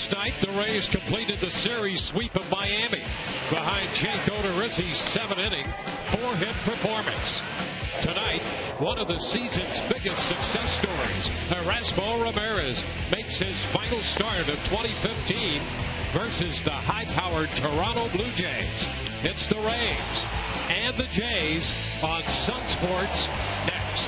Last night, the Rays completed the series sweep of Miami behind Jake Odorizzi's 7-inning, 4-hit performance. Tonight, one of the season's biggest success stories, Erasmo Ramirez makes his final start of 2015 versus the high-powered Toronto Blue Jays. It's the Rays and the Jays on Sun Sports next.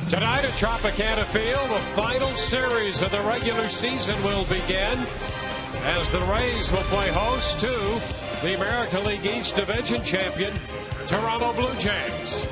Tonight at Tropicana Field, the final series of the regular season will begin as the Rays will play host to the American League East Division champion, Toronto Blue Jays.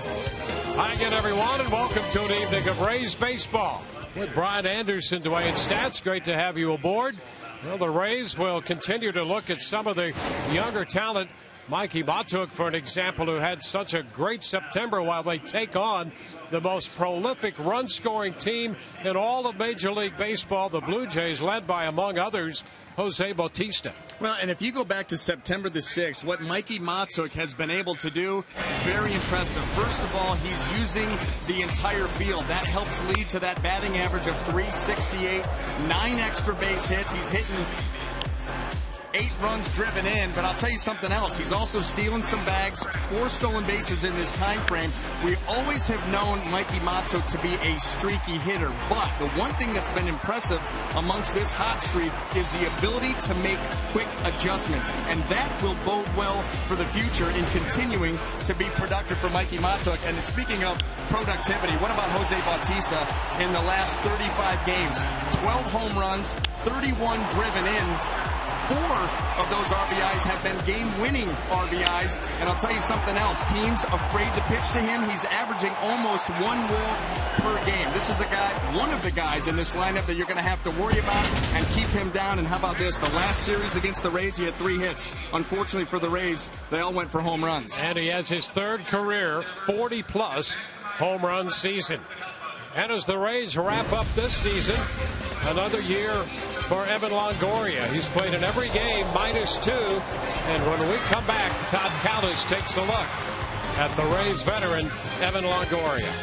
Hi again, everyone, and welcome to an evening of Rays baseball with Brian Anderson, Dwayne Stats. Great to have you aboard. Well, the Rays will continue to look at some of the younger talent. Mikey Matuk, for an example, who had such a great September, while they take on the most prolific run-scoring team in all of Major League Baseball, the Blue Jays, led by, among others, Jose Bautista. Well, and if you go back to September the 6th, what Mikey Matuk has been able to do, very impressive. First of all, he's using the entire field. That helps lead to that batting average of .368, 9 extra base hits. He's hitting 8 runs driven in, but I'll tell you something else. He's also stealing some bags, 4 stolen bases in this time frame. We always have known Mikey Matuk to be a streaky hitter, but the one thing that's been impressive amongst this hot streak is the ability to make quick adjustments, and that will bode well for the future in continuing to be productive for Mikey Matuk. And speaking of productivity, what about Jose Bautista in the last 35 games? 12 home runs, 31 driven in. 4 of those RBIs have been game-winning RBIs. And I'll tell you something else. Teams afraid to pitch to him. He's averaging almost 1 walk per game. This is a guy, one of the guys in this lineup that you're going to have to worry about and keep him down. And how about this? The last series against the Rays, he had 3 hits. Unfortunately for the Rays, they all went for home runs. And he has his 3rd career 40-plus home run season. And as the Rays wrap up this season, another year for Evan Longoria. He's played in every game -2. And when we come back, Todd Kalas takes a look at the Rays veteran, Evan Longoria.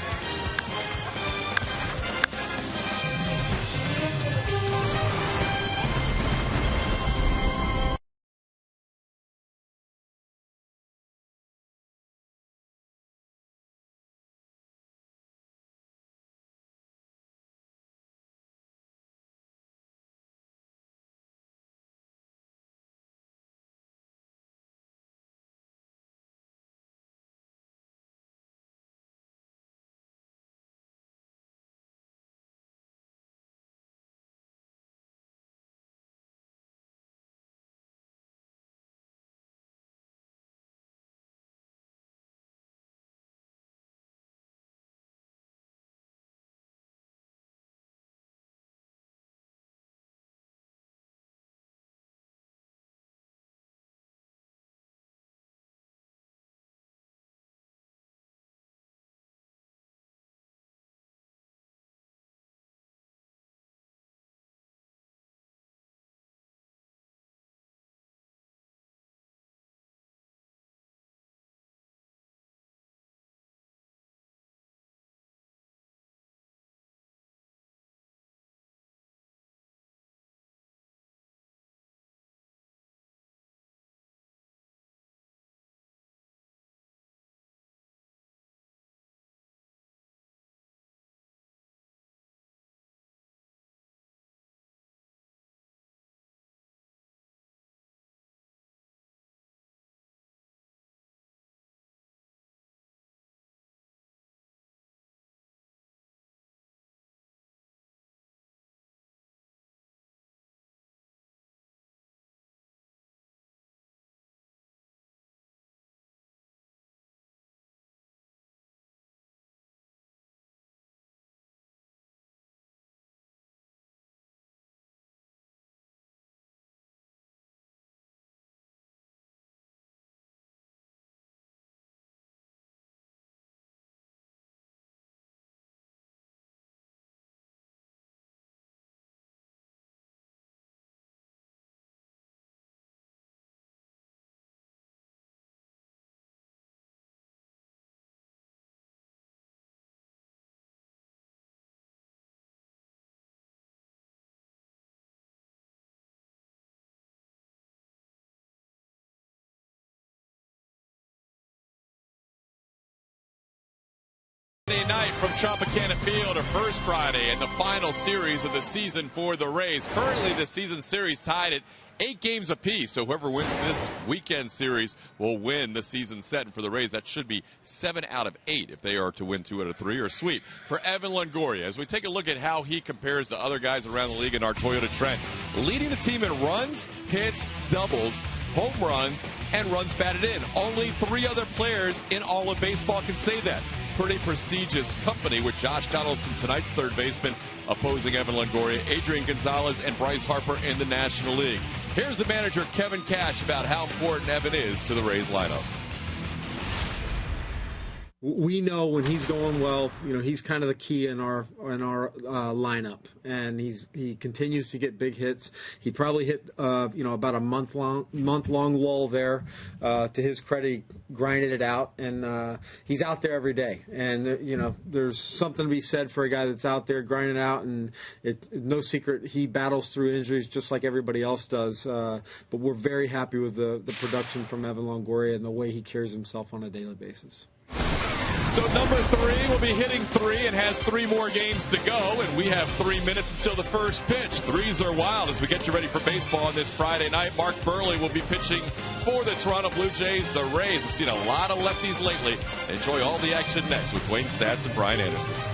Friday night from Tropicana Field, our first Friday and the final series of the season for the Rays. Currently, the season series tied at 8 games apiece, so whoever wins this weekend series will win the season set. And for the Rays, that should be 7 out of 8 if they are to win 2 out of 3 or sweep. For Evan Longoria, as we take a look at how he compares to other guys around the league in our Toyota Trent, leading the team in runs, hits, doubles, home runs, and runs batted in. Only 3 other players in all of baseball can say that. Pretty prestigious company with Josh Donaldson, tonight's third baseman, opposing Evan Longoria, Adrian Gonzalez, and Bryce Harper in the National League. Here's the manager, Kevin Cash, about how important Evan is to the Rays lineup. We know when he's going well, he's kind of the key in our lineup, and he continues to get big hits. He probably hit about a month long lull there. To his credit, he grinded it out, and he's out there every day. And there's something to be said for a guy that's out there grinding out, and it's no secret he battles through injuries just like everybody else does. But we're very happy with the production from Evan Longoria and the way he carries himself on a daily basis. So number 3 will be hitting 3 and has 3 more games to go, and we have 3 minutes until the first pitch. Threes are wild as we get you ready for baseball on this Friday night. Mark Burley will be pitching for the Toronto Blue Jays. The Rays have seen a lot of lefties lately. Enjoy all the action next with Wayne Stats and Brian Anderson.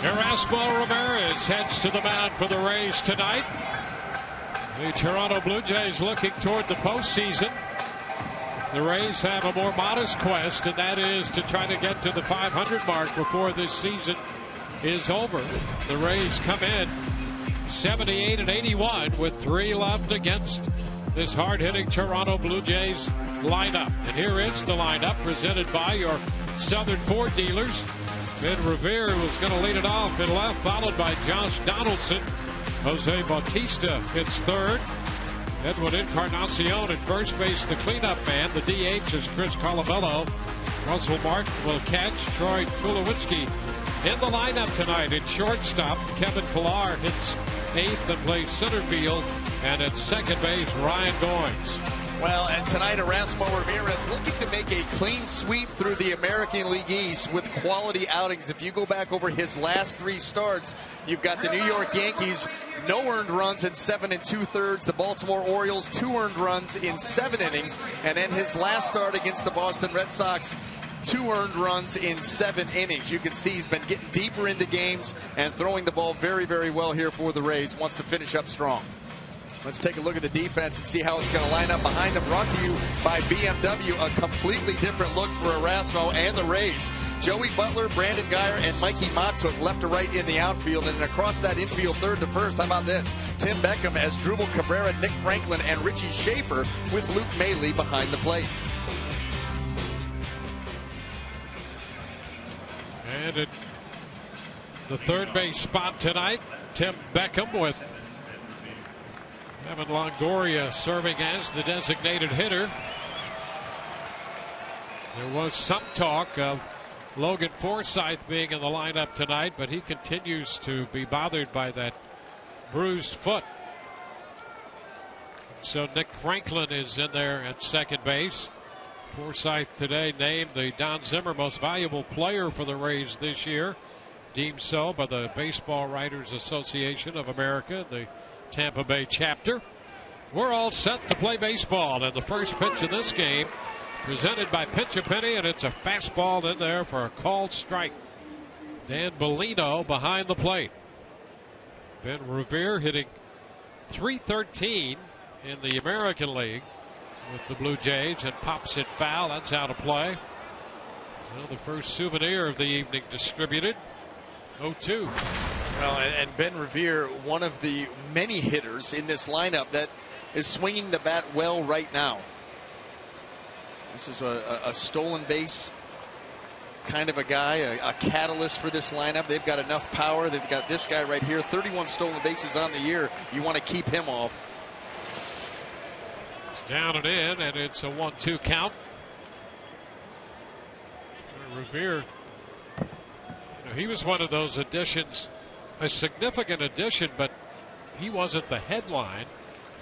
Erasmo Ramirez heads to the mound for the Rays tonight. The Toronto Blue Jays looking toward the postseason. The Rays have a more modest quest, and that is to try to get to the 500 mark before this season is over. The Rays come in 78-81 with 3 left against this hard-hitting Toronto Blue Jays lineup. And here is the lineup presented by your Southern Ford dealers. Ben Revere was going to lead it off in left, followed by Josh Donaldson. Jose Bautista hits third. Edwin Encarnacion at first base, the cleanup man. The DH is Chris Colabello. Russell Martin will catch. Troy Tulowitzki in the lineup tonight. At shortstop, Kevin Pillar hits 8th and plays center field. And at second base, Ryan Goins. Well, and tonight, Erasmo Ramirez looking to make a clean sweep through the American League East with quality outings. If you go back over his last 3 starts, you've got the New York Yankees, no earned runs in 7 2/3. The Baltimore Orioles, 2 earned runs in 7 innings. And then his last start against the Boston Red Sox, 2 earned runs in 7 innings. You can see he's been getting deeper into games and throwing the ball very, very well here for the Rays. Wants to finish up strong. Let's take a look at the defense and see how it's going to line up behind them. Brought to you by BMW, a completely different look for Erasmo and the Rays. Joey Butler, Brandon Guyer, and Mikey Motzuk left to right in the outfield. And across that infield, third to first, how about this? Tim Beckham as Drupal Cabrera, Nick Franklin, and Richie Schaefer with Luke Maile behind the plate. And at the third base spot tonight, Tim Beckham with Evan Longoria serving as the designated hitter. There was some talk of Logan Forsythe being in the lineup tonight, but he continues to be bothered by that bruised foot. So Nick Franklin is in there at second base. Forsythe today named the Don Zimmer Most Valuable Player for the Rays this year, deemed so by the Baseball Writers Association of America, the Tampa Bay chapter. We're all set to play baseball, and the first pitch of this game presented by Pitch a Penny, and it's a fastball in there for a called strike. Dan Bellino behind the plate. Ben Revere hitting .313 in the American League with the Blue Jays, and pops it foul. That's out of play. So the first souvenir of the evening distributed. 0-2. Well, and Ben Revere, one of the many hitters in this lineup that is swinging the bat well right now. This is a stolen base kind of a guy, a catalyst for this lineup. They've got enough power. They've got this guy right here, 31 stolen bases on the year. You want to keep him off. It's down and in, and it's a 1-2 count. Revere, he was one of those additions, a significant addition, but he wasn't the headline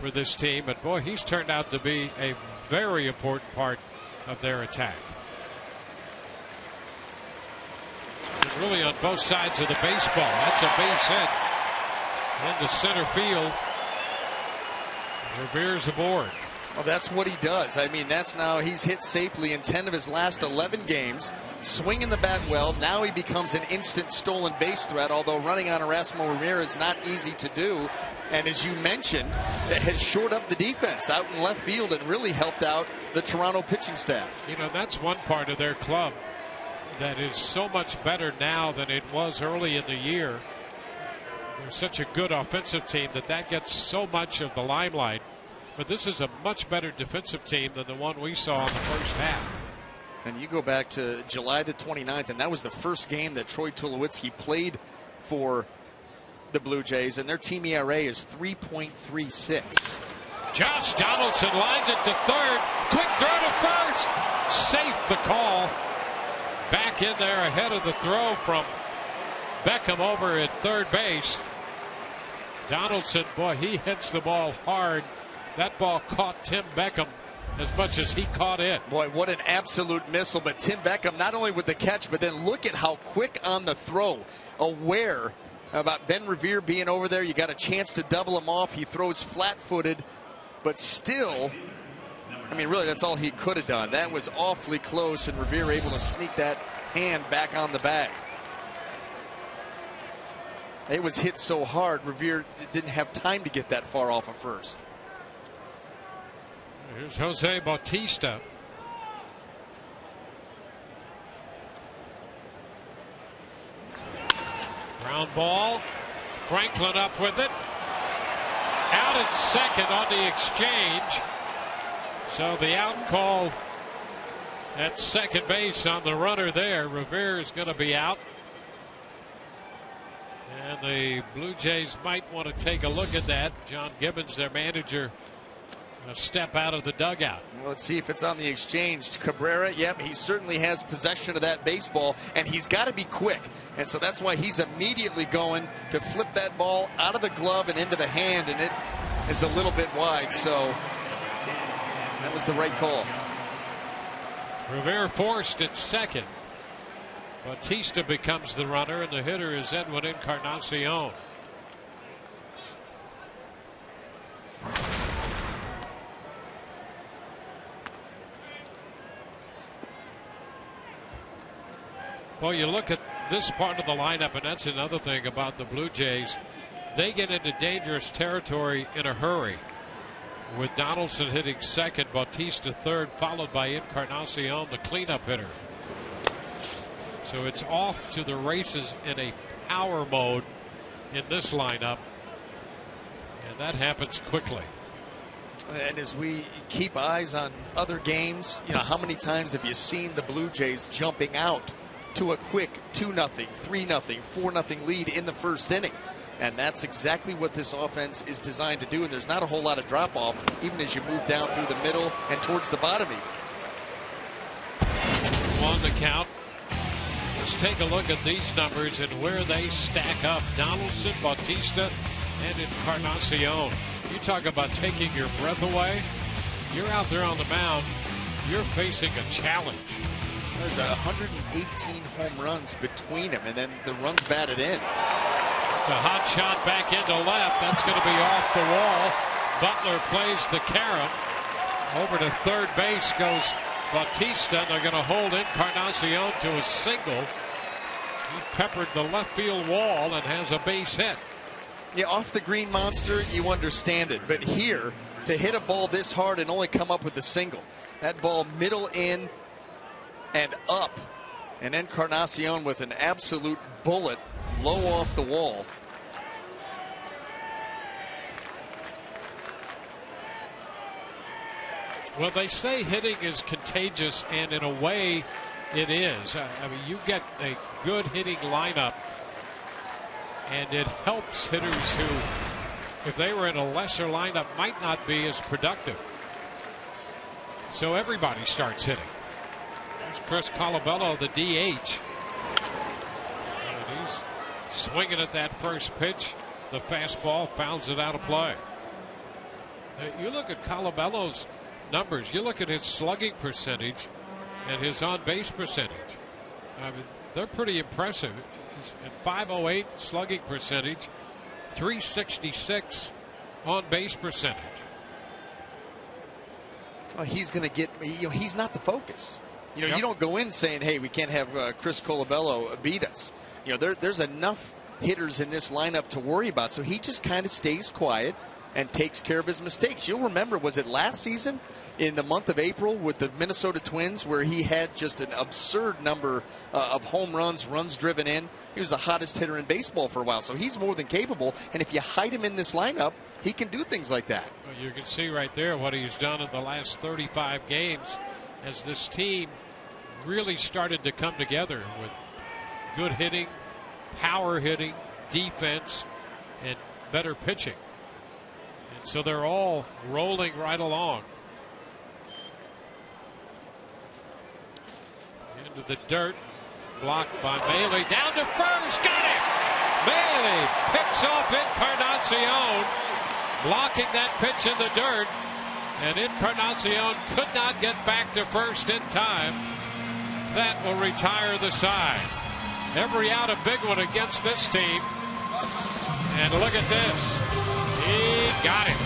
for this team. But boy, he's turned out to be a very important part of their attack. And really on both sides of the baseball. That's a base hit into center field. Revere's aboard. Well, that's what he does. I mean, that's now he's hit safely in 10 of his last 11 games, swinging the bat well. Now he becomes an instant stolen base threat, although running on Erasmo Ramirez is not easy to do. And as you mentioned, that has shored up the defense out in left field and really helped out the Toronto pitching staff. You know, that's one part of their club that is so much better now than it was early in the year. They're such a good offensive team that gets so much of the limelight. But this is a much better defensive team than the one we saw in the first half. And you go back to July the 29th, and that was the first game that Troy Tulowitzki played for the Blue Jays, and their team ERA is 3.36. Josh Donaldson lines it to third. Quick throw to first. Safe the call. Back in there ahead of the throw from Beckham over at third base. Donaldson, boy, he hits the ball hard. That ball caught Tim Beckham as much as he caught it. Boy, what an absolute missile. But Tim Beckham, not only with the catch, but then look at how quick on the throw. Aware about Ben Revere being over there. You got a chance to double him off. He throws flat-footed, but still, I mean, really, that's all he could have done. That was awfully close, and Revere able to sneak that hand back on the bag. It was hit so hard, Revere didn't have time to get that far off of first. Here's Jose Bautista. Ground ball. Franklin up with it. Out at second on the exchange. So the out call at second base on the runner there. Revere is going to be out. And the Blue Jays might want to take a look at that. John Gibbons, their manager, a step out of the dugout. Well, let's see if it's on the exchange. Cabrera, yep, he certainly has possession of that baseball, and he's got to be quick. And so that's why he's immediately going to flip that ball out of the glove and into the hand, and it is a little bit wide, so that was the right call. Rivera forced at second. Bautista becomes the runner, and the hitter is Edwin Encarnacion. Well, you look at this part of the lineup, and that's another thing about the Blue Jays. They get into dangerous territory in a hurry, with Donaldson hitting second, Bautista third, followed by Encarnacion, the cleanup hitter. So it's off to the races in a power mode in this lineup, and that happens quickly. And as we keep eyes on other games, you know, how many times have you seen the Blue Jays jumping out to a quick 2-0, 3-0, 4-0 lead in the first inning? And that's exactly what this offense is designed to do. And there's not a whole lot of drop-off, even as you move down through the middle and towards the bottom even. On the count, let's take a look at these numbers and where they stack up. Donaldson, Bautista, and Encarnacion. You talk about taking your breath away. You're out there on the mound. You're facing a challenge. There's 118 home runs between them, and then the runs batted in. It's a hot shot back into left. That's going to be off the wall. Butler plays the carom. Over to third base goes Bautista. They're going to hold Encarnacion to a single. He peppered the left field wall and has a base hit. Yeah, off the green monster, you understand it. But here, to hit a ball this hard and only come up with a single. That ball middle in and up. And Encarnacion with an absolute bullet low off the wall. Well, they say hitting is contagious, and in a way it is. I mean, you get a good hitting lineup, and it helps hitters who, if they were in a lesser lineup, might not be as productive. So everybody starts hitting. There's Chris Colabello, the DH. And he's swinging at that first pitch. The fastball fouls it out of play. You look at Colabello's numbers. You look at his slugging percentage and his on-base percentage. I mean, they're pretty impressive. He's at .508 slugging percentage, .366 on-base percentage. Well, he's going to get, you know, he's not the focus. You know, You don't go in saying, hey, we can't have Chris Colabello beat us. You know, there's enough hitters in this lineup to worry about. So he just kind of stays quiet and takes care of his mistakes. You'll remember, was it last season in the month of April with the Minnesota Twins where he had just an absurd number of home runs, runs driven in? He was the hottest hitter in baseball for a while. So he's more than capable. And if you hide him in this lineup, he can do things like that. Well, you can see right there what he's done in the last 35 games as this team really started to come together with good hitting, power hitting, defense, and better pitching. And so they're all rolling right along. Into the dirt, blocked by Bailey, down to first, got it! Bailey picks off Encarnacion, blocking that pitch in the dirt, and Encarnacion could not get back to first in time. That will retire the side. Every out a big one against this team. And look at this. He got it.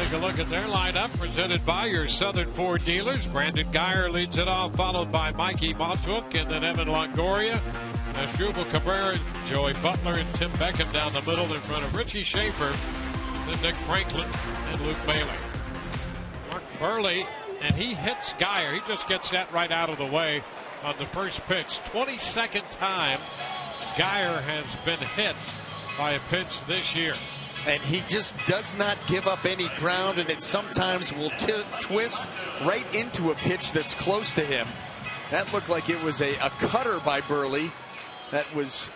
Take a look at their lineup presented by your Southern Ford dealers. Brandon Geyer leads it off, followed by Mikey Motuk and then Evan Longoria. Asdrubal Cabrera, Joey Butler, and Tim Beckham down the middle in front of Richie Schaefer, then Nick Franklin and Luke Bailey. Mark Burley, and he hits Geyer. He just gets that right out of the way on the first pitch. 22nd time Geyer has been hit by a pitch this year. And he just does not give up any ground, and it sometimes will twist right into a pitch that's close to him. That looked like it was a cutter by Burley. That was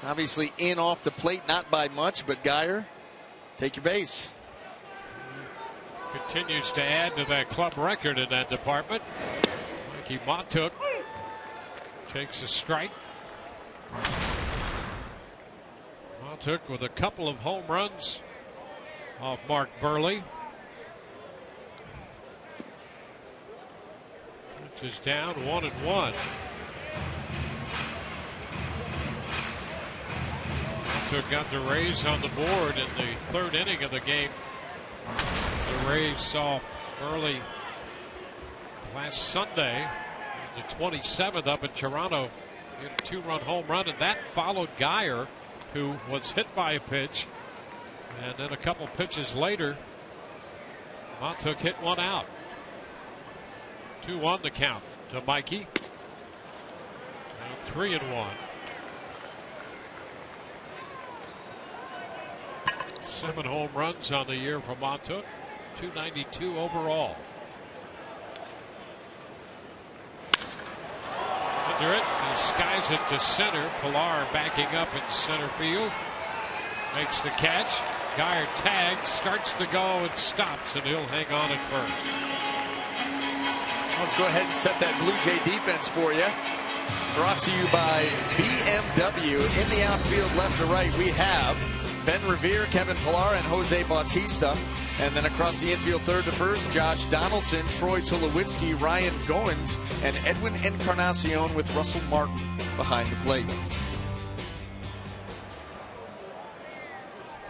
obviously in off the plate, not by much, but Geyer, take your base. Continues to add to that club record in that department. Mikey Motuk takes a strike. Motuk with a couple of home runs off Mark Burley. Which is down 1-1. Motuk got the Rays on the board in the third inning of the game. The Rays saw Burley last Sunday, the 27th, up in Toronto, in a 2-run home run, and that followed Geyer, who was hit by a pitch, and then a couple pitches later, Motuk hit one out. 2-1 the count to Mikey. Now 3-1. 7 home runs on the year for Motuk. 292 overall. Under it, he skies it to center. Pilar backing up in center field. Makes the catch. Geyer tags, starts to go and stops, and he'll hang on at first. Let's go ahead and set that Blue Jay defense for you. Brought to you by BMW. In the outfield, left to right, we have Ben Revere, Kevin Pilar, and Jose Bautista. And then across the infield, third to first, Josh Donaldson, Troy Tulowitzki, Ryan Goins, and Edwin Encarnacion with Russell Martin behind the plate.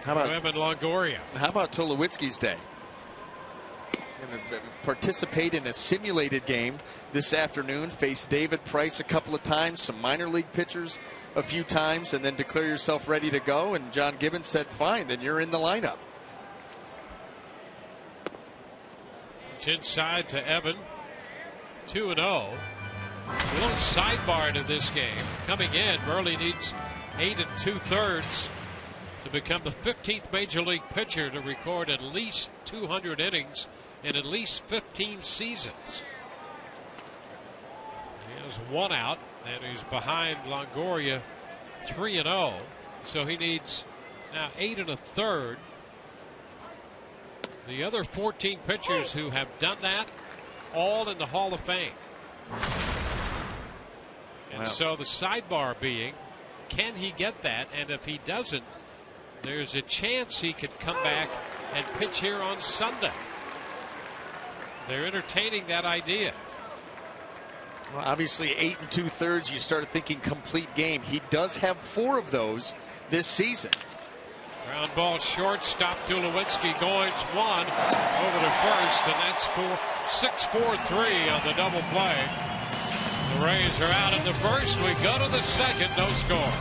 How about Evan Longoria? How about Tulowitzki's day? Going to participate in a simulated game this afternoon. Face David Price a couple of times, some minor league pitchers a few times, and then declare yourself ready to go. And John Gibbons said, "Fine, then you're in the lineup." Inside to Evan. 2-0. A little sidebar to this game. Coming in, Burley needs 8 2/3 to become the 15th major league pitcher to record at least 200 innings in at least 15 seasons. He has 1 out, and he's behind Longoria 3-0. So he needs now 8 1/3. The other 14 pitchers who have done that, all in the Hall of Fame. And so the sidebar being, can he get that? And if he doesn't, there's a chance he could come back and pitch here on Sunday. They're entertaining that idea. Well, obviously 8 2/3, you started thinking complete game. He does have 4 of those this season. Ground ball short, stop Tulowitzki, Goins 1 over to first, and that's 6-4-3 on the double play. The Rays are out in the first. We go to the second, no score.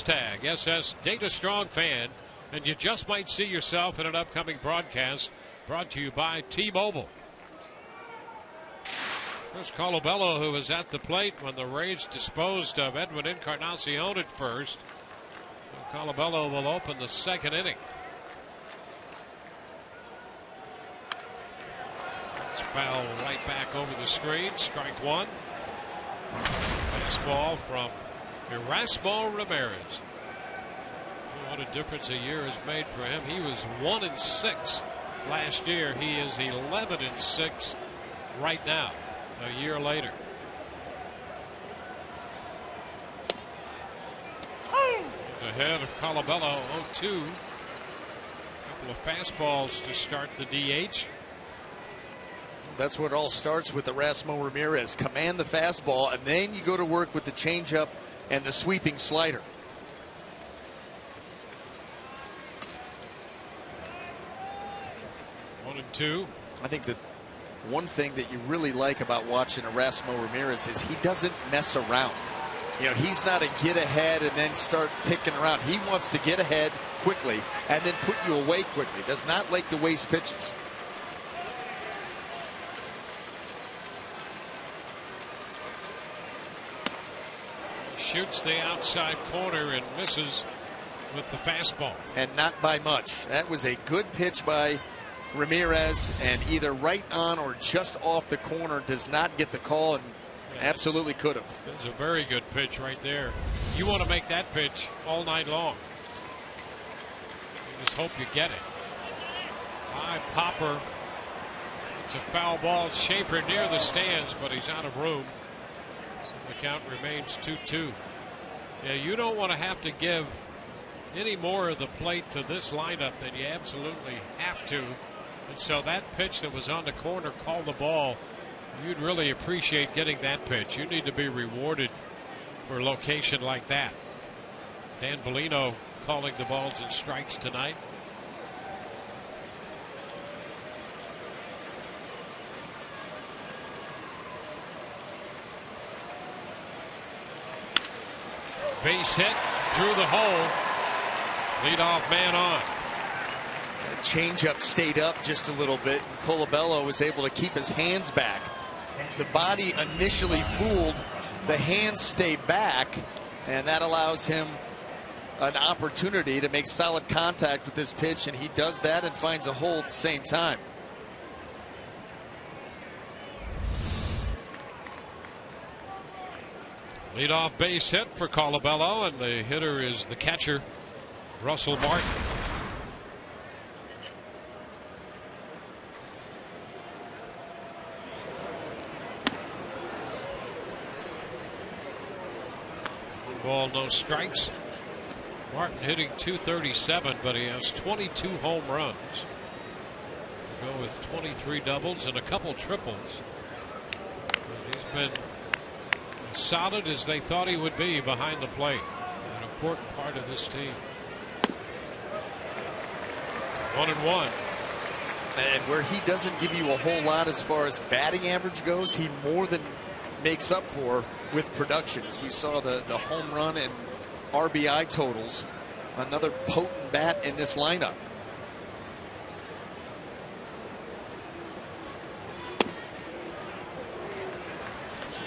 Hashtag SS Data Strong Fan, and you just might see yourself in an upcoming broadcast brought to you by T-Mobile. Chris Colabello, who was at the plate when the Rays disposed of Edwin Encarnacion at first. So Colabello will open the second inning. It's foul right back over the screen. Strike one. Baseball from Erasmo Ramirez. What a difference a year has made for him. He was 1-6 last year. He is 11-6 right now, a year later. He's ahead of Colabello, 0-2. Couple of fastballs to start the DH. That's what all starts with Erasmo Ramirez. Command the fastball, and then you go to work with the changeup and the sweeping slider. One and two. I think that one thing that you really like about watching Erasmo Ramirez is he doesn't mess around. You know, he's not a get ahead and then start picking around. He wants to get ahead quickly and then put you away quickly. Does not like to waste pitches. Shoots the outside corner and misses with the fastball. And not by much. That was a good pitch by Ramirez, and either right on or just off the corner. Does not get the call, and absolutely could have. That's a very good pitch right there. You want to make that pitch all night long. You just hope you get it. High popper. It's a foul ball. Schaefer near the stands, but he's out of room. So the count remains 2-2. Yeah, you don't want to have to give any more of the plate to this lineup than you absolutely have to. And so that pitch that was on the corner called the ball. You'd really appreciate getting that pitch. You need to be rewarded for a location like that. Dan Bellino calling the balls and strikes tonight. Base hit through the hole. Leadoff man on. The changeup stayed up just a little bit, and Colabello was able to keep his hands back. The body initially fooled, the hands stay back, and that allows him an opportunity to make solid contact with this pitch, and he does that and finds a hole at the same time. Leadoff base hit for Colabello, and the hitter is the catcher, Russell Martin. One ball, no strikes. Martin hitting .237, but he has 22 home runs. Go with 23 doubles and a couple triples. And he's been solid as they thought he would be behind the plate. An important part of this team. 1-1. And where he doesn't give you a whole lot as far as batting average goes, he more than makes up for with production. As we saw the home run and RBI totals. Another potent bat in this lineup.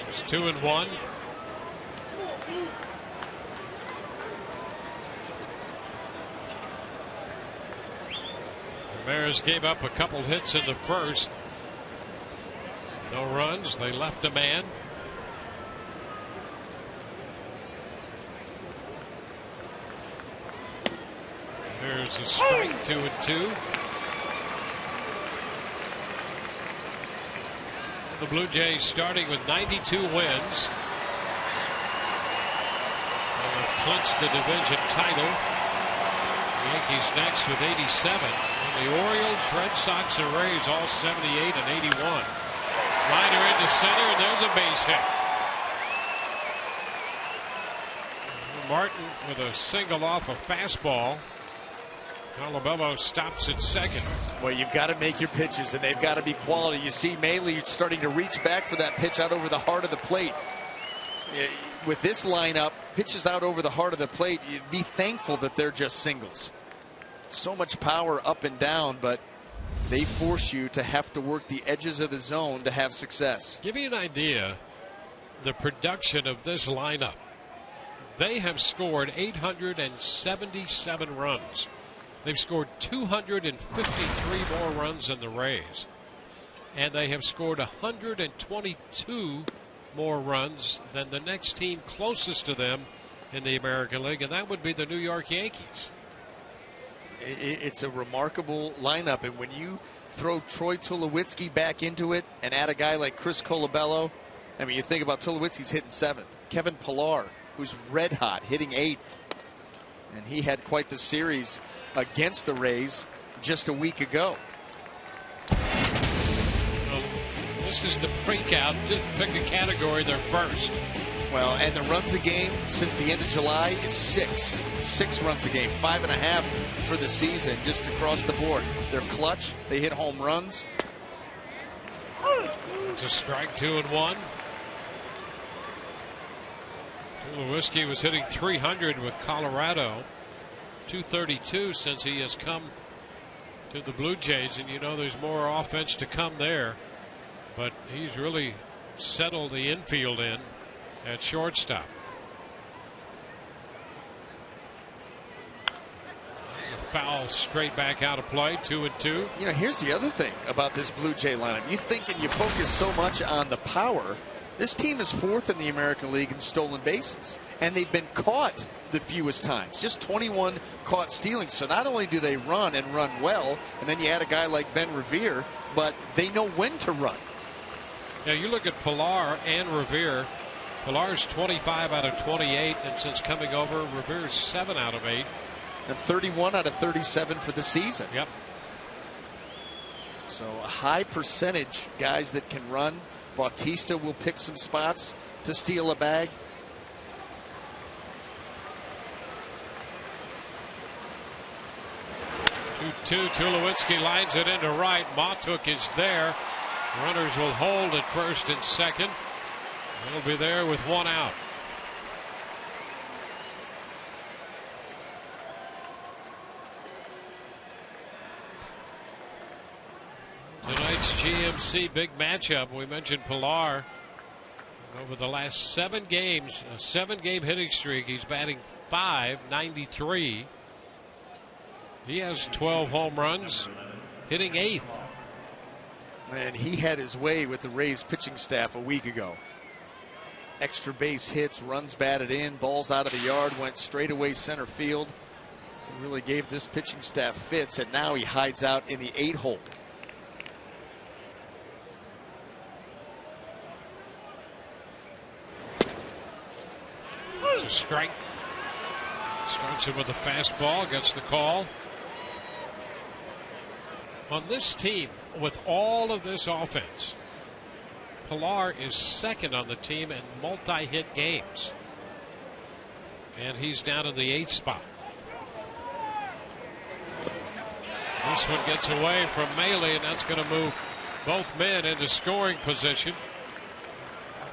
It's 2-1. Ramirez gave up a couple hits in the first. No runs. They left a man. There's a strike, 2-2. The Blue Jays starting with 92 wins. They have clinched the division title. The Yankees next with 87. And the Orioles, Red Sox, and Rays all 78 and 81. Liner into center, and there's a base hit. Martin with a single off a fastball. Colabello stops at second. Well, you've got to make your pitches, and they've got to be quality. You see Maley starting to reach back for that pitch out over the heart of the plate. with this lineup, pitches out over the heart of the plate, you'd be thankful that they're just singles. So much power up and down, but they force you to have to work the edges of the zone to have success. Give me an idea, the production of this lineup. They have scored 877 runs. They've scored 253 more runs than the Rays. And they have scored 122 more runs than the next team closest to them in the American League, and that would be the New York Yankees. It's a remarkable lineup, and when you throw Troy Tulowitzki back into it and add a guy like Chris Colabello, I mean, you think about Tulowitzki's hitting 7th. Kevin Pillar, who's red hot, hitting 8th. And he had quite the series against the Rays just a week ago. Well, this is the breakout. Just pick a category, they're first. Well, and the runs a game since the end of July is 6. 6 runs a game, 5.5 for the season, just across the board. They're clutch. They hit home runs. It's a strike, 2-1. Tulowitzki was hitting 300 with Colorado, 232 since he has come to the Blue Jays, and you know there's more offense to come there, but he's really settled the infield in at shortstop. A foul straight back out of play, 2-2. You know, here's the other thing about this Blue Jay lineup. You think and you focus so much on the power. This team is 4th in the American League in stolen bases, and they've been caught the fewest times, just 21 caught stealing. So not only do they run and run well, and then you add a guy like Ben Revere, but they know when to run. Now you look at Pillar and Revere. Pillar's 25 out of 28, and since coming over, Revere's 7 out of 8. And 31 out of 37 for the season. Yep. So a high percentage guys that can run. Bautista will pick some spots to steal a bag. Tulowitzki lines it into right. Matuk is there. Runners will hold at first and second. He'll be there with 1 out. Tonight's GMC big matchup. We mentioned Pillar. Over the last 7 games, a 7-game hitting streak, he's batting .593. He has 12 home runs, hitting 8th. And he had his way with the Rays pitching staff a week ago. Extra base hits, runs batted in, balls out of the yard, went straight away center field. He really gave this pitching staff fits, and now he hides out in the 8-hole. It's a strike. Starts him with a fastball, gets the call. On this team, with all of this offense, Pillar is 2nd on the team in multi-hit games. And he's down in the 8th spot. This one gets away from Maile, and that's going to move both men into scoring position.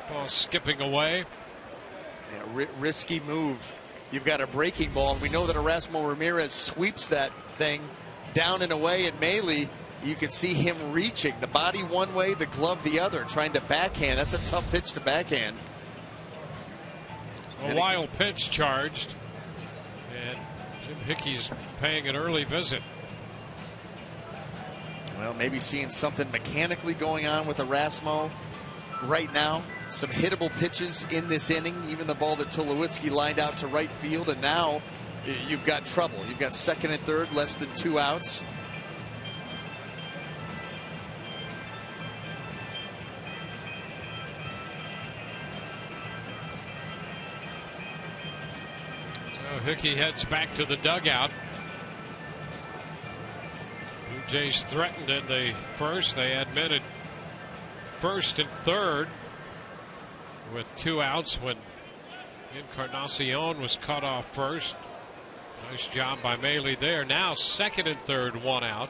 Ball skipping away. Yeah, risky move. You've got a breaking ball. We know that Erasmo Ramirez sweeps that thing down and away, and Maile, you can see him reaching. The body one way, the glove the other, trying to backhand. That's a tough pitch to backhand. A wild pitch charged, and Jim Hickey's paying an early visit. Well, maybe seeing something mechanically going on with Erasmo right now. Some hittable pitches in this inning, even the ball that Tulowitzki lined out to right field, and now you've got trouble. You've got 2nd and 3rd, less than 2 outs. So Hickey heads back to the dugout. Blue Jays threatened in the first. They admitted 1st and 3rd with 2 outs when Encarnacion was cut off first. Nice job by Maile there. Now 2nd and 3rd, 1 out.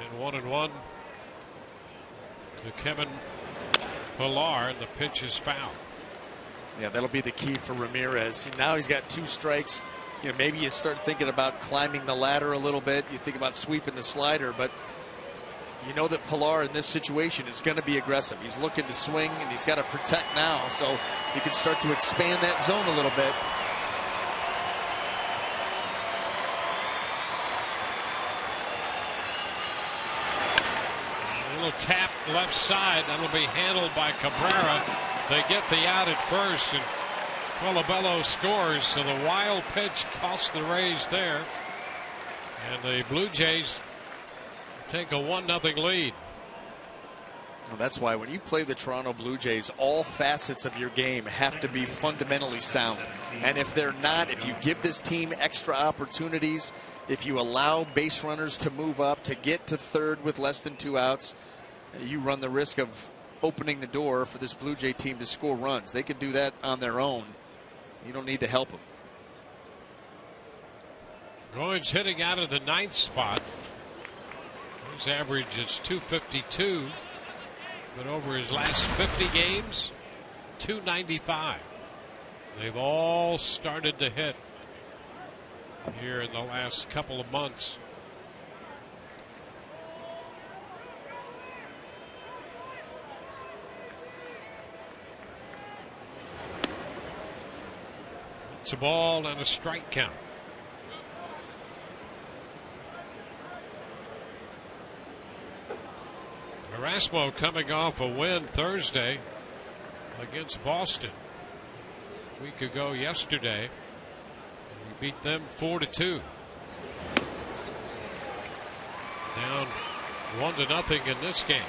And 1-1 to Kevin Pillar, and the pitch is foul. Yeah, that'll be the key for Ramirez. Now he's got 2 strikes. Maybe you start thinking about climbing the ladder a little bit. You think about sweeping the slider, but you know that Pilar in this situation is going to be aggressive. He's looking to swing, and he's got to protect now, so he can start to expand that zone a little bit. A little tap left side. That'll be handled by Cabrera. They get the out at first, and Colabello scores, so the wild pitch cost the Rays there. And the Blue Jays take a 1-0 lead. Well, that's why when you play the Toronto Blue Jays, all facets of your game have to be fundamentally sound. And if they're not, if you give this team extra opportunities, if you allow base runners to move up, to get to third with less than 2 outs, you run the risk of opening the door for this Blue Jay team to score runs. They can do that on their own. You don't need to help them. Goins hitting out of the 9th spot. His average is .252, but over his last 50 games, .295. They've all started to hit here in the last couple of months. It's a ball and a strike count. Erasmo coming off a win Thursday against Boston a week ago yesterday. We beat them 4-2. Down 1-0 in this game.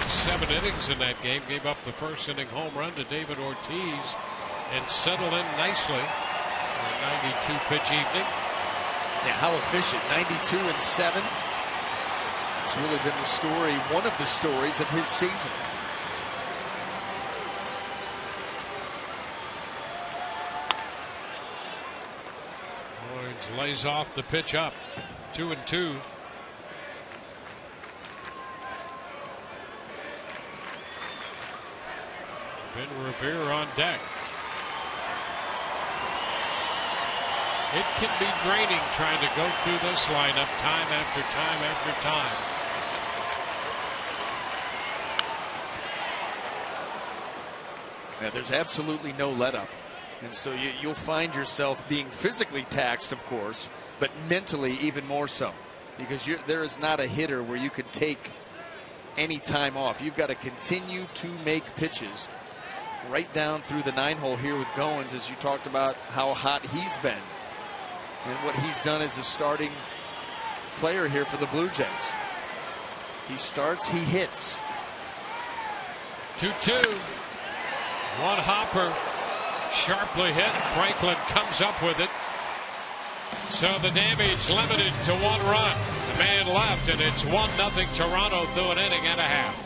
7 innings in that game. Gave up the first inning home run to David Ortiz and settled in nicely for a 92 pitch evening. Yeah, how efficient. 92 and 7. It's really been the story, one of the stories of his season. Goins lays off the pitch up. 2-2. Ben Revere on deck. It can be draining trying to go through this lineup time after time after time. Yeah, there's absolutely no let up. And so you'll find yourself being physically taxed, of course, but mentally even more so. Because there is not a hitter where you could take any time off. You've got to continue to make pitches right down through the 9-hole here with Goins, as you talked about how hot he's been. And what he's done as a starting player here for the Blue Jays. He starts, he hits. 2-2. One hopper. Sharply hit. Franklin comes up with it. So the damage limited to 1 run. The man left, and it's 1-0 Toronto through an inning and a half.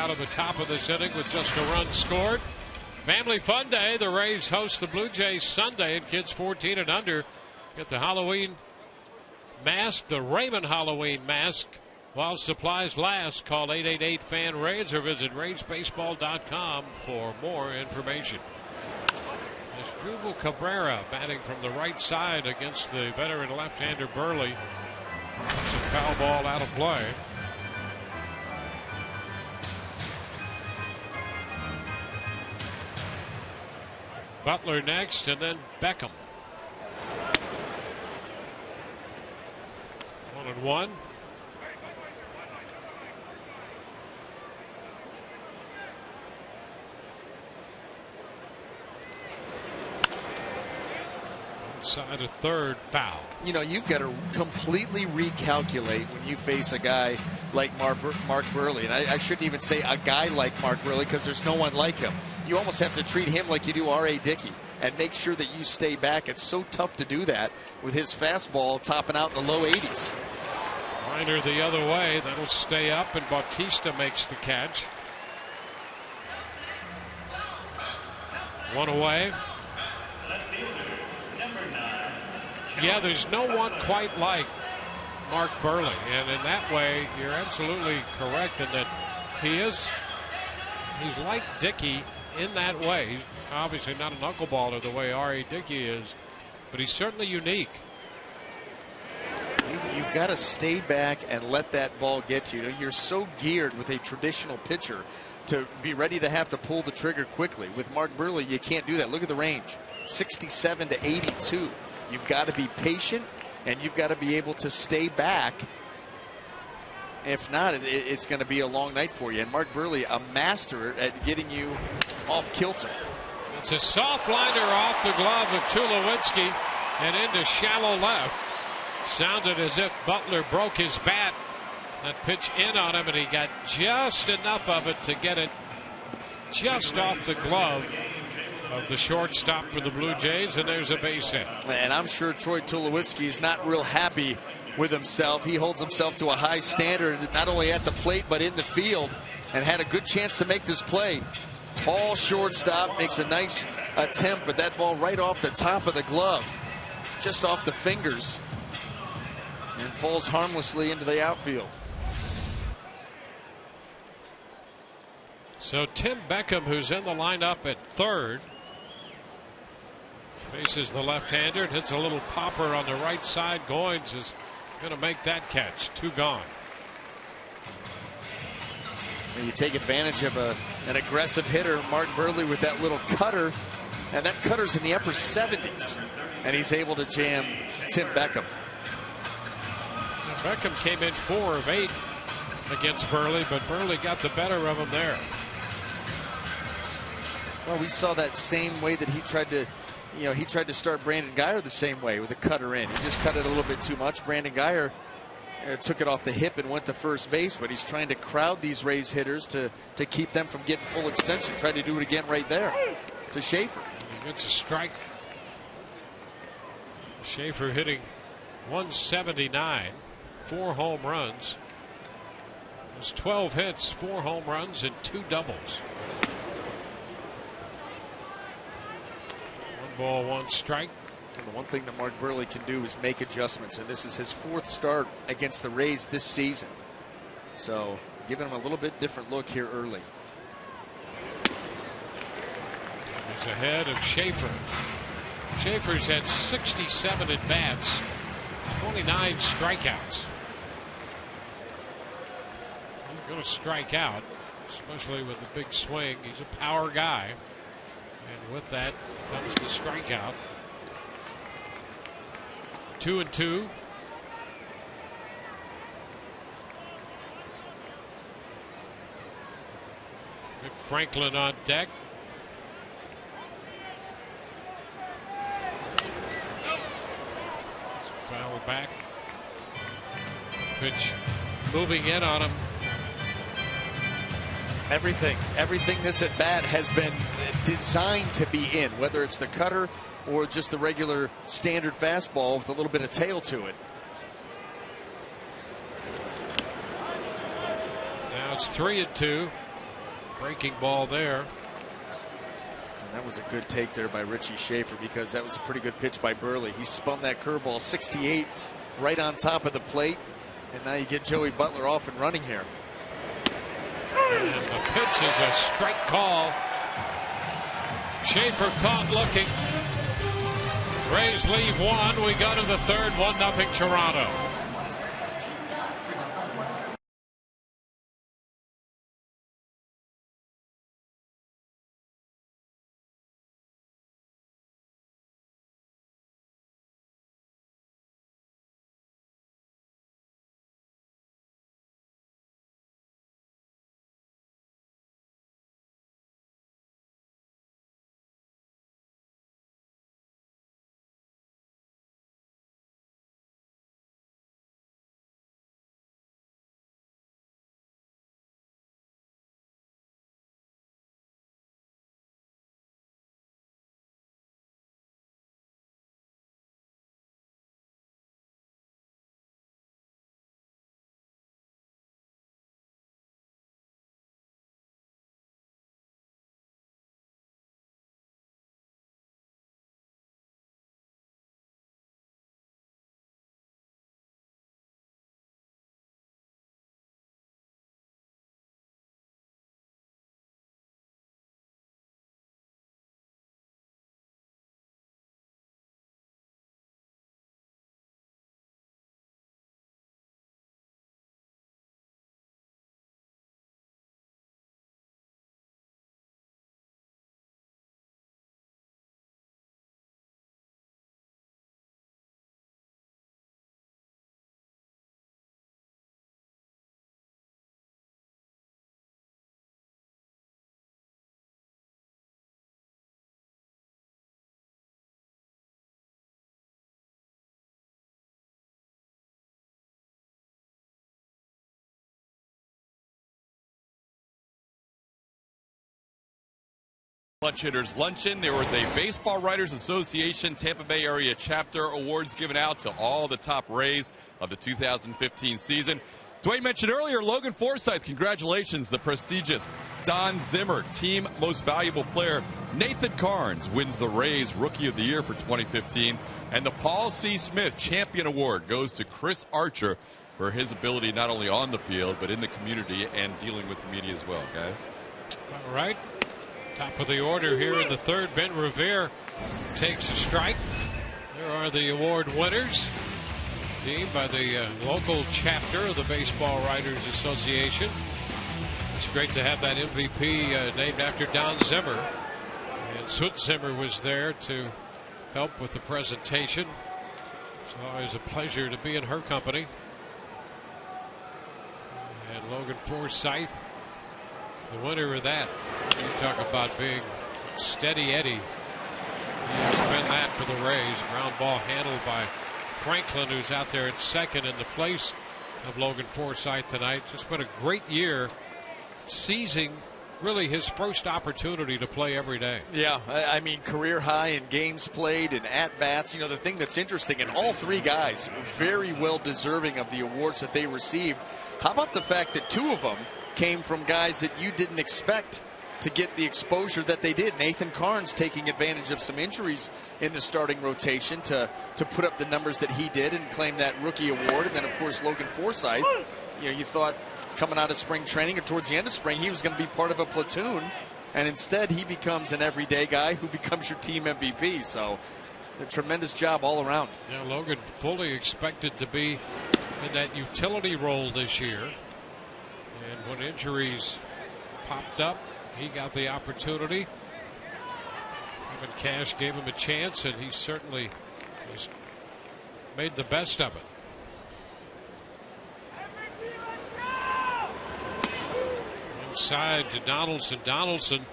Out of the top of this inning with just a run scored. Family fun day. The Rays host the Blue Jays Sunday, and kids 14 and under get the Halloween mask, the Raymond Halloween mask, while supplies last. Call 888-FAN-RAYS or visit RaysBaseball.com for more information. Asdrubal Cabrera batting from the right side against the veteran left-hander Burley. That's a foul ball out of play. Butler next, and then Beckham. 1-1. Inside a third, foul. You know, you've got to completely recalculate when you face a guy like Mark Burley. And I shouldn't even say a guy like Mark Burley, because there's no one like him. You almost have to treat him like you do R.A. Dickey and make sure that you stay back. It's so tough to do that with his fastball topping out in the low 80s. Liner the other way. That'll stay up, and Bautista makes the catch. One away. Yeah, there's no one quite like Mark Burley, and in that way, you're absolutely correct in that he's like Dickey in that way. He's obviously not a knuckleballer the way R.A. Dickey is, but he's certainly unique. You've got to stay back and let that ball get to you. You're so geared with a traditional pitcher to be ready to have to pull the trigger quickly. With Mark Burley, you can't do that. Look at the range, 67 to 82. You've got to be patient, and you've got to be able to stay back. If not, it's going to be a long night for you. And Mark Burley, a master at getting you off kilter. It's a soft liner off the glove of Tulowitzki and into shallow left. Sounded as if Butler broke his bat. That pitch in on him, and he got just enough of it to get it just off the glove of the shortstop for the Blue Jays, and there's a base hit. And I'm sure Troy Tulowitzki is not real happy with himself. He holds himself to a high standard, not only at the plate but in the field, and had a good chance to make this play. Tall shortstop makes a nice attempt, but that ball right off the top of the glove, just off the fingers, and falls harmlessly into the outfield. So Tim Beckham, who's in the lineup at third, faces the left-hander and hits a little popper on the right side. Goins is going to make that catch. 2 gone. And you take advantage of an aggressive hitter, Mark Burley, with that little cutter, and that cutter's in the upper 70s, and he's able to jam Tim Beckham. Now Beckham came in 4 of 8 against Burley, but Burley got the better of him there. Well, we saw that same way that he tried to start Brandon Guyer the same way with a cutter in. He just cut it a little bit too much. Brandon Guyer took it off the hip and went to first base, but he's trying to crowd these Rays hitters to keep them from getting full extension. Tried to do it again right there to Schaefer. He gets a strike. Schaefer hitting 179, 4 home runs. There's 12 hits, 4 home runs, and 2 doubles. 1 ball, 1 strike. And the one thing that Mark Burley can do is make adjustments, and this is his 4th start against the Rays this season. So giving him a little bit different look here early. He's ahead of Schaefer. Schaefer's had 67 at bats, 29 strikeouts. He's going to strike out, especially with the big swing. He's a power guy, and with that comes the strikeout. 2-2. Vic Franklin on deck. Foul back. Pitch moving in on him. Everything this at bat has been designed to be in, whether it's the cutter or just the regular standard fastball with a little bit of tail to it. Now it's 3-2. Breaking ball there. And that was a good take there by Richie Schaefer, because that was a pretty good pitch by Burley. He spun that curveball 68 right on top of the plate. And now you get Joey Butler off and running here. And the pitch is a strike call. Schaefer caught looking. Rays leave one. We go to the third. 1-0 Toronto. Lunch Hitters Luncheon. There was a Baseball Writers Association Tampa Bay Area Chapter Awards given out to all the top Rays of the 2015 season. Dwayne mentioned earlier, Logan Forsythe, congratulations. The prestigious Don Zimmer Team Most Valuable Player. Nathan Carnes wins the Rays Rookie of the Year for 2015. And the Paul C. Smith Champion Award goes to Chris Archer for his ability not only on the field, but in the community and dealing with the media as well, guys. All right. Top of the order here in the third. Ben Revere takes a strike. There are the award winners, deemed by the local chapter of the Baseball Writers Association. It's great to have that MVP named after Don Zimmer. And Soot Zimmer was there to help with the presentation. It's always a pleasure to be in her company. And Logan Forsythe, the winner of that. You talk about being steady Eddie. He has been that for the Rays. Ground ball handled by Franklin, who's out there at second in the place of Logan Forsythe tonight. Just been a great year, seizing really his first opportunity to play every day. Yeah, I mean, career high in games played and at-bats. You know, the thing that's interesting, and all three guys very well deserving of the awards that they received. How about the fact that two of them came from guys that you didn't expect to get the exposure that they did? Nathan Carnes taking advantage of some injuries in the starting rotation to put up the numbers that he did and claim that rookie award. And then, of course, Logan Forsythe, you know, you thought coming out of spring training or towards the end of spring he was going to be part of a platoon, and instead he becomes an everyday guy who becomes your team MVP. So a tremendous job all around. Yeah, Logan fully expected to be in that utility role this year. And when injuries popped up, he got the opportunity. Kevin Cash gave him a chance, and he certainly has made the best of it. Inside to Donaldson. Donaldson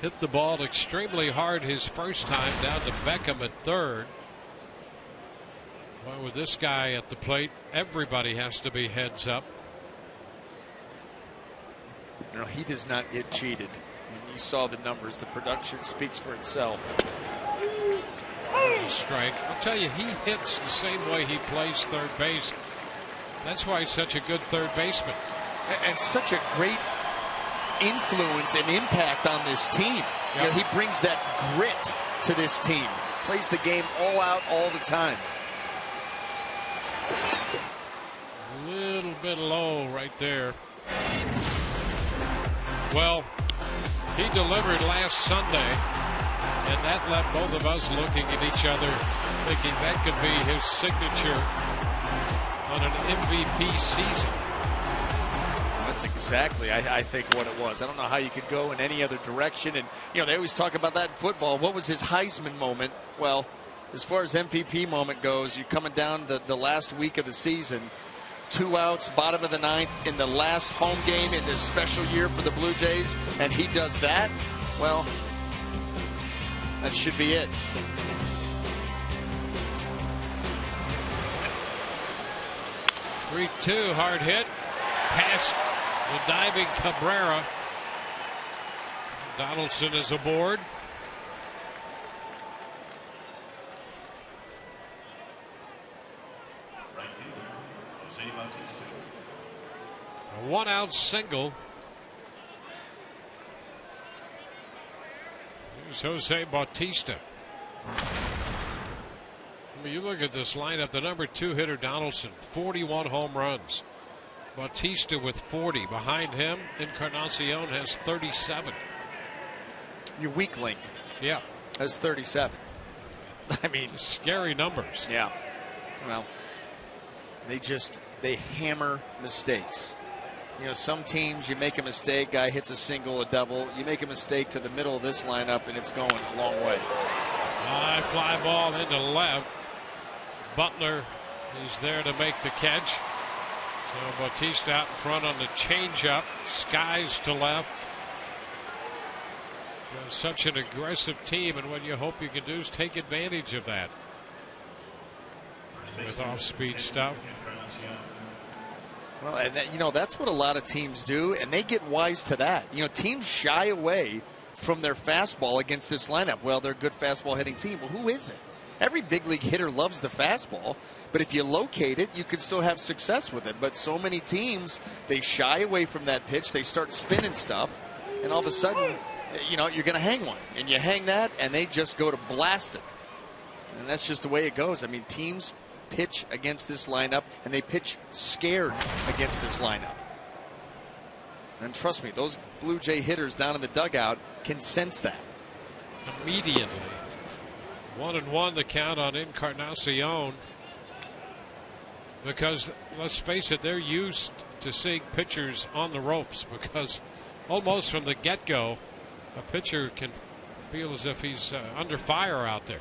hit the ball extremely hard his first time down to Beckham at third. Well, with this guy at the plate, everybody has to be heads up. No, he does not get cheated. You saw the numbers. The production speaks for itself. Strike. I'll tell you, he hits the same way he plays third base. That's why he's such a good third baseman. And such a great influence and impact on this team. Yep. You know, he brings that grit to this team. Plays the game all out all the time. A little bit low right there. Well, he delivered last Sunday, and that left both of us looking at each other, thinking that could be his signature on an MVP season. That's exactly, I think, what it was. I don't know how you could go in any other direction. And, you know, they always talk about that in football. What was his Heisman moment? Well, as far as MVP moment goes, you're coming down the last week of the season. 2 outs, bottom of the ninth, in the last home game in this special year for the Blue Jays, and he does that. Well, that should be it. (3-2) hard hit, past the diving Cabrera. Donaldson is aboard. A 1-out single. Here's Jose Bautista. I mean, you look at this lineup, the number 2 hitter Donaldson, 41 home runs. Bautista with 40. Behind him, Encarnacion has 37. Your weak link. Yeah. Has 37. I mean, scary numbers. Yeah. Well, they hammer mistakes. You know, some teams, you make a mistake, guy hits a single, a double. You make a mistake to the middle of this lineup, and it's going a long way. High fly ball into left. Butler is there to make the catch. So Bautista out in front on the changeup. Skies to left. You know, such an aggressive team, and what you hope you can do is take advantage of that with off-speed stuff. Well, and you know, that's what a lot of teams do, and they get wise to that. You know, teams shy away from their fastball against this lineup. Well, they're a good fastball hitting team. Well, who is it? Every big league hitter loves the fastball, but if you locate it, you can still have success with it. But so many teams, they shy away from that pitch. They start spinning stuff, and all of a sudden, you know, you're going to hang one. And you hang that, and they just go to blast it. And that's just the way it goes. I mean, teams pitch against this lineup, and they pitch scared against this lineup. And trust me, those Blue Jay hitters down in the dugout can sense that. Immediately. 1-1 the count on Encarnacion, because let's face it, they're used to seeing pitchers on the ropes, because almost from the get-go a pitcher can feel as if he's under fire out there.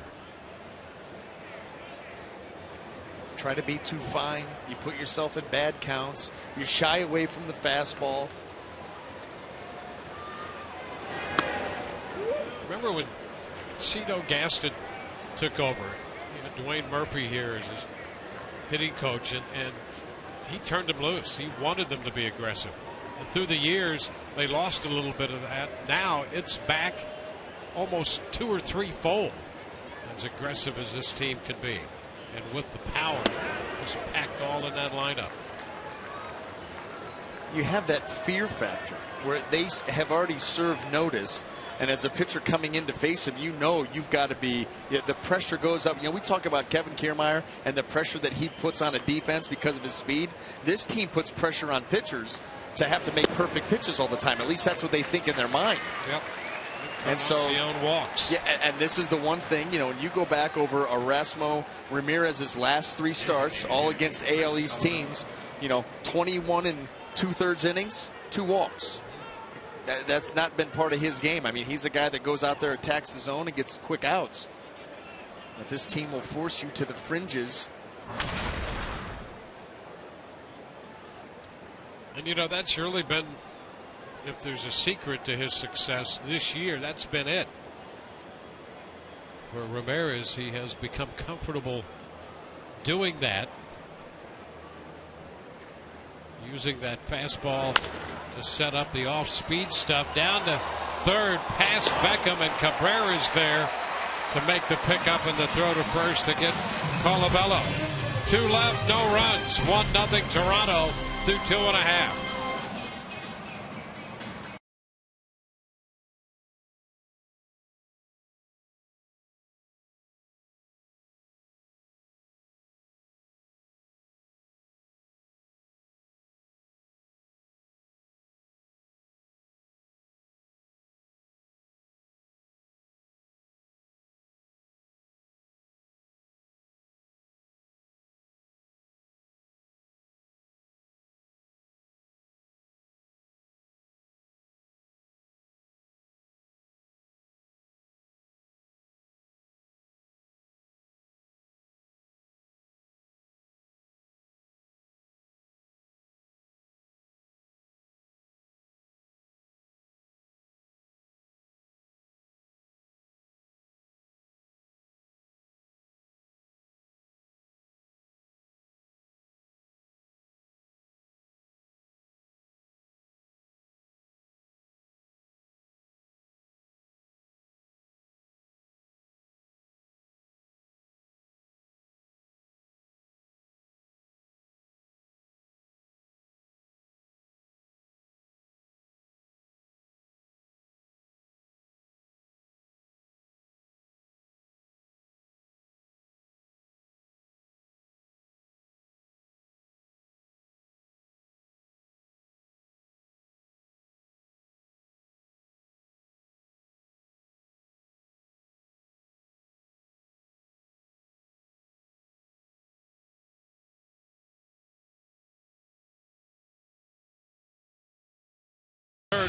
Try to be too fine. You put yourself in bad counts. You shy away from the fastball. Remember when Cito Gaston took over? You know, Dwayne Murphy here is his hitting coach, and he turned them loose. He wanted them to be aggressive. And through the years, they lost a little bit of that. Now it's back almost 2 or 3-fold as aggressive as this team can be. And with the power, just packed all in that lineup. You have that fear factor where they have already served notice, and as a pitcher coming in to face him, you know you've got to be, the pressure goes up. You know, we talk about Kevin Kiermaier and the pressure that he puts on a defense because of his speed. This team puts pressure on pitchers to have to make perfect pitches all the time. At least that's what they think in their mind. Yep. And so, walks. Yeah, and this is the one thing, you know, when you go back over Erasmo Ramirez's last 3 starts, all against AL East teams, you know, 21 2/3 innings, 2 walks. That's not been part of his game. I mean, he's a guy that goes out there, attacks the zone, and gets quick outs. But this team will force you to the fringes. And, you know, that's really been, if there's a secret to his success this year, that's been it. For Ramirez, he has become comfortable doing that, using that fastball to set up the off-speed stuff. Down to third, past Beckham, and Cabrera's there to make the pickup and the throw to first to get Colabello. 2 left, no runs, 1-0 Toronto through 2.5.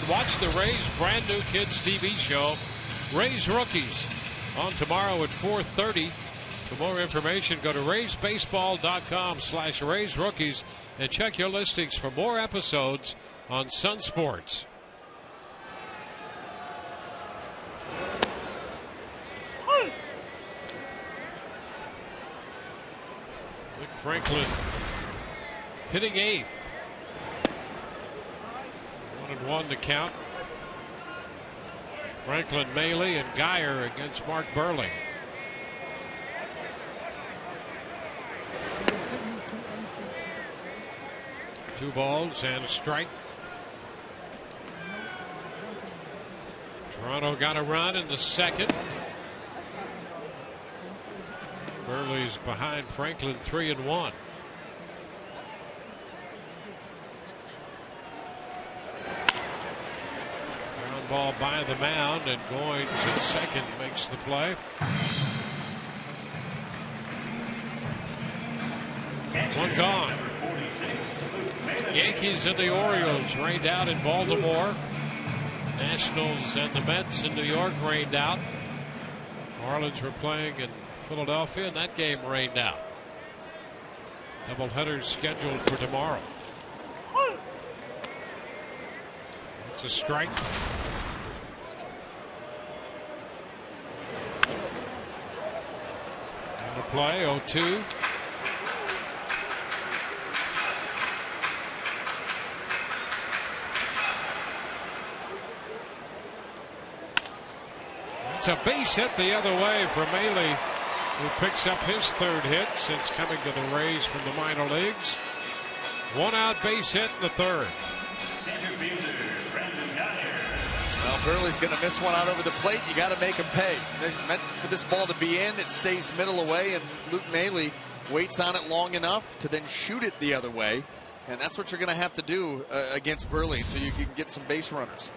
Watch the Rays brand new kids TV show, Rays Rookies, on tomorrow at 4:30. For more information, go to RaysBaseball.com/Rays Rookies and check your listings for more episodes on Sun Sports. Rick Franklin hitting 8th. 1-1 to count. Franklin, Maley, and Geyer against Mark Burley. Two balls and a strike. Toronto got a run in the second. Burley's behind Franklin 3-1. Ground ball by the mound, and going to second makes the play. One gone. Yankees and the Orioles rained out in Baltimore. Nationals and the Mets in New York rained out. Marlins were playing in Philadelphia, and that game rained out. Doubleheaders scheduled for tomorrow. It's a strike. And a play, 0-2. It's a base hit the other way for Maley, who picks up his 3rd hit since coming to the Rays from the minor leagues. 1 out base hit in the 3rd. Well, Burley's going to miss one out over the plate. You got to make him pay. They're meant for this ball to be in. It stays middle away, and Luke Maley waits on it long enough to then shoot it the other way. And that's what you're going to have to do against Burley, so you can get some base runners.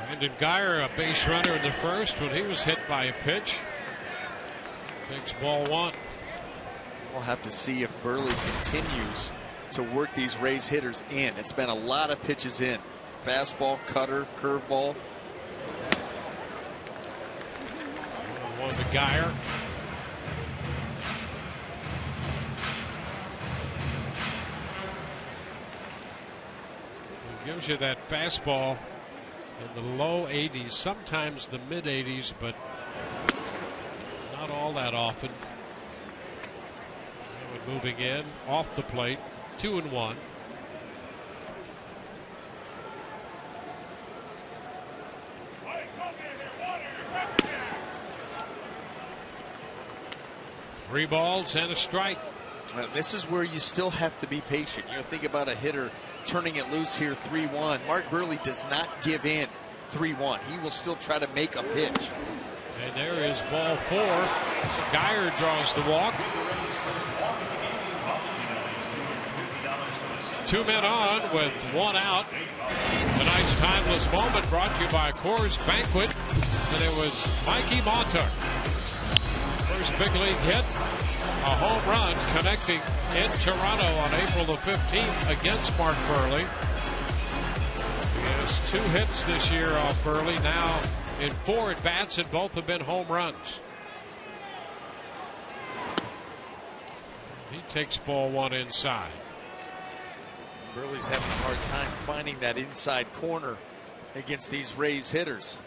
Brandon Geyer, a base runner in the 1st when he was hit by a pitch. Takes ball 1. We'll have to see if Burley continues to work these Rays hitters in. It's been a lot of pitches in. Fastball, cutter, curveball. 1-1 to Geyer. It gives you that fastball in the low 80s, sometimes the mid 80s, but not all that often. Moving in off the plate, 2-1. Three balls and a strike. This is where you still have to be patient. You know, think about a hitter turning it loose here, 3-1. Mark Burley does not give in 3-1. He will still try to make a pitch. And there is ball 4. Geyer draws the walk. 2 men on with 1 out. Tonight's timeless moment brought to you by Coors Banquet. And it was Mikey Montauk. First big league hit. A home run connecting in Toronto on April the 15th against Mark Burley. He has 2 hits this year off Burley, now in 4 at bats, and both have been home runs. He takes ball 1 inside. Burley's having a hard time finding that inside corner against these Rays hitters.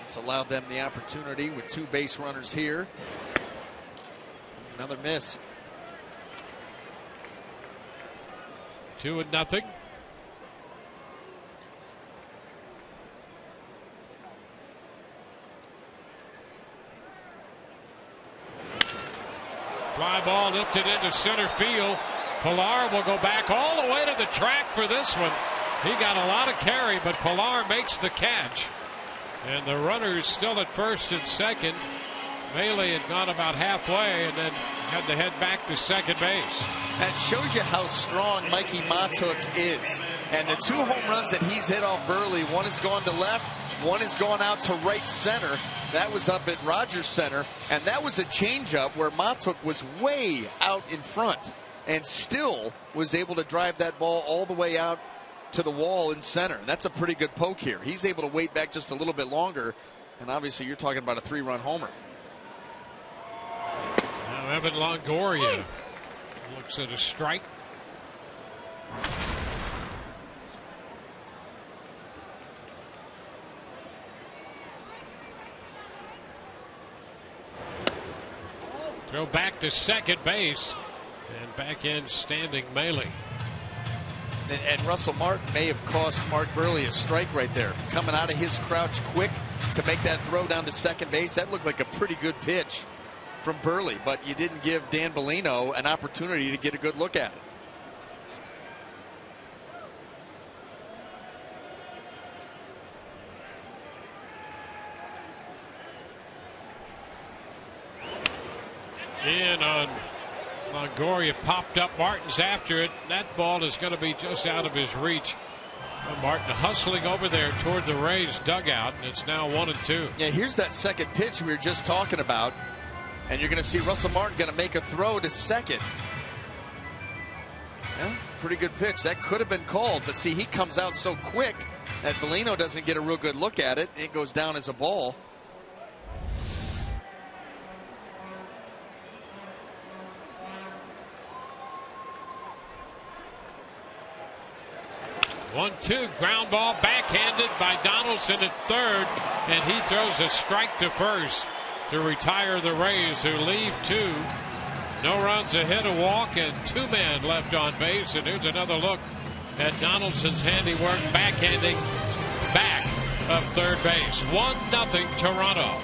It's allowed them the opportunity with 2 base runners here. Another miss. 2-0. Fly ball lifted into center field. Pilar will go back all the way to the track for this one. He got a lot of carry, but Pilar makes the catch. And the runners still at first and second. Maley had gone about halfway and then had to head back to second base. That shows you how strong Mikey Montauk is. And the 2 home runs that he's hit off Burley, one has gone to left, one has gone out to right center. That was up at Rogers Center, and that was a changeup where Montauk was way out in front. and still was able to drive that ball all the way out to the wall in center. That's a pretty good poke here. He's able to wait back just a little bit longer, and obviously you're talking about a 3-run homer. Now Evan Longoria looks at a strike. Throw back to second base, and back in standing Maley. And Russell Martin may have cost Mark Burley a strike right there. Coming out of his crouch quick to make that throw down to second base. That looked like a pretty good pitch from Burley, but you didn't give Dan Bellino an opportunity to get a good look at it. In on Longoria, popped up. Martin's after it. That ball is going to be just out of his reach. Martin hustling over there toward the Rays dugout, and it's now 1-2. Yeah, here's that second pitch we were just talking about, and you're going to see Russell Martin going to make a throw to second. Yeah, pretty good pitch. That could have been called, but see, he comes out so quick that Bellino doesn't get a real good look at it. It goes down as a ball. 1-2, ground ball backhanded by Donaldson at third, and he throws a strike to first to retire the Rays, who leave 2. No runs, a hit, a walk, and 2 men left on base. And here's another look at Donaldson's handiwork, backhanding back of third base. 1-0 Toronto.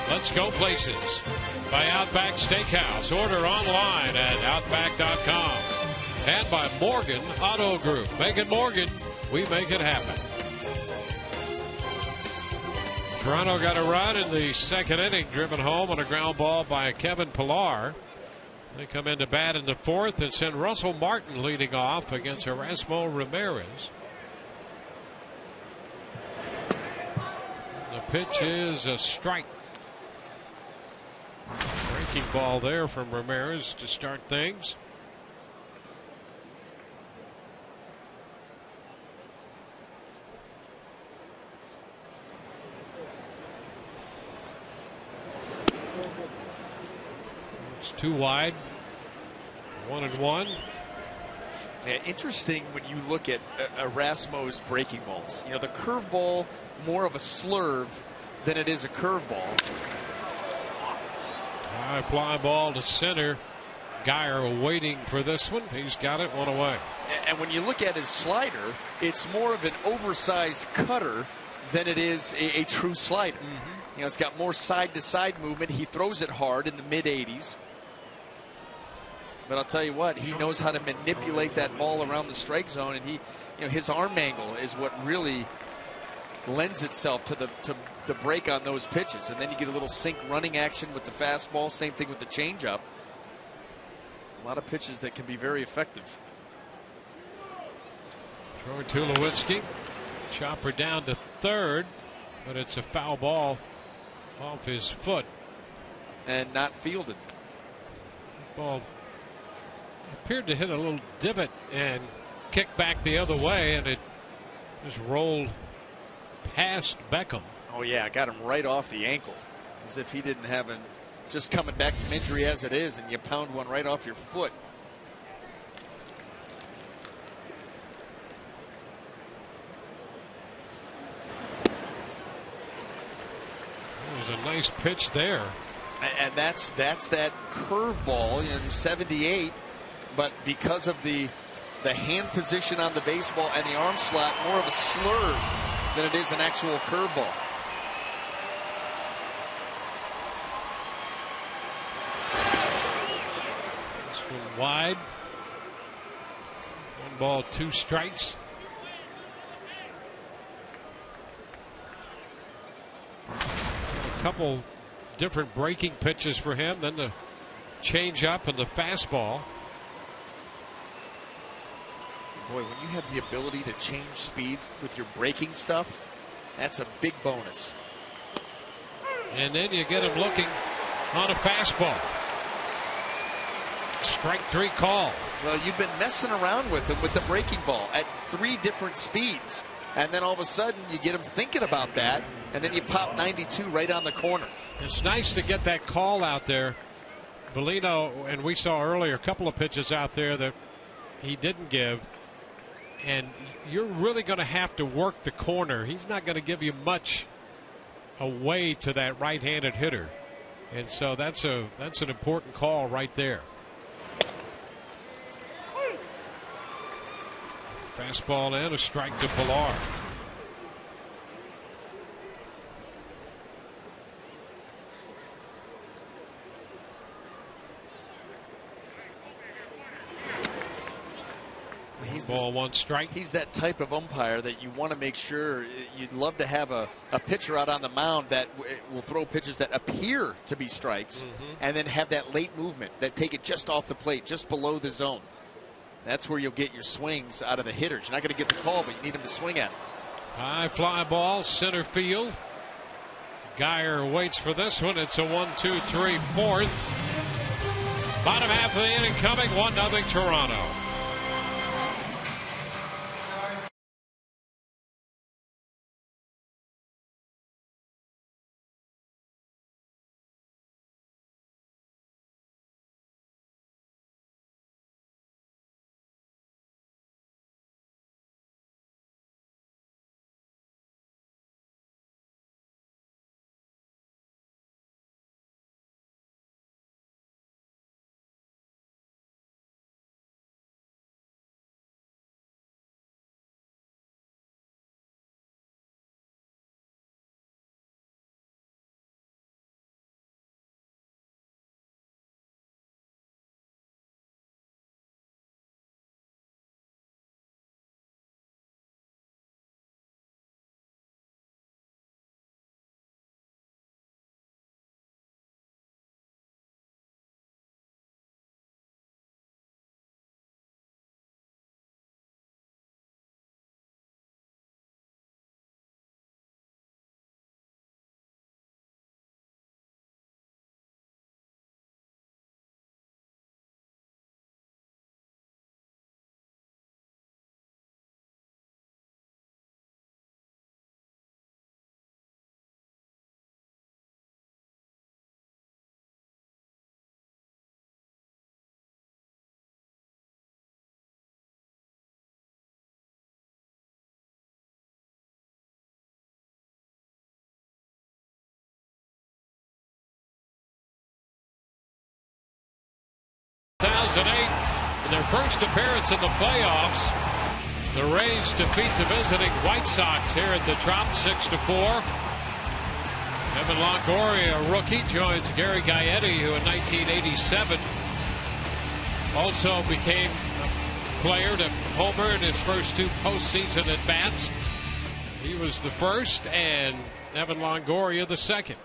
Let's go places by Outback Steakhouse. Order online at Outback.com. And by Morgan Auto Group. Make Morgan, we make it happen. Toronto got a run in the second inning, driven home on a ground ball by Kevin Pillar. They come into bat in the fourth and send Russell Martin leading off against Erasmo Ramirez. The pitch is a strike. Breaking ball there from Ramirez to start things. It's 2 wide. 1-1. Yeah, interesting when you look at Erasmo's breaking balls. You know, the curveball more of a slurve than it is a curveball. High fly ball to center. Geyer waiting for this one. He's got it, 1 away. And when you look at his slider, it's more of an oversized cutter than it is a true slider. You know, it's got more side-to-side movement. He throws it hard in the mid-80s. But I'll tell you what, he knows how to manipulate that ball around the strike zone, and he, you know, his arm angle is what really lends itself to the break on those pitches. And then you get a little sink running action with the fastball. Same thing with the changeup. A lot of pitches that can be very effective. Troy Tulowitzki, chopper down to third, but it's a foul ball off his foot. And not fielded. Ball appeared to hit a little divot and kick back the other way, and it just rolled past Beckham. Oh yeah, got him right off the ankle, as if he didn't have an, just coming back from injury as it is, and you pound one right off your foot. It was a nice pitch there. And that's that curveball in 78, but because of the hand position on the baseball and the arm slot, more of a slurve than it is an actual curveball. This one wide. 1 ball, 2 strikes. A couple different breaking pitches for him, then the changeup and the fastball. Boy, when you have the ability to change speeds with your breaking stuff, that's a big bonus. And then you get him looking on a fastball. Strike 3 call. Well, you've been messing around with him with the breaking ball at 3 different speeds. And then all of a sudden you get him thinking about that, and then you pop 92 right on the corner. It's nice to get that call out there. Bellino, and we saw earlier a couple of pitches out there that he didn't give. And you're really going to have to work the corner. He's not going to give you much away to that right-handed hitter. And so that's an important call right there. Fastball and a strike to Pilar. Ball, 1 strike. He's that type of umpire that you want to make sure. You'd love to have a pitcher out on the mound that will throw pitches that appear to be strikes, and then have that late movement that take it just off the plate, just below the zone. That's where you'll get your swings out of the hitters. You're not going to get the call, but you need them to swing at it. High fly ball, center field. Geyer waits for this one. It's a 1-2-3 4th. Bottom half of the inning coming. 1-0 Toronto. In their first appearance in the playoffs, The Rays defeat the visiting White Sox here at the Trop 6-4. Evan Longoria, a rookie, joins Gary Gaetti, who in 1987 also became a player to homer in his first 2 postseason at bats. He was the first, and Evan Longoria the second.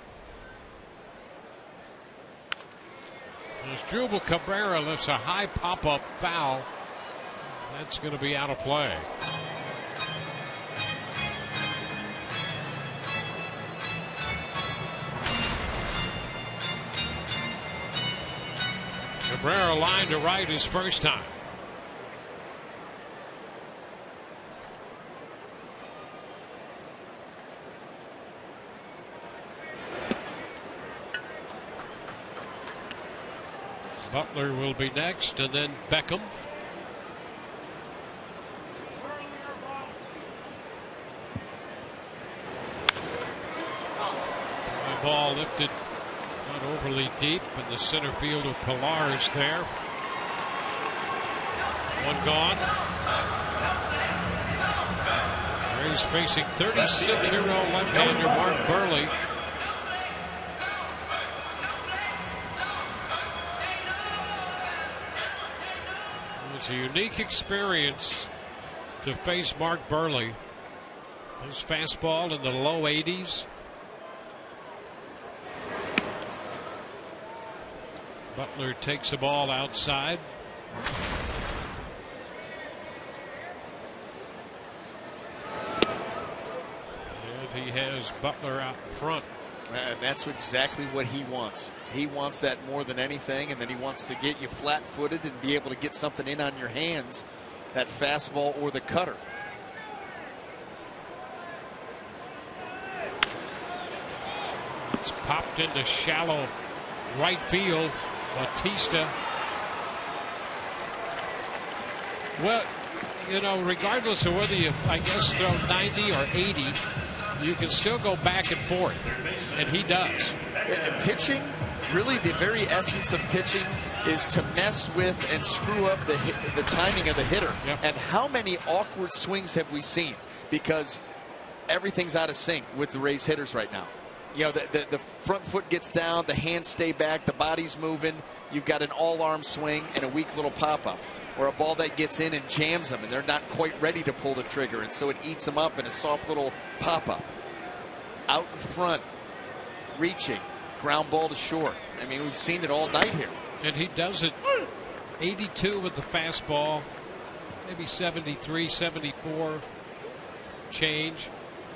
As Jubal Cabrera lifts a high pop-up foul, that's going to be out of play. Cabrera lined to right his first time. Butler will be next, and then Beckham. The ball lifted not overly deep in the center field of Pilar is there. One gone. Rays facing 36-year-old left-hander Mark Burley. It's a unique experience to face Mark Burley. His fastball in the low 80s. Butler takes the ball outside. And he has Butler out in front. And that's exactly what he wants. He wants that more than anything, and then he wants to get you flat-footed and be able to get something in on your hands, that fastball or the cutter. It's popped into shallow right field. Bautista. Well, you know, regardless of whether you, I guess, throw 90 or 80, you can still go back and forth, and he does. And pitching, really the very essence of pitching is to mess with and screw up the timing of the hitter. Yep. And how many awkward swings have we seen? Because everything's out of sync with the Rays hitters right now. You know, the front foot gets down, the hands stay back, the body's moving. You've got an all-arm swing and a weak little pop-up, or a ball that gets in and jams them, and they're not quite ready to pull the trigger, and so it eats them up in a soft little pop-up. Out in front, reaching, ground ball to short. I mean, we've seen it all night here. And he does it 82 with the fastball, maybe 73, 74 change.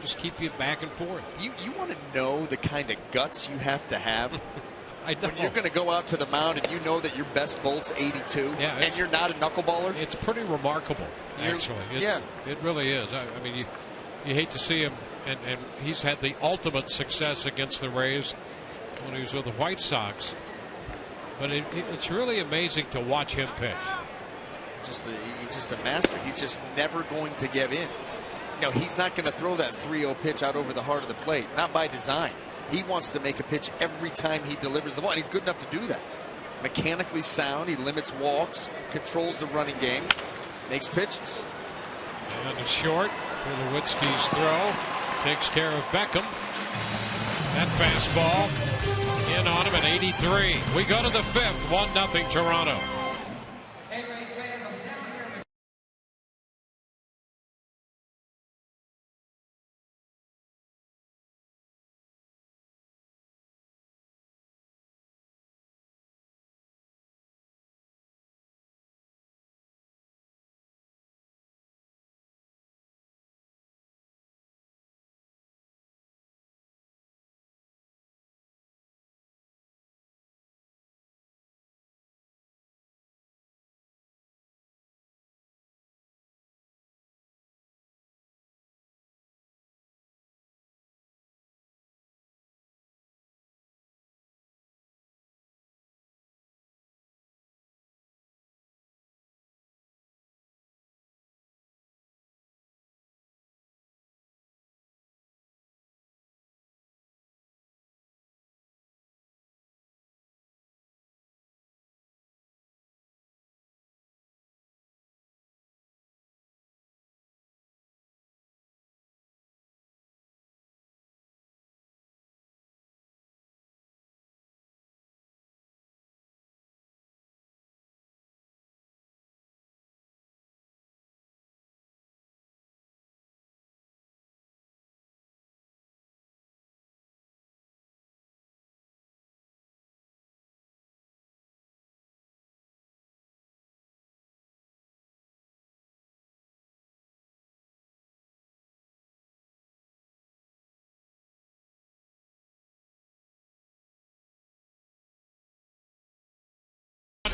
Just keep you back and forth. You want to know the kind of guts you have to have I know. when you're going to go out to the mound and you know that your best bolt's 82, Yeah, and you're not a knuckleballer. It's pretty remarkable, actually. Yeah. It really is. I mean, you hate to see him, and he's had the ultimate success against the Rays when he was with the White Sox. But it's really amazing to watch him pitch. He's just a master. He's just never going to give in. No, he's not going to throw that 3-0 pitch out over the heart of the plate. Not by design. He wants to make a pitch every time he delivers the ball, and he's good enough to do that. Mechanically sound. He limits walks, controls the running game, makes pitches. And a short for Nowitzki's throw. Takes care of Beckham. That fastball in on him at 83. We go to the 5th, 1-0 Toronto.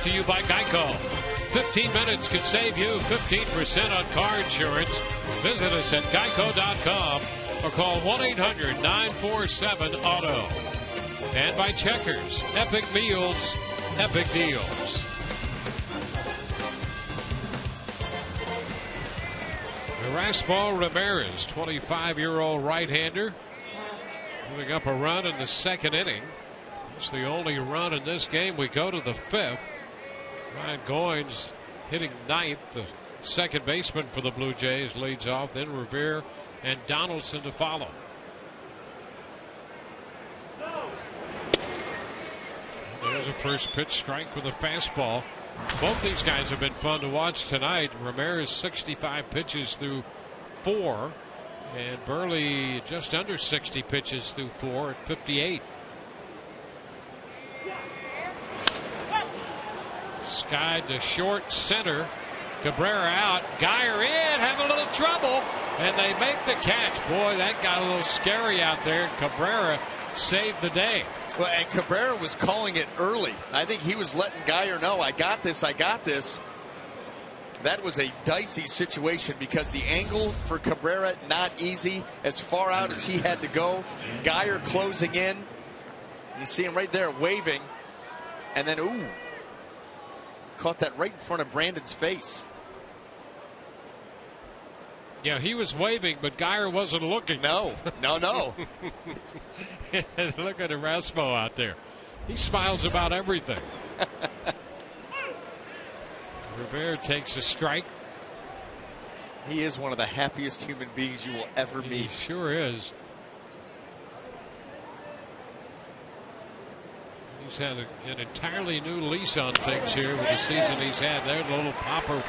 to you by Geico. 15 minutes could save you 15% on car insurance. Visit us at geico.com or call 1-800-947-AUTO. And by Checkers, Epic Meals, Epic Deals. Erasmo Ramirez, 25-year-old right-hander, giving up a run in the second inning. It's the only run in this game. We go to the fifth. Ryan Goins hitting ninth. The second baseman for the Blue Jays leads off. Then Revere and Donaldson to follow. There's a first pitch strike with a fastball. Both these guys have been fun to watch tonight. Ramirez 65 pitches through 4. And Burley just under 60 pitches through 4 at 58. Skied to short center. Cabrera out. Geyer in. Having a little trouble. And they make the catch. Boy, that got a little scary out there. Cabrera saved the day. Well, and Cabrera was calling it early. I think he was letting Geyer know, I got this, I got this. That was a dicey situation because the angle for Cabrera, not easy. As far out as he had to go. Geyer closing in. You see him right there waving. And then, ooh. Caught that right in front of Brandon's face. Yeah, he was waving, but Geyer wasn't looking. No. Look at Erasmo out there. He smiles about everything. Rivera takes a strike. He is one of the happiest human beings you will ever meet. He sure is. He's had an entirely new lease on things here with the season he's had. There's a little popper.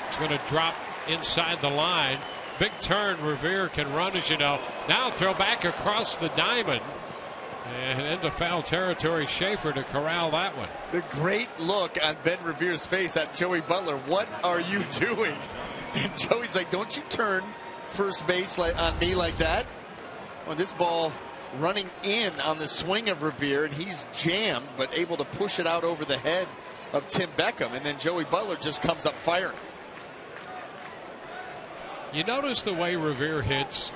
It's going to drop inside the line. Big turn. Revere can run, as you know. Now throw back across the diamond. And into foul territory. Schaefer to corral that one. The great look on Ben Revere's face at Joey Butler. What are you doing? And Joey's like, don't you turn first base on me like that. Well, this ball running in on the swing of Revere, and he's jammed, but able to push it out over the head of Tim Beckham. And then Joey Butler just comes up firing. You notice the way Revere hits.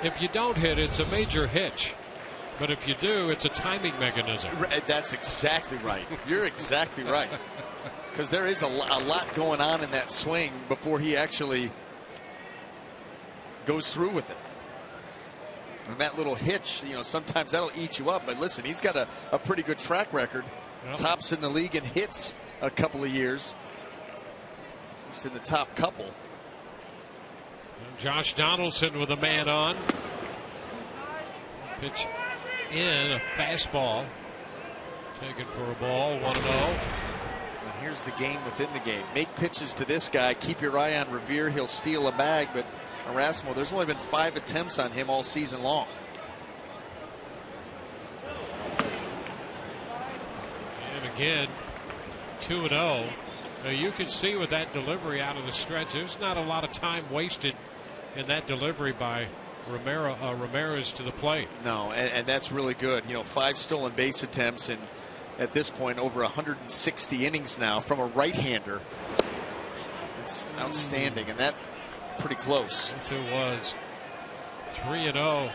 If you don't hit, it's a major hitch. But if you do, it's a timing mechanism. That's exactly right. You're exactly right. Because there is a lot going on in that swing before he actually goes through with it. And that little hitch, you know, sometimes that'll eat you up. But listen, he's got a pretty good track record. Yep. Tops in the league in hits a couple of years. He's in the top couple. Josh Donaldson with a man on. Pitch in, a fastball. Taken for a ball, 1-0. And here's the game within the game. Make pitches to this guy. Keep your eye on Revere. He'll steal a bag, but Erasmo, there's only been 5 attempts on him all season long. And again, 2-0. Now you can see with that delivery out of the stretch, there's not a lot of time wasted in that delivery by Ramirez to the plate. No, and that's really good. You know, 5 stolen base attempts, and at this point, over 160 innings now from a right-hander. It's outstanding, and that pretty close. Yes, it was. 3-0.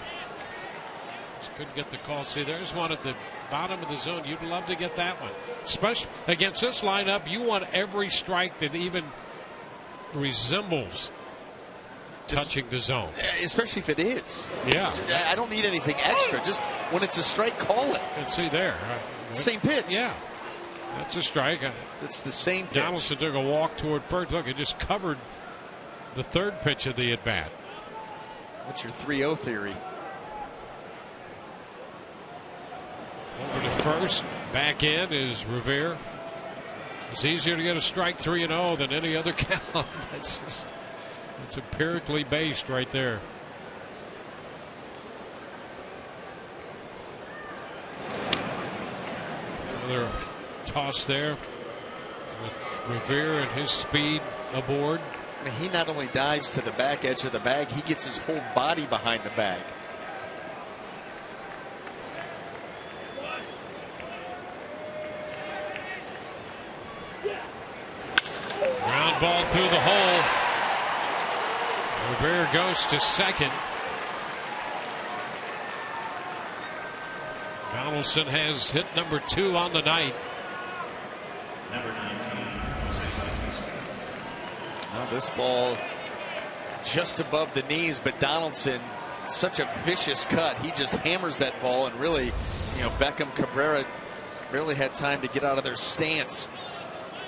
Just couldn't get the call. See, there's one at the bottom of the zone. You'd love to get that one. Especially against this lineup, you want every strike that even resembles touching the zone. Especially if it is. Yeah. I don't need anything extra. Just when it's a strike, call it. And see there. Same pitch. Yeah. That's a strike. It's the same pitch. Donaldson took a walk toward first. Look, it just covered the third pitch of the at-bat. What's your 3-0 theory? Over to first. Back in is Revere. It's easier to get a strike 3-0 than any other count. It's empirically based right there. Another toss there with Revere and his speed aboard. I mean, he not only dives to the back edge of the bag, he gets his whole body behind the bag. Ground ball through the hole. Revere goes to second. Donaldson has hit number 2 on the night. Now this ball just above the knees, but Donaldson, such a vicious cut. He just hammers that ball, and really, Beckham, Cabrera barely had time to get out of their stance.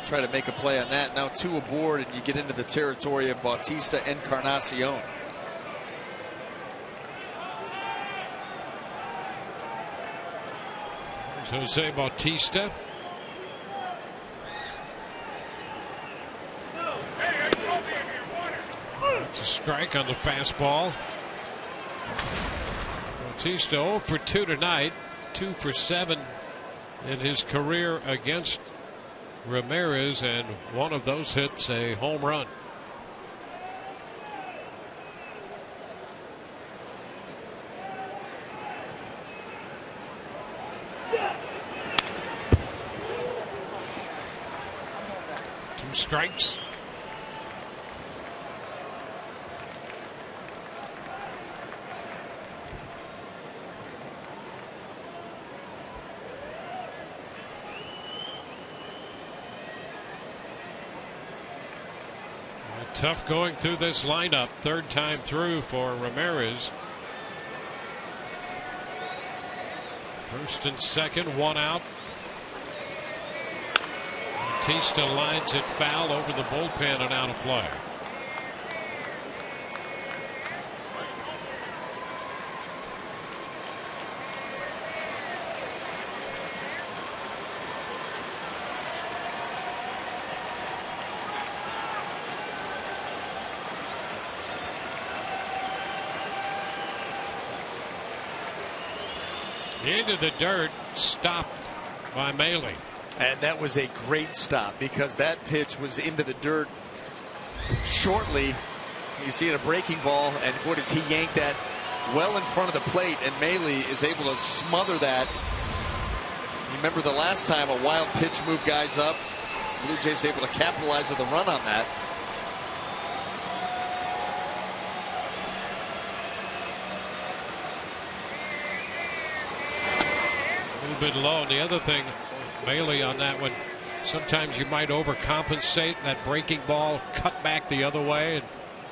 Try to make a play on that. Now 2 aboard, and you get into the territory of Bautista and Encarnacion. Jose Bautista. That's a strike on the fastball. Bautista 0 for 2 tonight, 2 for 7 in his career against Ramirez, and one of those hits a home run. Strikes. Tough going through this lineup. 3rd time through for Ramirez. 1st and 2nd, 1 out. Bautista lines it foul over the bullpen and out of play. Into the dirt, stopped by Maile. And that was a great stop, because that pitch was into the dirt shortly. You see it, a breaking ball, and boy, does he yank that well in front of the plate, and Maile is able to smother that. You remember the last time a wild pitch moved guys up. Blue Jays able to capitalize with a run on that. A little bit low. And the other thing, Maile on that one, sometimes you might overcompensate. That breaking ball cut back the other way, and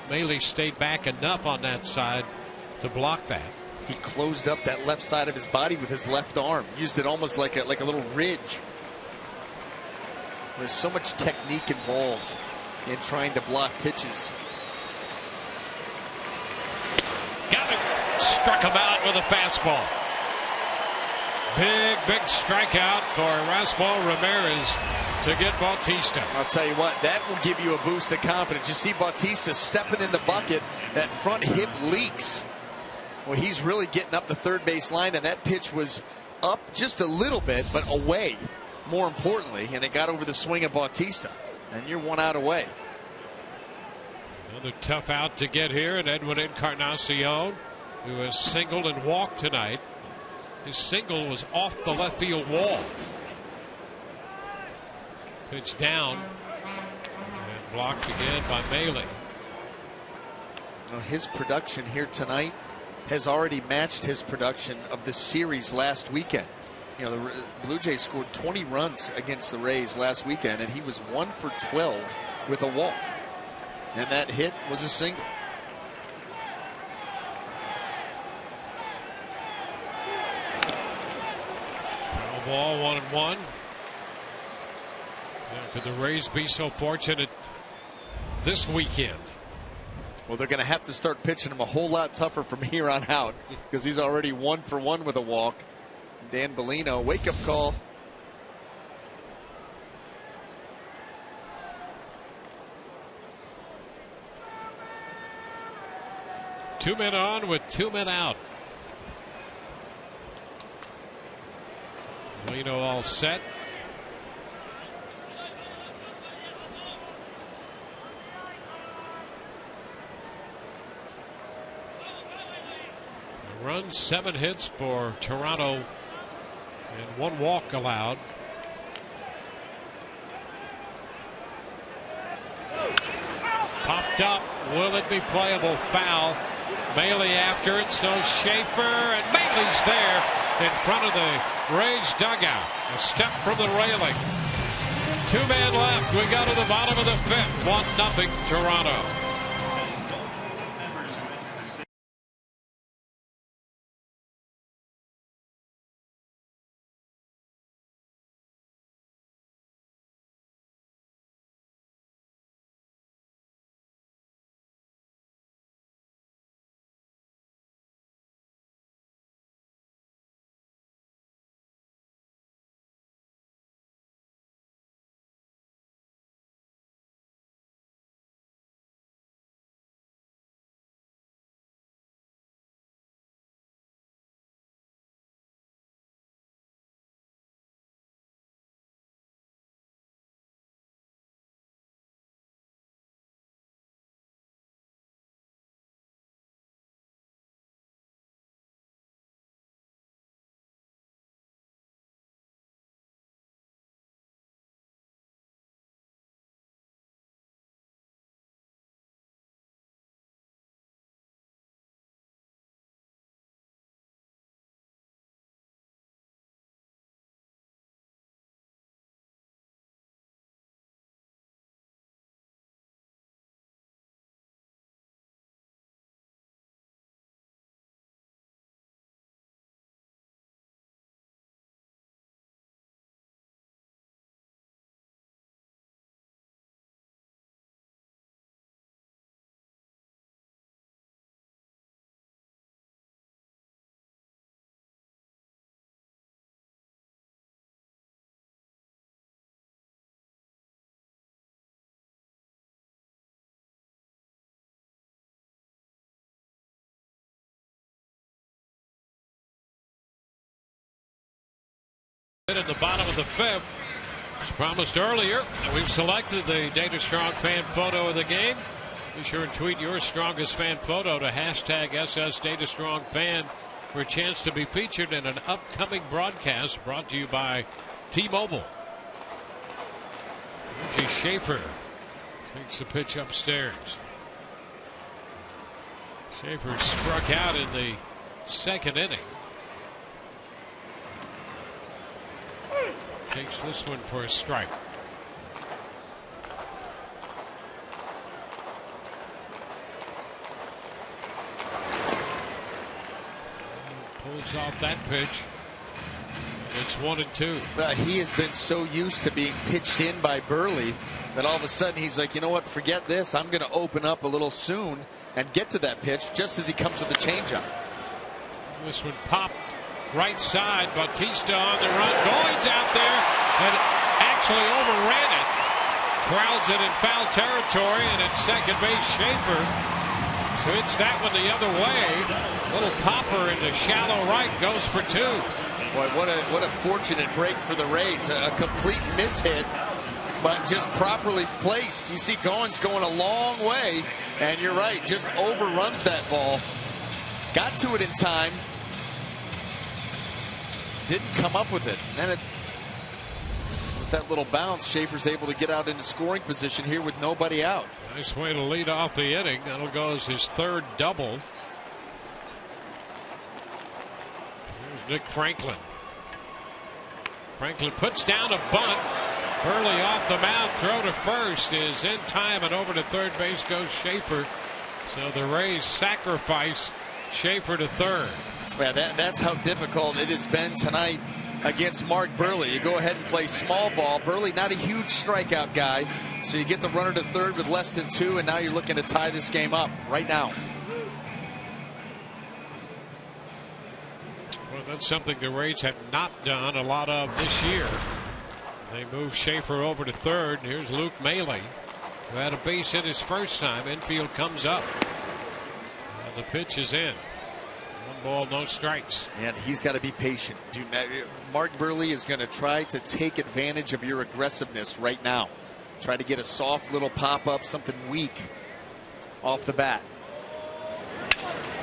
Maile stayed back enough on that side to block that. He closed up that left side of his body with his left arm. Used it almost like a little ridge. There's so much technique involved in trying to block pitches. Got it. Struck him out with a fastball. Big strikeout for Raspal Ramirez to get Bautista. I'll tell you what, that will give you a boost of confidence. You see Bautista stepping in the bucket. That front hip leaks. Well, he's really getting up the third base line, and that pitch was up just a little bit, but away, more importantly, and it got over the swing of Bautista. And you're 1 out away. Another tough out to get here, and Edwin Encarnacion, who has singled and walked tonight. His single was off the left field wall. Pitch down and blocked again by Maile. Well, his production here tonight has already matched his production of the series last weekend. You know, the Blue Jays scored 20 runs against the Rays last weekend, and he was 1 for 12 with a walk. And that hit was a single. Ball 1-1. Could the Rays be so fortunate this weekend? Well, they're going to have to start pitching him a whole lot tougher from here on out, because he's already 1 for 1 with a walk. Dan Bellino, wake up call. Two men on with 2 men out. Bellino all set. A run, 7 hits for Toronto, and 1 walk allowed. popped up. Will it be playable? Foul. Bailey after it, so Schaefer, and Bailey's there in front of the Rays dugout. A step from the railing. 2 men left. We go to the bottom of the 5th. 1-0 Toronto. In the bottom of the 5th, as promised earlier, we've selected the Data Strong fan photo of the game. Be sure and tweet your strongest fan photo to hashtag #SSDataStrongFan for a chance to be featured in an upcoming broadcast brought to you by T-Mobile. Reggie Schaefer takes the pitch upstairs. Schaefer struck out in the 2nd inning. Takes this one for a strike. Pulls off that pitch. It's 1-2. He has been so used to being pitched in by Burley that all of a sudden he's like, you know what, forget this. I'm going to open up a little soon and get to that pitch just as he comes with the changeup. This one popped right side. Bautista on the run. Goins out there and actually overran it. Crowds it in foul territory, and at second base, Schaefer. So it's that one the other way. Little popper into shallow right, goes for 2. Boy, what a fortunate break for the Rays. A complete mishit, but just properly placed. You see Goins going a long way, and you're right, just overruns that ball. Got to it in time. Didn't come up with it. And with that little bounce, Schaefer's able to get out into scoring position here with nobody out. Nice way to lead off the inning. That'll go as his 3rd double. Here's Nick Franklin. Franklin puts down a bunt. Burley off the mound. Throw to first is in time, and over to third base goes Schaefer. So the Rays sacrifice Schaefer to 3rd. Yeah, that's how difficult it has been tonight against Mark Burley. You go ahead and play small ball. Burley, not a huge strikeout guy, so you get the runner to 3rd with less than 2, and now you're looking to tie this game up right now. Well, that's something the Rays have not done a lot of this year. They move Schaefer over to 3rd. Here's Luke Maile, who had a base hit his first time. Infield comes up. The pitch is in. 1 ball, no strikes. And he's got to be patient. Mark Burley is going to try to take advantage of your aggressiveness right now. Try to get a soft little pop-up, something weak off the bat.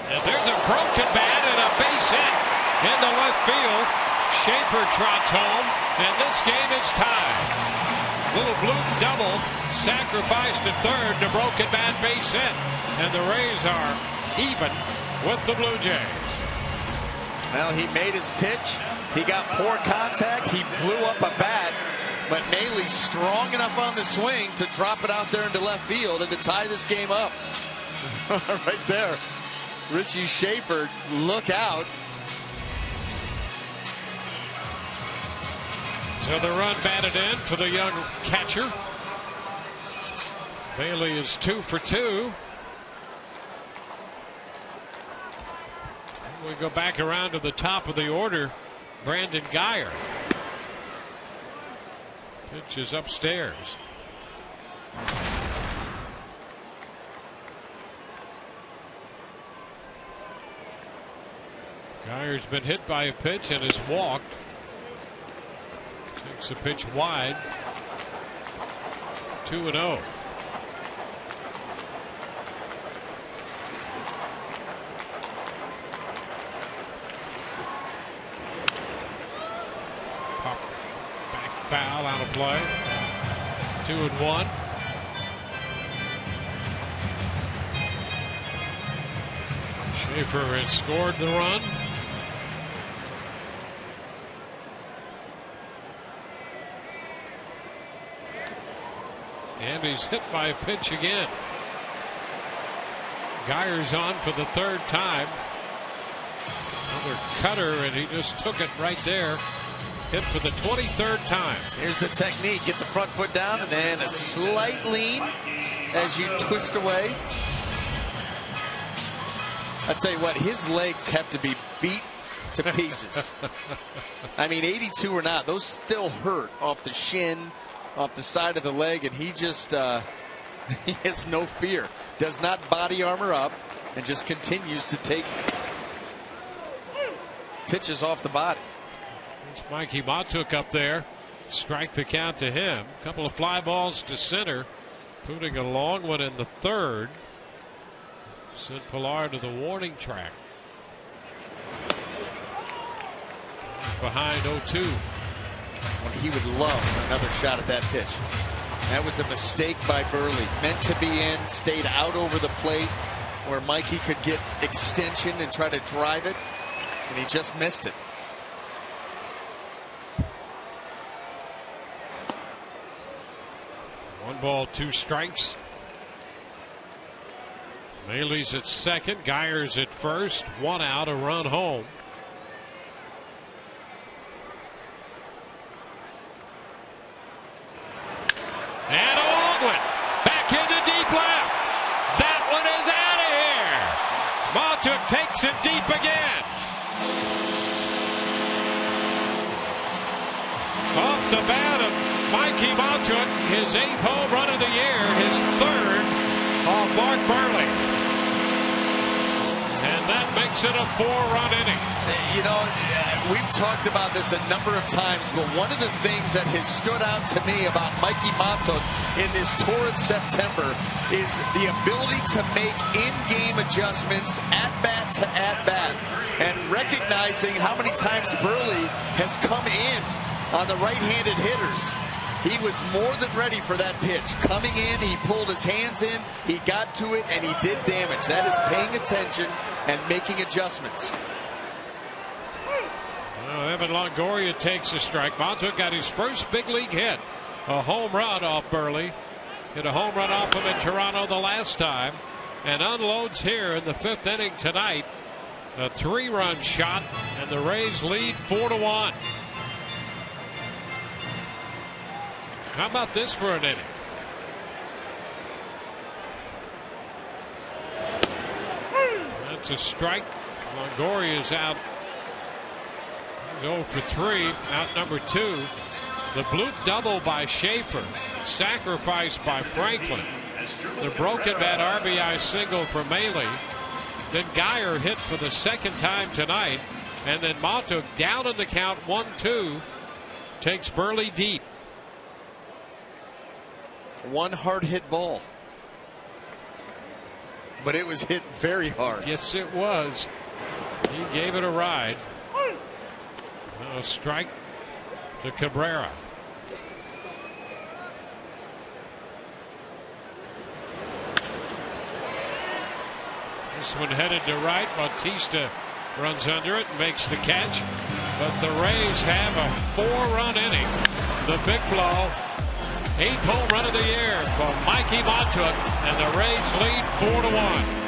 And there's a broken bat and a base hit in the left field. Schaefer trots home, and this game is tied. Little blue double, sacrificed to third, the broken bat base hit. And the Rays are even with the Blue Jays. Well, he made his pitch. He got poor contact. He blew up a bat. But Mailey's strong enough on the swing to drop it out there into left field and to tie this game up. Right there. Richie Schaefer, look out. So the run batted in for the young catcher. Bailey is 2 for 2. We go back around to the top of the order. Brandon Guyer. Pitch is upstairs. Guyer's been hit by a pitch and has walked. Takes a pitch wide. 2-0. Pop back foul out of play. 2-1. Schaefer has scored the run. And he's hit by a pitch again. Guyer's on for the third time. Another cutter, and he just took it right there. Hit for the 23rd time. Here's the technique. Get the front foot down and then a slight lean as you twist away. I tell you what, his legs have to be beat to pieces. I mean, 82 or not, those still hurt off the shin, off the side of the leg, and he just he has no fear. Does not body armor up and just continues to take pitches off the body. It's Mikey Matuk up there. Strike the count to him. A couple of fly balls to center. Putting a long one in the third. Sent Pilar to the warning track. Behind 0-2. When he would love another shot at that pitch. That was a mistake by Burley. Meant to be in, stayed out over the plate where Mikey could get extension and try to drive it, and he just missed it. One ball, 2 strikes. Mailey's at second, Guyer's at first. 1 out, a run home. And a long one. Back into deep left. That one is out of here. Matuk takes it deep again. Off the bat of Mikey Matuk, his 8th home run of the year, his 3rd off Mark Burley. And that makes it a 4-run inning. You know, we've talked about this a number of times, but one of the things that has stood out to me about Mikey Matuk in this tour in September is the ability to make in-game adjustments at-bat to at-bat, and recognizing how many times Burley has come in on the right-handed hitters. He was more than ready for that pitch. Coming in, he pulled his hands in, he got to it, and he did damage. That is paying attention and making adjustments. Well, Evan Longoria takes a strike. Matuk got his first big league hit. A home run off Burley. Hit a home run off him in Toronto the last time. And unloads here in the 5th inning tonight. A 3-run shot, and the Rays lead 4-1. How about this for an inning? That's a strike. Longoria's out. 0 for 3. Out number 2. The blue double by Schaefer. Sacrificed by Franklin. The broken bat RBI single for Mailey. Then Guyer hit for the 2nd time tonight. And then Matuk down in the count 1-2. Takes Burley deep. One hard hit ball, but it was hit very hard. Yes, it was. He gave it a ride. A strike to Cabrera. This one headed to right. Bautista runs under it, makes the catch. But the Rays have a 4-run inning. The big blow. 8th home run of the year for Mikey Montook, and the Rays lead 4-1.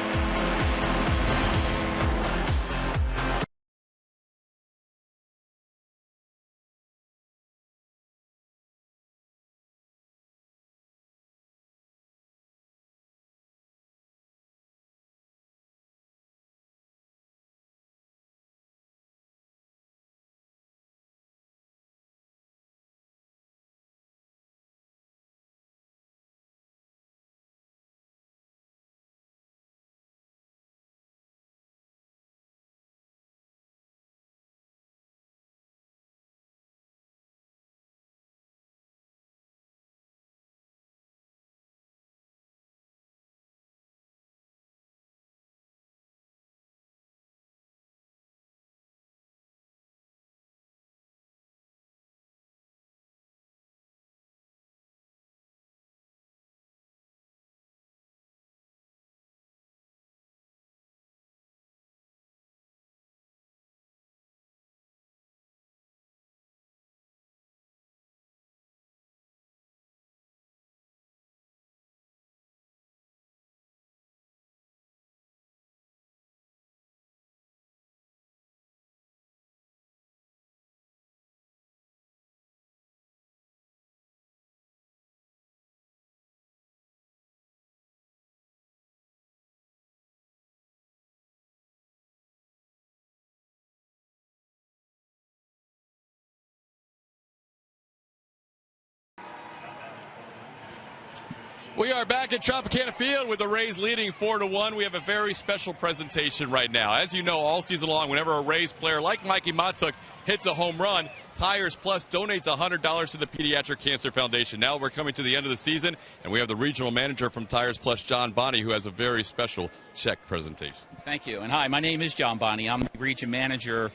We are back at Tropicana Field with the Rays leading 4-1. We have a very special presentation right now. As you know, all season long, whenever a Rays player like Mikey Montook hits a home run, Tires Plus donates $100 to the Pediatric Cancer Foundation. Now we're coming to the end of the season, and we have the regional manager from Tires Plus, John Bonney, who has a very special check presentation. Thank you. And hi, my name is John Bonney. I'm the region manager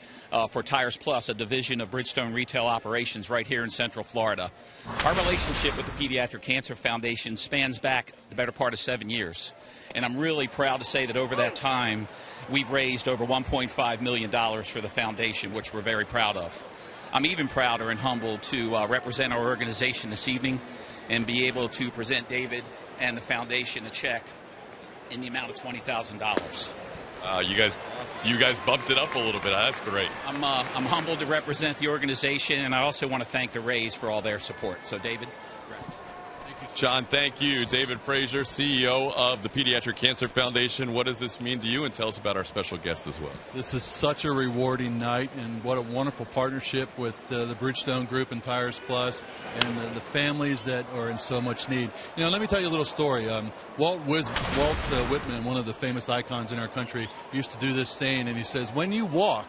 for Tires Plus, a division of Bridgestone Retail Operations right here in Central Florida. Our relationship with the Pediatric Cancer Foundation spans back the better part of 7 years. And I'm really proud to say that over that time, we've raised over $1.5 million for the foundation, which we're very proud of. I'm even prouder and humbled to represent our organization this evening and be able to present David and the foundation a check in the amount of $20,000. You guys bumped it up a little bit. That's great. I'm humbled to represent the organization, and I also want to thank the Rays for all their support. So, David. John, thank you. David Frazier, CEO of the Pediatric Cancer Foundation. What does this mean to you? And tell us about our special guest as well. This is such a rewarding night, and what a wonderful partnership with the Bridgestone Group and Tires Plus and the families that are in so much need. You know, let me tell you a little story. Walt Whitman, one of the famous icons in our country, used to do this saying, and he says, when you walk,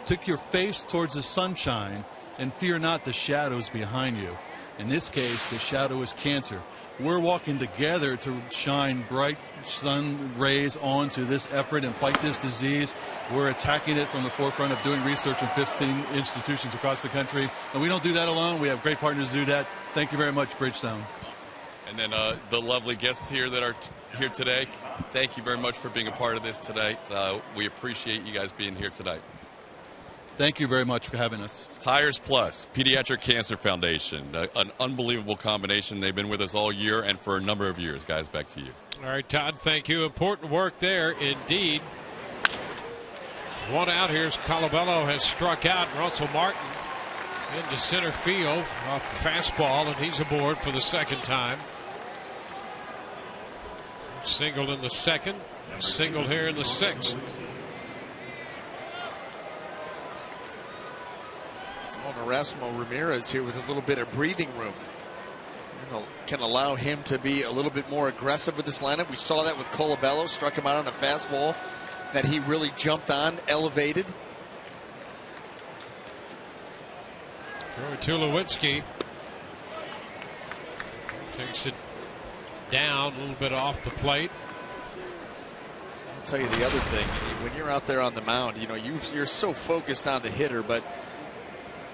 take your face towards the sunshine and fear not the shadows behind you. In this case, the shadow is cancer. We're walking together to shine bright sun rays onto this effort and fight this disease. We're attacking it from the forefront of doing research in 15 institutions across the country. And we don't do that alone. We have great partners to do that. Thank you very much, Bridgestone. And then the lovely guests here that are here today, thank you very much for being a part of this tonight. We appreciate you guys being here tonight. Thank you very much for having us. Tires Plus, Pediatric Cancer Foundation, an unbelievable combination. They've been with us all year and for a number of years. Guys, back to you. All right, Todd, thank you. Important work there, indeed. One out. Here's Colabello has struck out Russell Martin into center field off the fastball, and he's aboard for the second time. Single in the second, single here in the sixth. Erasmo Ramirez here with a little bit of breathing room. Can allow him to be a little bit more aggressive with this lineup. We saw that with Colabello, struck him out on a fastball that he really jumped on, elevated. Tulowitzki takes it down a little bit off the plate. I'll tell you the other thing, when you're out there on the mound, you know, you're so focused on the hitter, but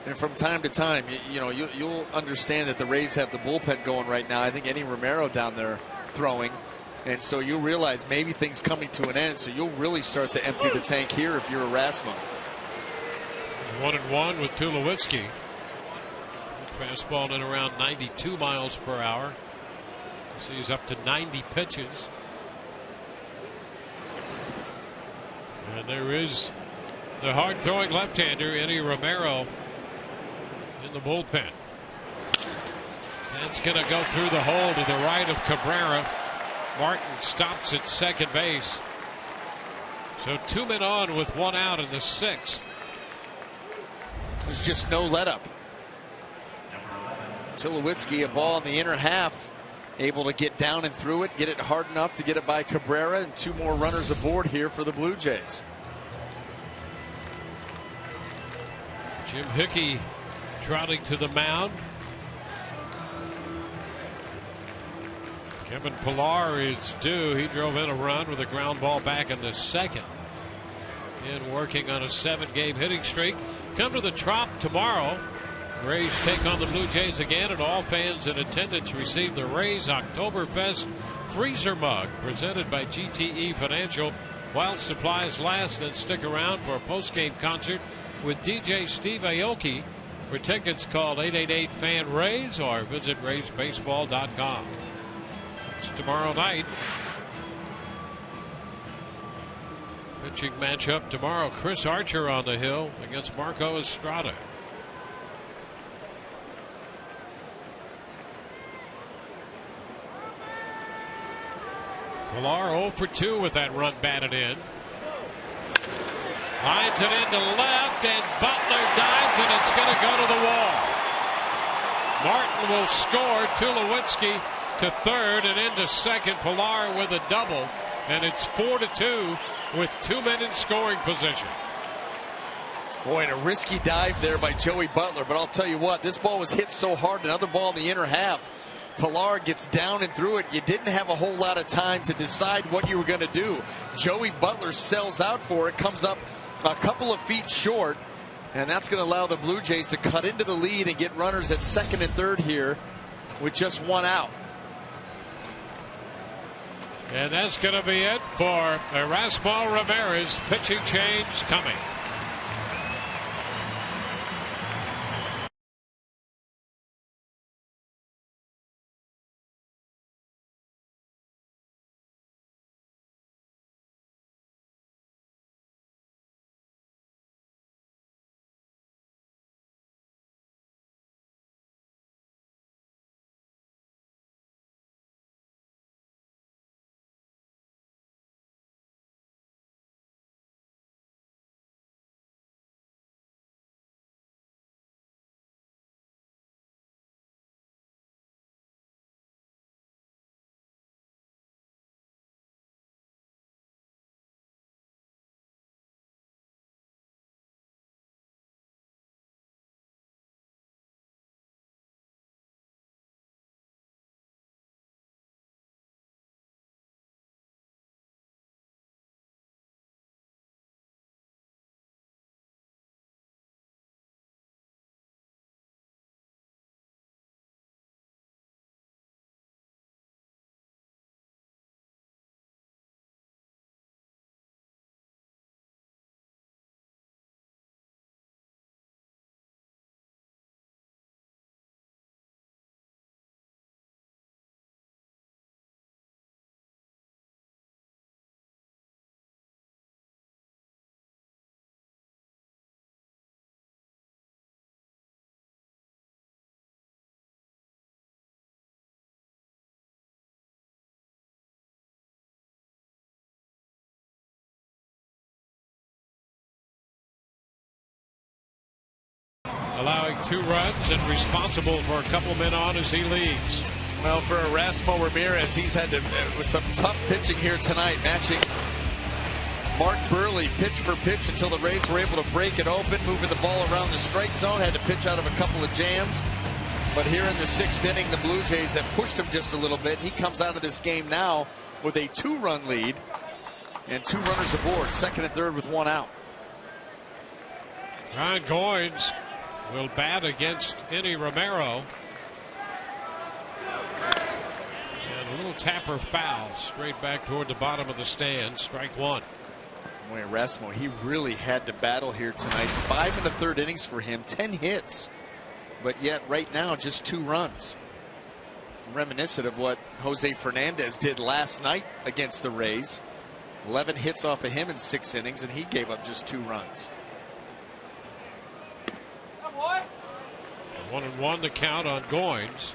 and from time to time, you'll understand that the Rays have the bullpen going right now. I think Eddie Romero down there throwing. And so you'll realize maybe things coming to an end. So you'll really start to empty the tank here if you're Erasmo. 1-1 with Tulowitzki. Fastball in around 92 miles per hour. So he's up to 90 pitches. And there is the hard-throwing left-hander, Eddie Romero, in the bullpen. That's going to go through the hole to the right of Cabrera. Martin stops at second base. So 2 men on with 1 out in the 6th. There's just no let up. Tulowitzki, a ball in the inner half, able to get down and through it, get it hard enough to get it by Cabrera, and 2 more runners aboard here for the Blue Jays. Jim Hickey trotting to the mound. Kevin Pillar is due. He drove in a run with a ground ball back in the 2nd. And working on a 7-game hitting streak. Come to the Trop tomorrow. Rays take on the Blue Jays again, and all fans in attendance receive the Rays Oktoberfest freezer mug presented by GTE Financial while supplies last. Then stick around for a post-game concert with DJ Steve Aoki. For tickets, call 888-FAN-RAYS or visit RaysBaseball.com. It's tomorrow night. Pitching matchup tomorrow. Chris Archer on the hill against Marco Estrada. Pillar 0 for 2 with that run batted in. Lines it into left, and Butler dives, and it's going to go to the wall. Martin will score. Tulowitzki to third and into second. Pillar with a double, and it's 4-2 with 2 men in scoring position. Boy, and a risky dive there by Joey Butler, but I'll tell you what, this ball was hit so hard. Another ball in the inner half. Pillar gets down and through it. You didn't have a whole lot of time to decide what you were going to do. Joey Butler sells out for it, comes up a couple of feet short, and that's going to allow the Blue Jays to cut into the lead and get runners at second and third here with just 1 out. And that's going to be it for Erasmo Ramirez. Pitching change coming. Allowing 2 runs and responsible for a couple men on as he leads. Well, for Erasmo Ramirez, he's had to, with some tough pitching here tonight, matching Mark Burley pitch for pitch until the Rays were able to break it open, moving the ball around the strike zone, had to pitch out of a couple of jams. But here in the 6th inning, the Blue Jays have pushed him just a little bit. He comes out of this game now with a 2-run lead and 2 runners aboard, second and third with 1 out. Ryan Goins will bat against Eddie Romero. And a little tapper foul straight back toward the bottom of the stand. Strike one. Boy, Erasmo, he really had to battle here tonight. 5 1/3 innings for him, 10 hits, but yet right now just 2 runs. Reminiscent of what Jose Fernandez did last night against the Rays. 11 hits off of him in 6 innings, and he gave up just 2 runs. 1-1 the count on Goins.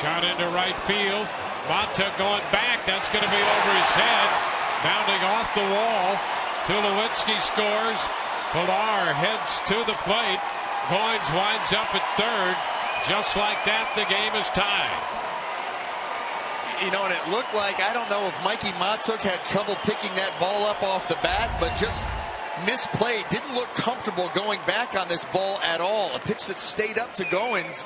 Shot into right field. Mata going back. That's going to be over his head. Bounding off the wall. Tulowitzki scores. Pilar heads to the plate. Goins winds up at third. Just like that, the game is tied. You know, and it looked like, I don't know if Mikey Matsuk had trouble picking that ball up off the bat, but just misplayed. Didn't look comfortable going back on this ball at all. A pitch that stayed up to Goins.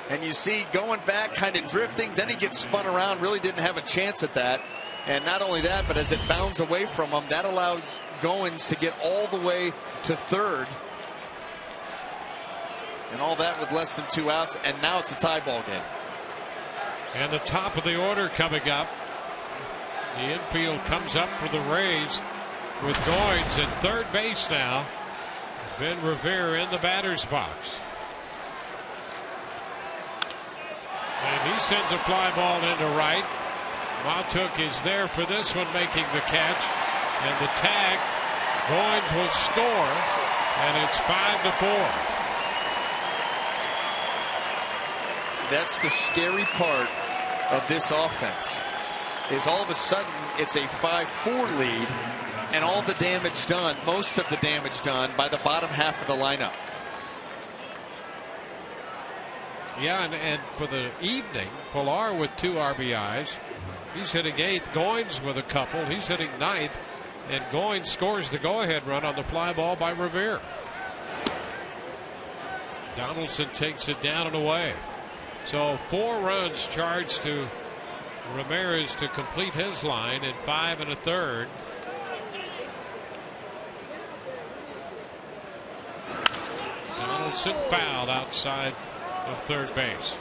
And you see going back, kind of drifting. Then he gets spun around. Really didn't have a chance at that. And not only that, but as it bounds away from him, that allows Goins to get all the way to third. And all that with less than 2 outs. And now it's a tie ball game. And the top of the order coming up. The infield comes up for the Rays with Goins at third base now. Ben Revere in the batter's box. And he sends a fly ball into right. Matuk is there for this one, making the catch. And the tag. Goins will score. And it's 5-4. That's the scary part of this offense. Is all of a sudden it's a 5-4 lead. And all the damage done, most of the damage done by the bottom half of the lineup. Yeah, and for the evening, Pilar with 2 RBIs. He's hitting 8th. Goins with a couple. He's hitting 9th. And Goins scores the go-ahead run on the fly ball by Revere. Donaldson takes it down and away. So 4 runs charged to Ramirez to complete his line in 5 1/3. Donaldson fouled outside of third base.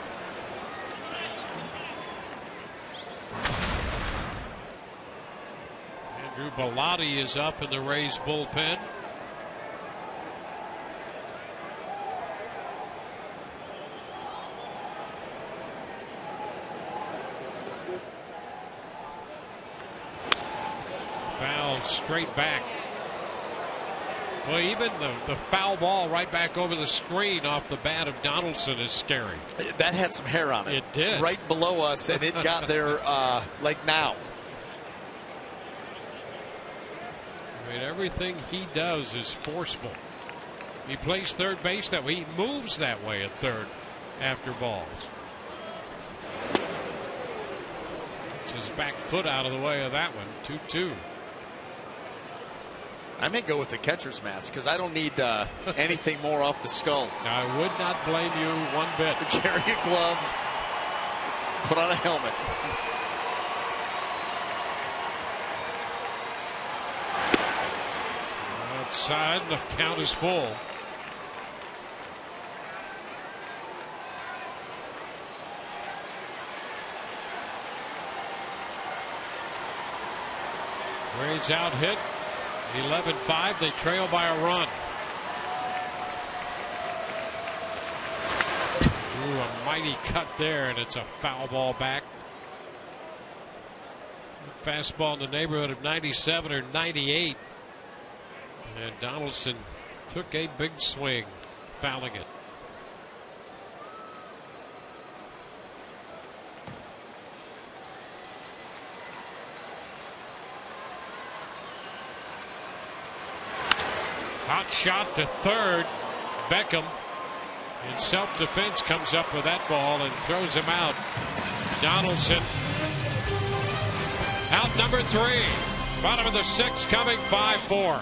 Andrew Bellotti is up in the Rays bullpen. Fouled straight back. Well, even the foul ball right back over the screen off the bat of Donaldson is scary. That had some hair on it. It did. Right below us, and it got there like now. I mean, everything he does is forceful. He plays third base that way. He moves that way at third after balls. It's his back foot out of the way of that one. 2-2. I may go with the catcher's mask because I don't need anything more off the skull. I would not blame you one bit. Carry a glove, put on a helmet. Outside, the count is full. Rays out hit. 11-5. They trail by a run. Ooh, a mighty cut there, and it's a foul ball back. Fastball in the neighborhood of 97 or 98. And Donaldson took a big swing, fouling it. Hot shot to third. Beckham in self-defense comes up with that ball and throws him out. Donaldson out number 3. Bottom of the 6th coming, 5-4.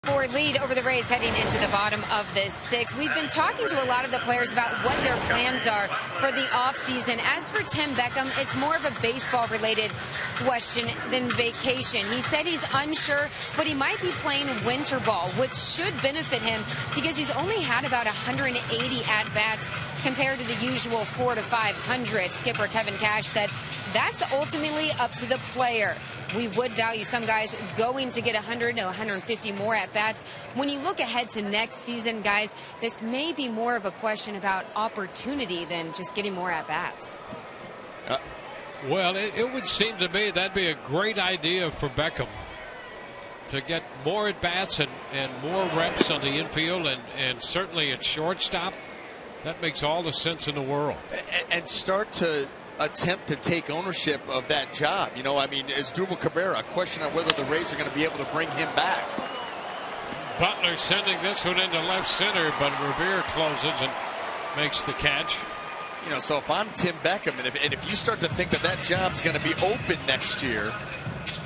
3-4 lead over the Rays heading into the bottom of this 6th. We've been talking to a lot of the players about what their plans are for the offseason. As for Tim Beckham, it's more of a baseball-related question than vacation. He said he's unsure, but he might be playing winter ball, which should benefit him because he's only had about 180 at-bats compared to the usual 400 to 500. Skipper Kevin Cash said that's ultimately up to the player. We would value some guys going to get 100 to 150 more at-bats. When you look ahead to next season, guys, this may be more of a question about opportunity than just getting more at-bats. Well, it would seem to me that'd be a great idea for Beckham to get more at-bats and more reps on the infield and certainly at shortstop. That makes all the sense in the world. And start to attempt to take ownership of that job. You know, I mean, is Asdrubal Cabrera, a question on whether the Rays are going to be able to bring him back. Butler sending this one into left center, but Revere closes and makes the catch. You know, so if I'm Tim Beckham, and if you start to think that job's going to be open next year,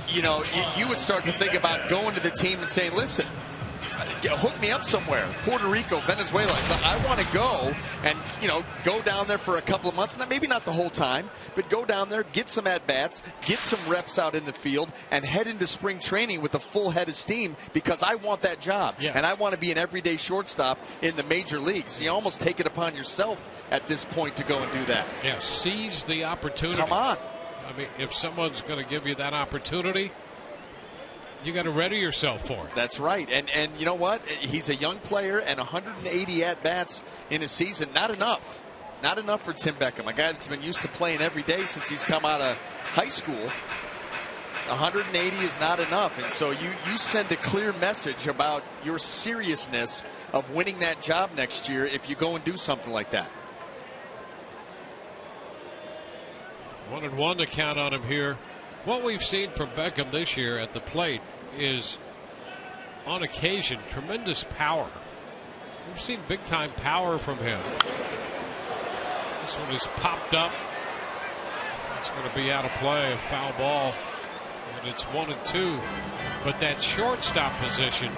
you know, you would start to think about going to the team and saying, listen, hook me up somewhere. Puerto Rico, Venezuela. I want to go and, you know, go down there for a couple of months. Maybe not the whole time, but go down there, get some at-bats, get some reps out in the field, and head into spring training with a full head of steam because I want that job. Yeah. And I want to be an everyday shortstop in the major leagues. You almost take it upon yourself at this point to go and do that. Yeah, seize the opportunity. Come on. I mean, if someone's going to give you that opportunity, you got to ready yourself for it. That's right. And you know what? He's a young player, and 180 at-bats in a season, not enough. Not enough for Tim Beckham, a guy that's been used to playing every day since he's come out of high school. 180 is not enough. And so you send a clear message about your seriousness of winning that job next year if you go and do something like that. 1-1 to count on him here. What we've seen from Beckham this year at the plate is, on occasion, tremendous power. We've seen big-time power from him. This one is popped up. It's going to be out of play, a foul ball, and it's 1-2. But that shortstop position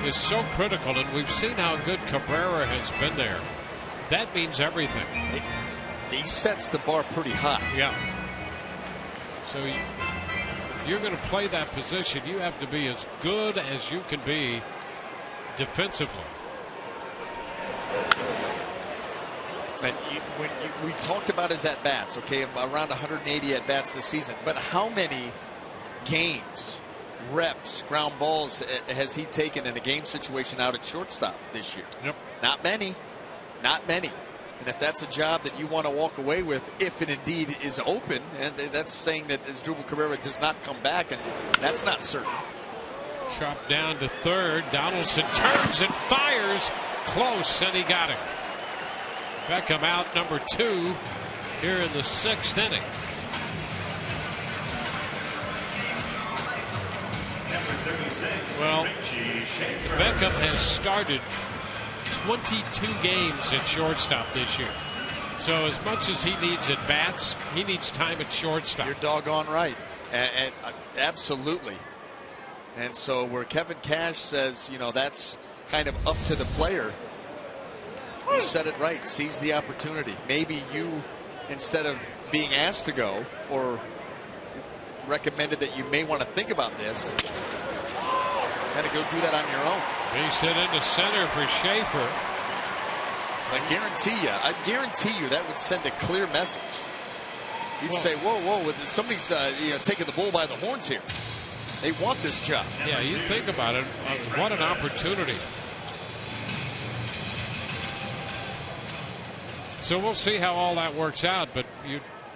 is so critical, and we've seen how good Cabrera has been there. That means everything. He sets the bar pretty high. Yeah. So if you're going to play that position, you have to be as good as you can be defensively. And we talked about his at-bats, okay, around 180 at-bats this season. But how many games, reps, ground balls has he taken in a game situation out at shortstop this year? Yep. Not many. Not many. And if that's a job that you want to walk away with, if it indeed is open, and that's saying that Asdrubal Cabrera does not come back, and that's not certain. Chopped down to third. Donaldson turns and fires. Close, and he got him. Beckham out, number 2 here in the 6th inning. Well, Beckham has started 22 games at shortstop this year. So as much as he needs at bats, he needs time at shortstop. You're doggone right. And absolutely. And so where Kevin Cash says, you know, that's kind of up to the player, you said it right. Seize the opportunity. Maybe you, instead of being asked to go or recommended that you may want to think about this, got to go do that on your own. Base hit into center for Schaefer. I guarantee you that would send a clear message. You'd say, whoa, somebody's taking the bull by the horns here. They want this job. Yeah, you think about it. What an opportunity. So we'll see how all that works out, but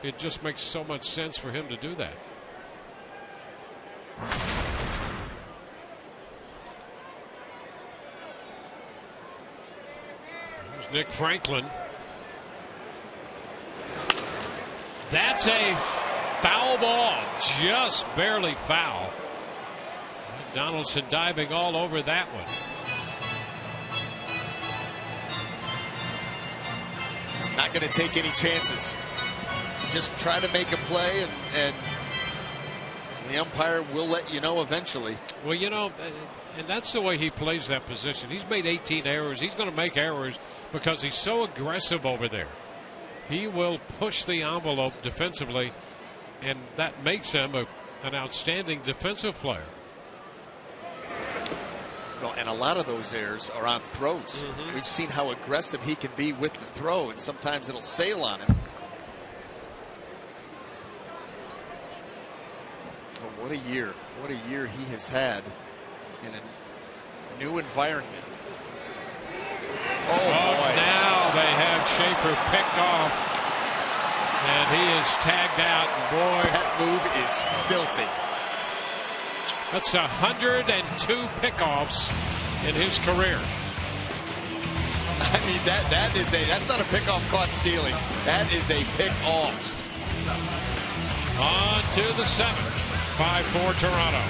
it just makes so much sense for him to do that. There's Nick Franklin. That's a foul ball, just barely foul. Donaldson diving all over that one. Not going to take any chances. Just try to make a play, and the umpire will let you know eventually. Well, you know, and that's the way he plays that position. He's made 18 errors. He's going to make errors because he's so aggressive over there. He will push the envelope defensively, and that makes him an outstanding defensive player. Well, and a lot of those errors are on throws. We've seen how aggressive he can be with the throw, and sometimes it'll sail on him. But what a year. What a year he has had in a new environment. Oh, boy. Now they have Schaefer picked off, and he is tagged out. Boy, that move is filthy. That's 102 pickoffs in his career. I mean, that's not a pickoff caught stealing. That is a pick off. On to the 7th. 5-4 Toronto.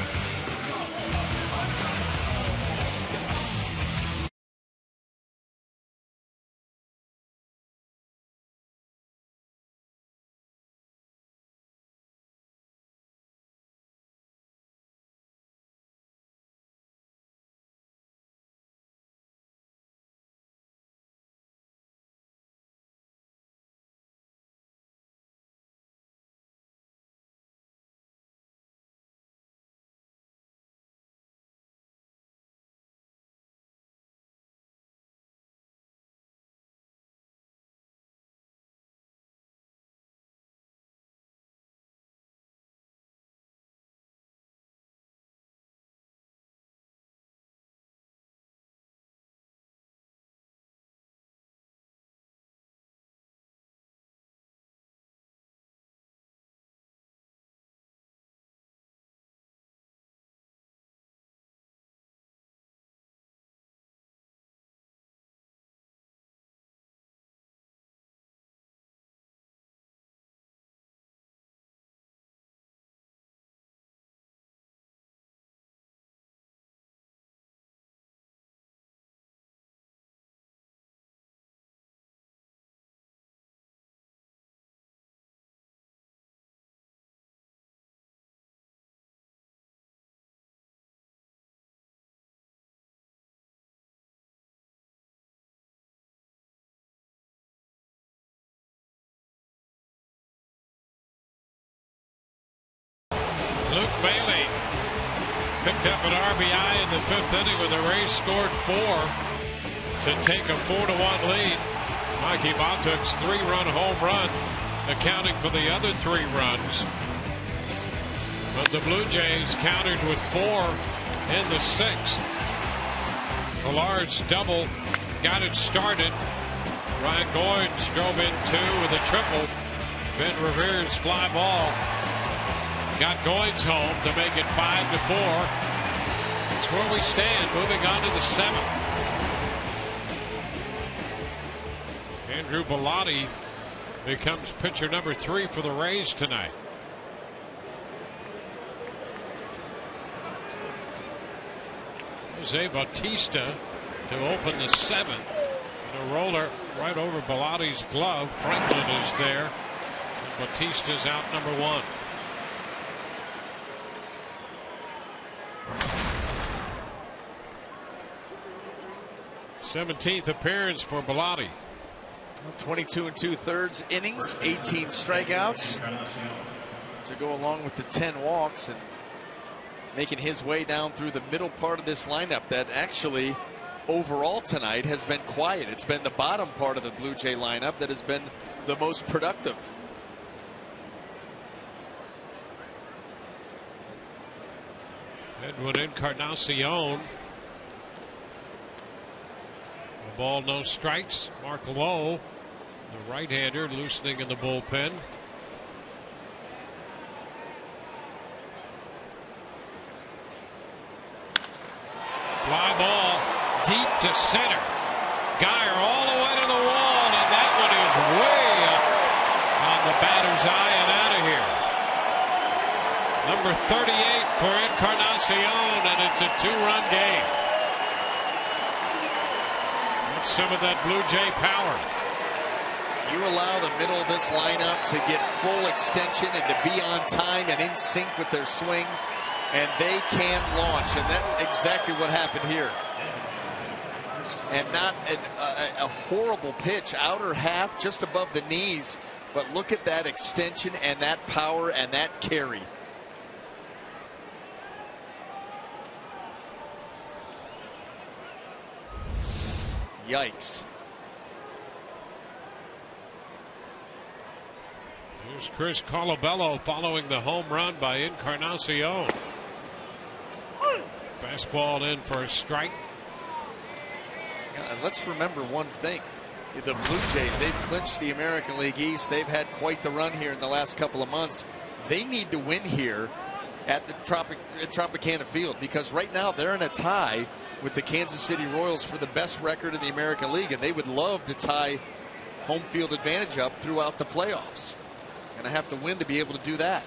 Luke Bailey picked up an RBI in the 5th inning when the Rays scored 4 to take a 4-1 lead. Mikey Matuk's 3-run home run accounting for the other 3 runs. But the Blue Jays countered with 4 in the 6th. Millard's double got it started. Ryan Goins drove in 2 with a triple. Ben Revere's fly ball got Goins home to make it 5-4. That's where we stand. Moving on to the 7th. Andrew Bellotti becomes pitcher number 3 for the Rays tonight. Jose Bautista to open the 7th. And a roller right over Bellotti's glove. Franklin is there. And Bautista's out number 1. 17th appearance for Bellotti. 22 2/3 innings, 18 strikeouts to go along with the 10 walks, and making his way down through the middle part of this lineup that actually overall tonight has been quiet. It's been the bottom part of the Blue Jay lineup that has been the most productive. Edwin Encarnacion. A ball, no strikes. Mark Lowe, the right-hander, loosening in the bullpen. Fly ball deep to center. Geyer all the way to the wall, and that one is way up on the batter's eye and out of here. Number 38 for Encarnacion, and it's a 2-run game. That's some of that Blue Jay power. You allow the middle of this lineup to get full extension and to be on time and in sync with their swing, and they can launch. And that's exactly what happened here. And not a horrible pitch, outer half, just above the knees. But look at that extension and that power and that carry. Yikes. Here's Chris Colabello following the home run by Encarnacion. Fastball in for a strike. And let's remember one thing. The Blue Jays, they've clinched the American League East. They've had quite the run here in the last couple of months. They need to win here at the Tropicana Field, because right now they're in a tie with the Kansas City Royals for the best record in the American League, and they would love to tie home field advantage up throughout the playoffs. Going to have to win to be able to do that.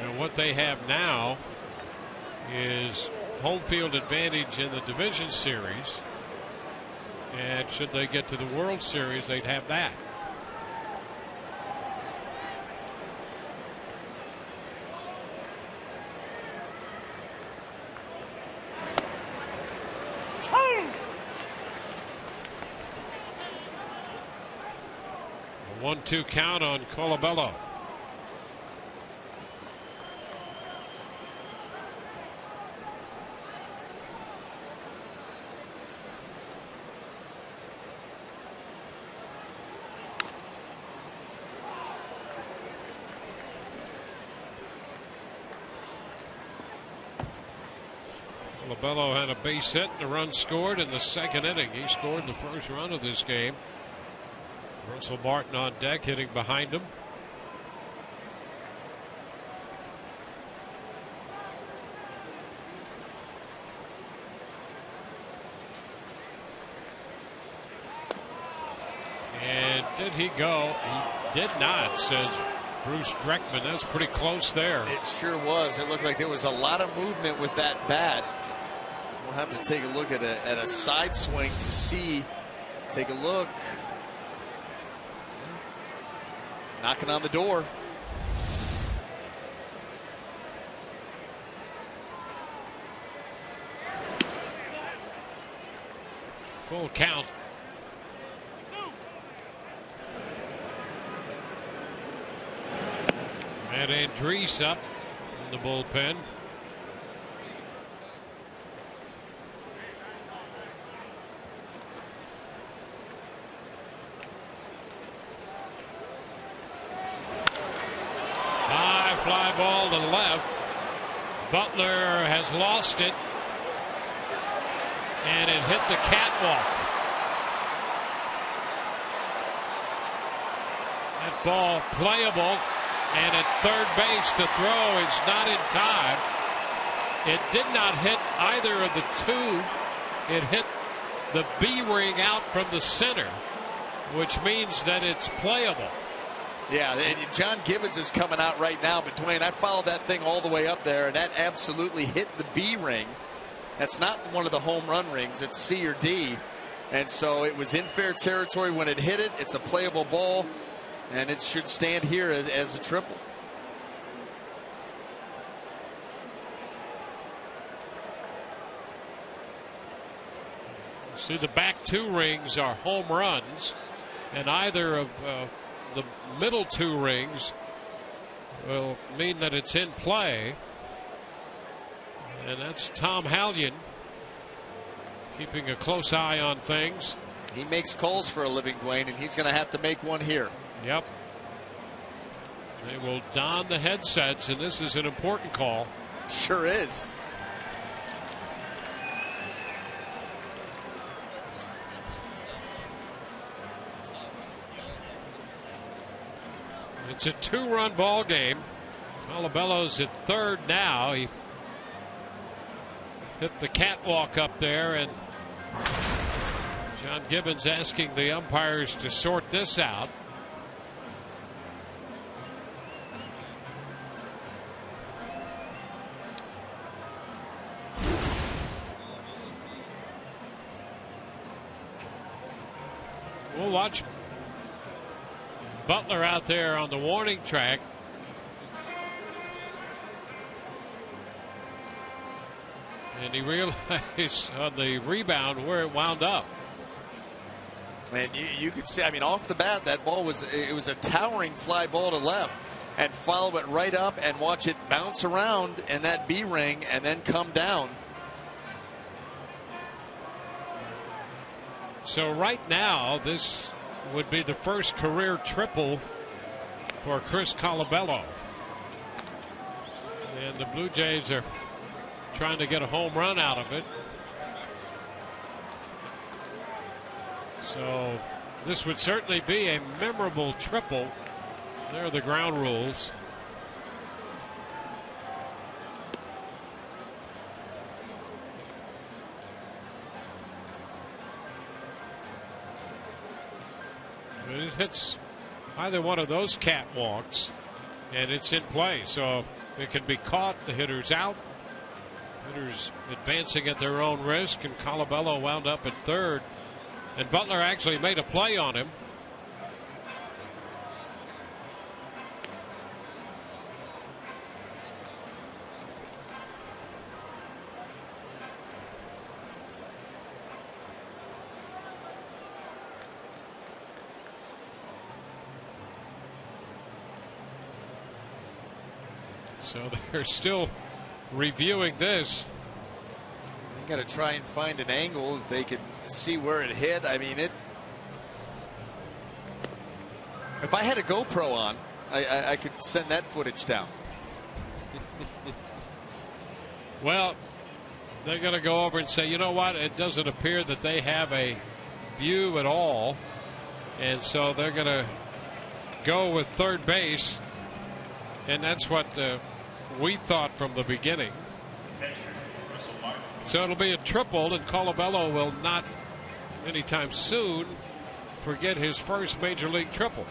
And what they have now is home field advantage in the division series, and should they get to the World Series, they'd have that. A 1-2 count on Colabello. Colabello had a base hit and a run scored in the second inning. He scored the first run of this game. Russell Martin on deck, hitting behind him. And did he go? He did not, says Bruce Dreckman. That's pretty close there. It sure was. It looked like there was a lot of movement with that bat. We'll have to take a look at a side swing to see. Take a look. Knocking on the door. Full count. Matt Andriese up in the bullpen. High fly ball to left. Butler has lost it, and it hit the catwalk. That ball playable, and at third base the throw is not in time. It did not hit either of the two. It hit the B ring out from the center, which means that it's playable. Yeah, and John Gibbons is coming out right now, but Dwayne, I followed that thing all the way up there, and that absolutely hit the B ring. That's not one of the home run rings, it's C or D. And so it was in fair territory when it hit it. It's a playable ball, and it should stand here as a triple. See, the back two rings are home runs, and either of the middle two rings will mean that it's in play. And that's Tom Hallion keeping a close eye on things. He makes calls for a living, Dwayne, and he's going to have to make one here. Yep. They will don the headsets, and this is an important call. Sure is. It's a two-run ball game. Colabello's at third now. He hit the catwalk up there, and John Gibbons asking the umpires to sort this out. We'll watch Butler out there on the warning track. And he realized on the rebound where it wound up. And you could see, I mean, off the bat, that ball was a towering fly ball to left, and follow it right up and watch it bounce around in that B ring and then come down. So right now, this would be the first career triple for Chris Colabello. And the Blue Jays are trying to get a home run out of it. So this would certainly be a memorable triple. There are the ground rules. But it hits either one of those catwalks and it's in play. So it can be caught, the hitter's out. Hitters advancing at their own risk, and Colabello wound up at third. And Butler actually made a play on him. So they're still reviewing this. You got to try and find an angle if they can see where it hit. I mean, if I had a GoPro on, I could send that footage down. Well, they're going to go over and say, you know what, it doesn't appear that they have a view at all, and so they're going to go with third base, and that's what we thought from the beginning. So it'll be a triple, and Colabello will not anytime soon forget his first major league triple.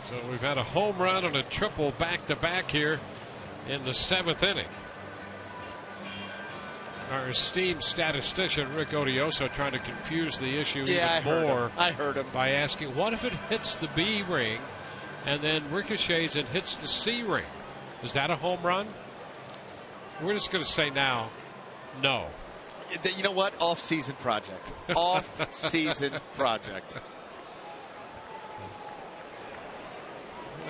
So we've had a home run and a triple back-to-back here in the 7th inning. Our esteemed statistician Rick Odioso trying to confuse the issue even more. I heard him by asking, what if it hits the B ring and then ricochets and hits the C ring? Is that a home run? We're just going to say now, no. You know what? Off-season project. Off-season project.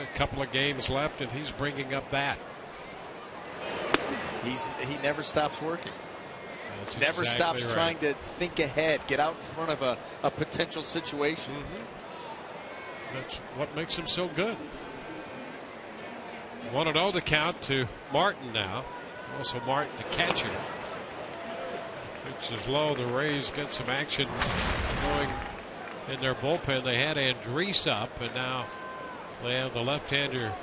A couple of games left, and he's bringing up that. He never stops working. That's never exactly stops right. trying to think ahead, get out in front of a potential situation. That's what makes him so good. 1-0 the count to Martin now. Also Martin, the catcher. Pitch is low. The Rays get some action going in their bullpen. They had Andriese up, and now they have the left-hander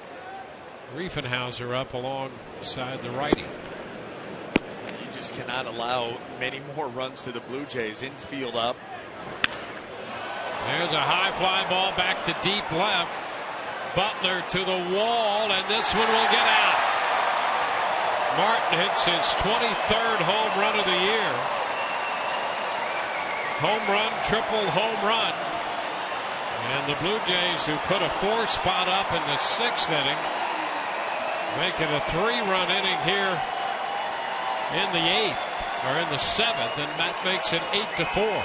Riefenhauser up alongside the righty. You just cannot allow many more runs to the Blue Jays. Infield up. There's a high fly ball back to deep left. Butler to the wall, and this one will get out. Martin hits his 23rd home run of the year. Home run, triple home run. And the Blue Jays, who put a 4 spot up in the 6th inning, make it a 3-run inning here in the 8th, or in the 7th, and that makes it 8-4.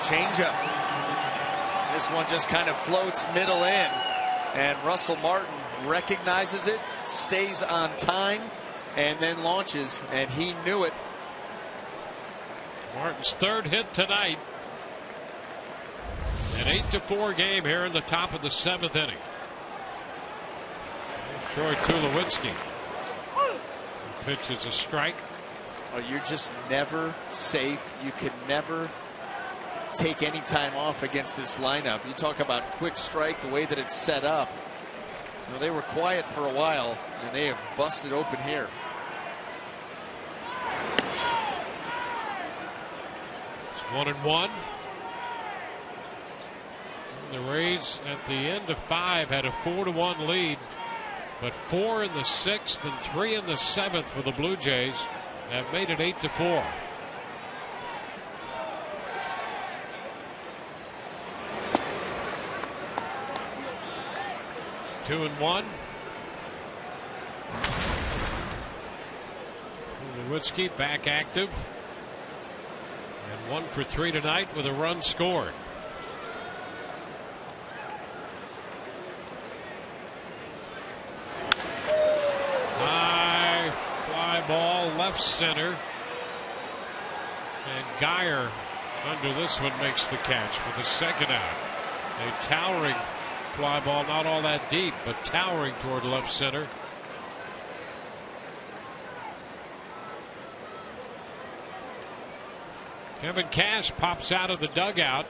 Changeup. This one just kind of floats middle in, and Russell Martin recognizes it, stays on time, and then launches, and he knew it. Martin's 3rd hit tonight. An 8-4 game here in the top of the 7th inning. Troy Tulowitzki. Pitch is a strike. Oh, you're just never safe. You can never take any time off against this lineup. You talk about quick strike, the way that it's set up. You know, they were quiet for a while, and they have busted open here. It's 1-1. The Rays at the end of 5 had a 4-1 lead But 4 in the 6th and 3 in the 7th for the Blue Jays have made it 8-4. Two and one. Nowitzki back active. And 1 for 3 tonight with a run scored. High fly ball left center. And Geyer under this one makes the catch for the second out. A towering fly ball, not all that deep, but towering toward left center. Kevin Cash pops out of the dugout,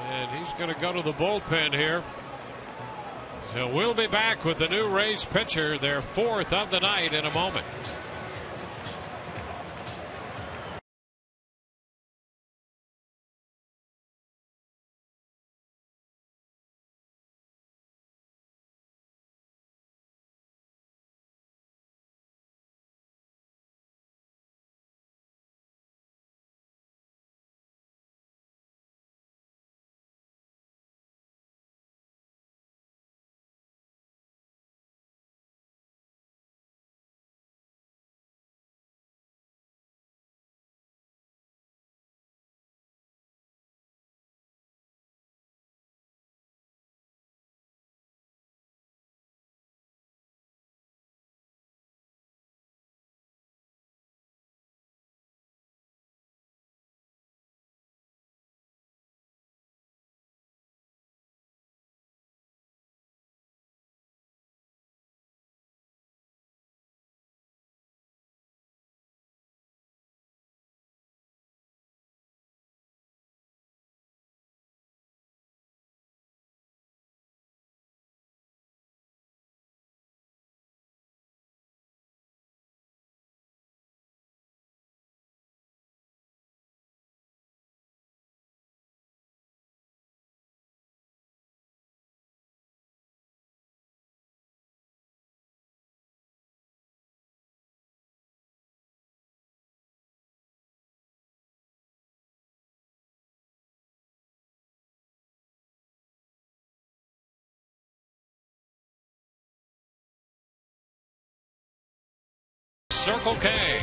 and he's going to go to the bullpen here. So we'll be back with the new Rays pitcher, their 4th of the night, in a moment. Circle K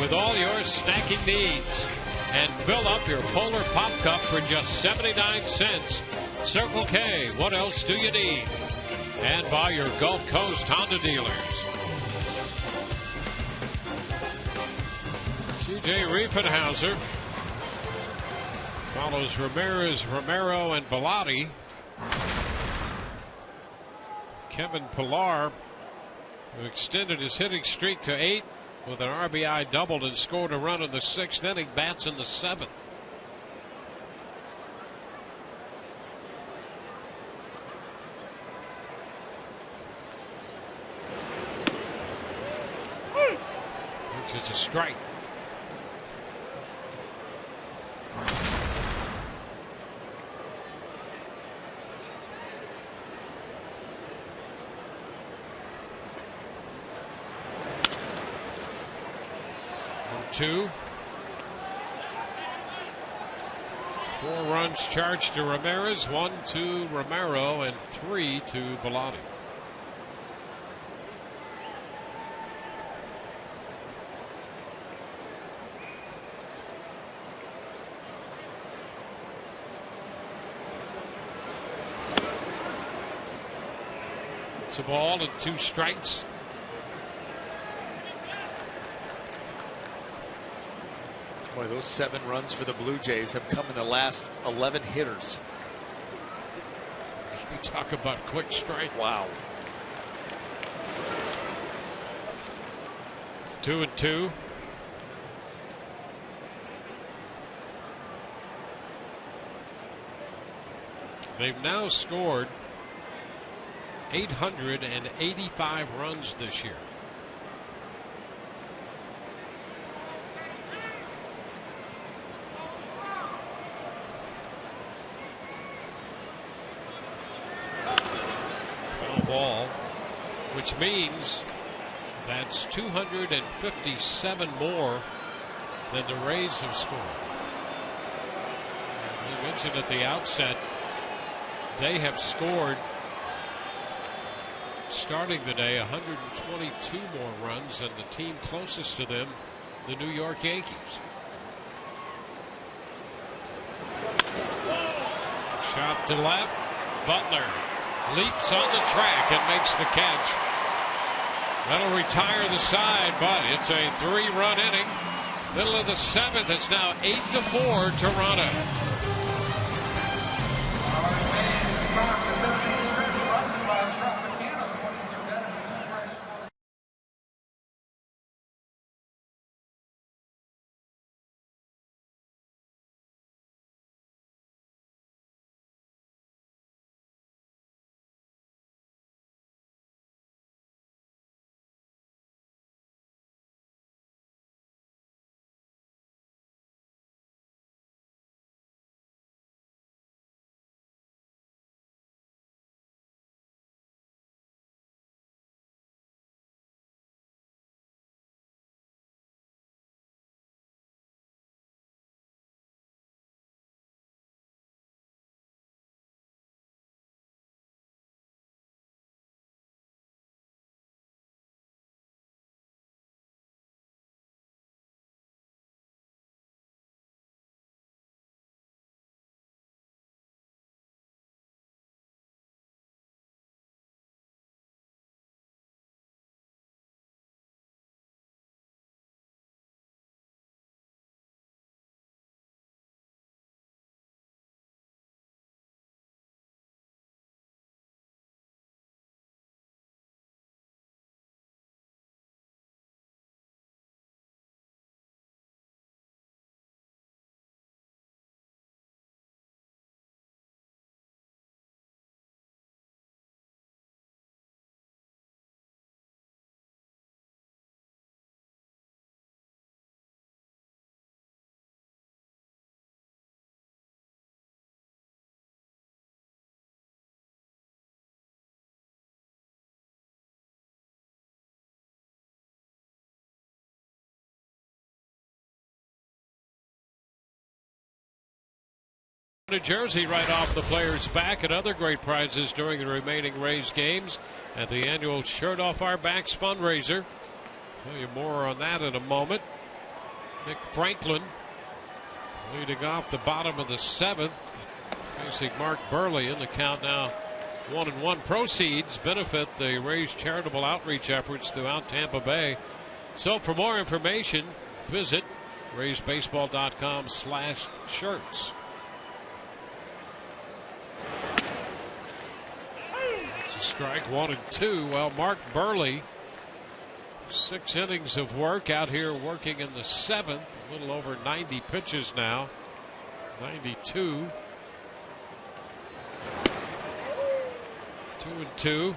with all your snacking needs. And fill up your Polar Pop Cup for just 79 cents. Circle K, what else do you need? And by your Gulf Coast Honda dealers. C.J. Riefenhauser follows Ramirez, Romero, and Bellotti. Kevin Pillar, who extended his hitting streak to 8 with an RBI doubled and scored a run in the 6th inning, bats in the 7th. Which is a strike. Two. 4 runs charged to Ramirez, 1 to Romero, and 3 to Bellotti. It's a ball and 2 strikes. Boy, those 7 runs for the Blue Jays have come in the last 11 hitters. You talk about quick strike. Wow. 2-2. They've now scored 885 runs this year. Ball. which means that's 257 more than the Rays have scored. We mentioned at the outset they have scored, starting the day, 122 more runs than the team closest to them, the New York Yankees. Shot to left. Butler leaps on the track and makes the catch. That'll retire the side, but it's a 3-run inning. Middle of the 7th. It's now 8-4 Toronto. New Jersey right off the player's back, and other great prizes during the remaining Rays games at the annual Shirt Off Our Backs fundraiser. Tell you more on that in a moment. Nick Franklin leading off the bottom of the 7th, facing Mark Burley in the count now 1-1. Proceeds benefit the Rays charitable outreach efforts throughout Tampa Bay. So for more information, visit RaysBaseball.com/shirts. Strike 1 and 2. Well, Mark Burley, 6 innings of work out here working in the 7th. A little over 90 pitches now. 92. 2 and 2.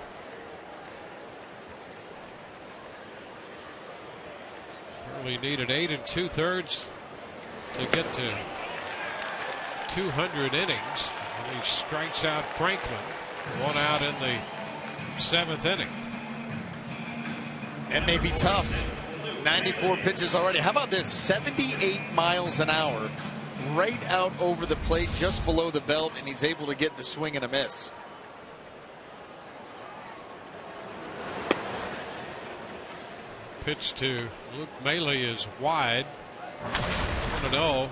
Burley needed 8 2/3 to get to 200 innings. And he strikes out Franklin. 1 out in the 7th inning. It may be tough. 94 pitches already. How about this? 78 miles an hour right out over the plate just below the belt, and he's able to get the swing and a miss. Pitch to Luke Maile is wide. 1-0.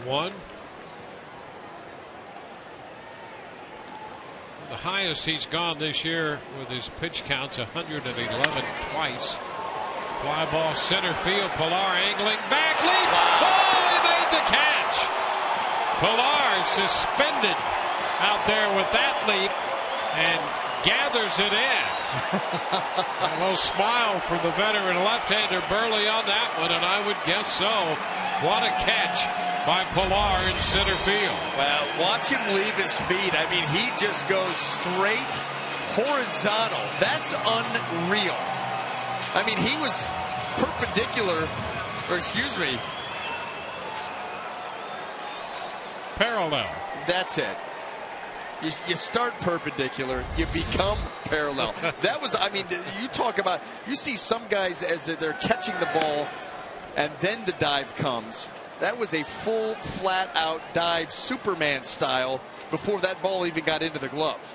1. The highest he's gone this year with his pitch counts, 111 twice. Fly ball center field. Pilar angling back, leaps. Oh, he made the catch. Pilar suspended out there with that leap and gathers it in. A little smile from the veteran left-hander Burley on that one, and I would guess so. What a catch by Pilar in center field. Well, watch him leave his feet. I mean, he just goes straight horizontal. That's unreal. I mean, he was perpendicular, or excuse me, parallel. That's it. You start perpendicular, you become parallel. That was, I mean, you talk about, you see some guys as they're catching the ball and then the dive comes. That was a full, flat-out dive, Superman style, before that ball even got into the glove.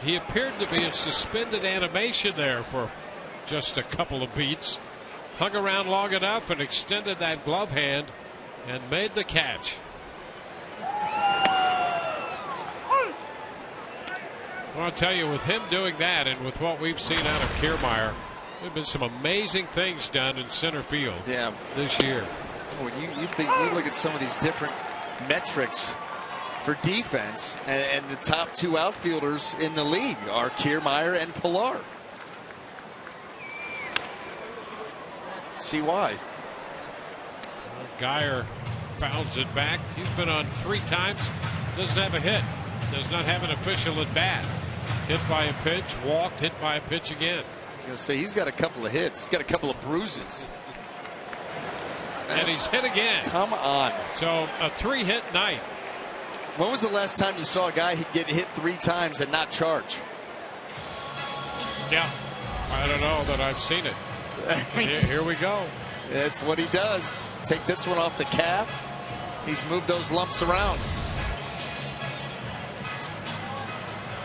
He appeared to be in suspended animation there for just a couple of beats. Hung around long enough and extended that glove hand and made the catch. Well, I'll tell you, with him doing that and with what we've seen out of Kiermaier, there have been some amazing things done in center field this year. When you look at some of these different metrics for defense, and the top two outfielders in the league are Kiermaier and Pilar. See why. Geyer fouls it back. He's been on 3 times. Doesn't have a hit. Does not have an official at bat. Hit by a pitch, walked, hit by a pitch again. I was going to say, he's got a couple of hits. He's got a couple of bruises. And he's hit again. Come on. So a 3-hit night. When was the last time you saw a guy get hit 3 times and not charge? Yeah. I don't know that I've seen it. Here we go. That's what he does. Take this one off the calf. He's moved those lumps around.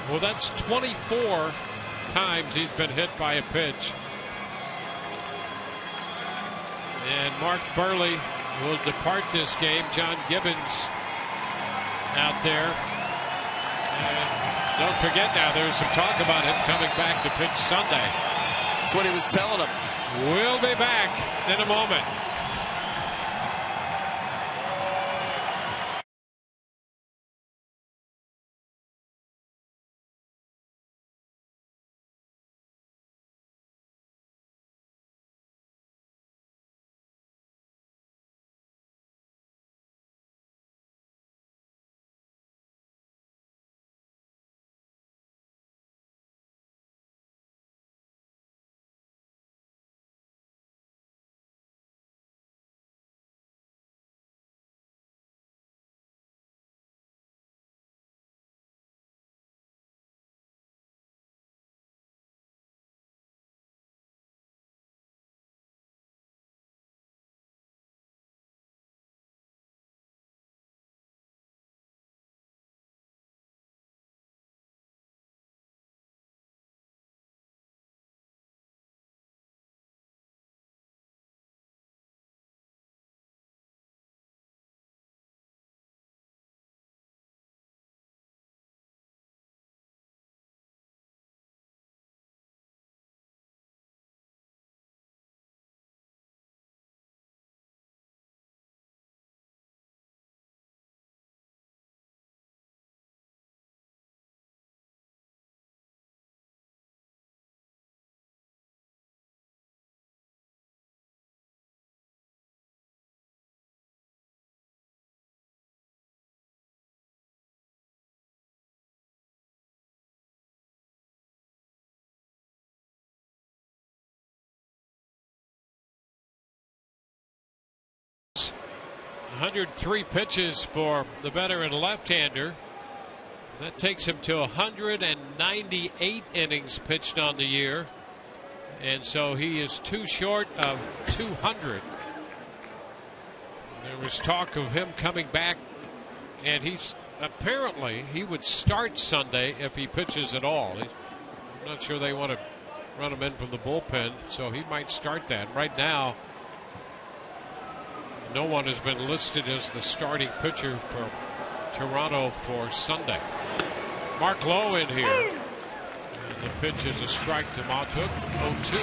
Well, that's 24 times he's been hit by a pitch. And Mark Burley will depart this game. John Gibbons out there. And don't forget now, there's some talk about him coming back to pitch Sunday. That's what he was telling him. We'll be back in a moment. .103 pitches for the veteran left-hander. That takes him to 198 innings pitched on the year. And so he is 2 short of 200. There was talk of him coming back, and apparently he would start Sunday if he pitches at all. I'm not sure they want to run him in from the bullpen, so he might start that. Right now, no one has been listed as the starting pitcher for Toronto for Sunday. Mark Lowe in here. And the pitch is a strike to Matuk. 0-2.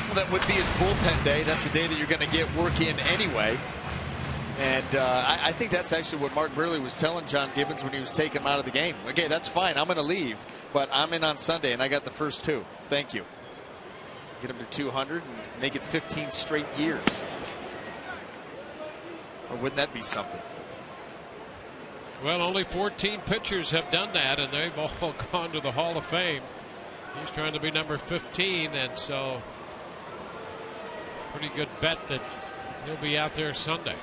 Well, that would be his bullpen day. That's the day that you're going to get work in anyway. And I think that's actually what Mark Burley was telling John Gibbons when he was taking him out of the game. Okay, that's fine. I'm going to leave, but I'm in on Sunday, and I got the first 2. Thank you. Get him to 200 and make it 15 straight years. Or wouldn't that be something? Well, only 14 pitchers have done that, and they've all gone to the Hall of Fame. He's trying to be number 15, and so pretty good bet that he'll be out there Sunday.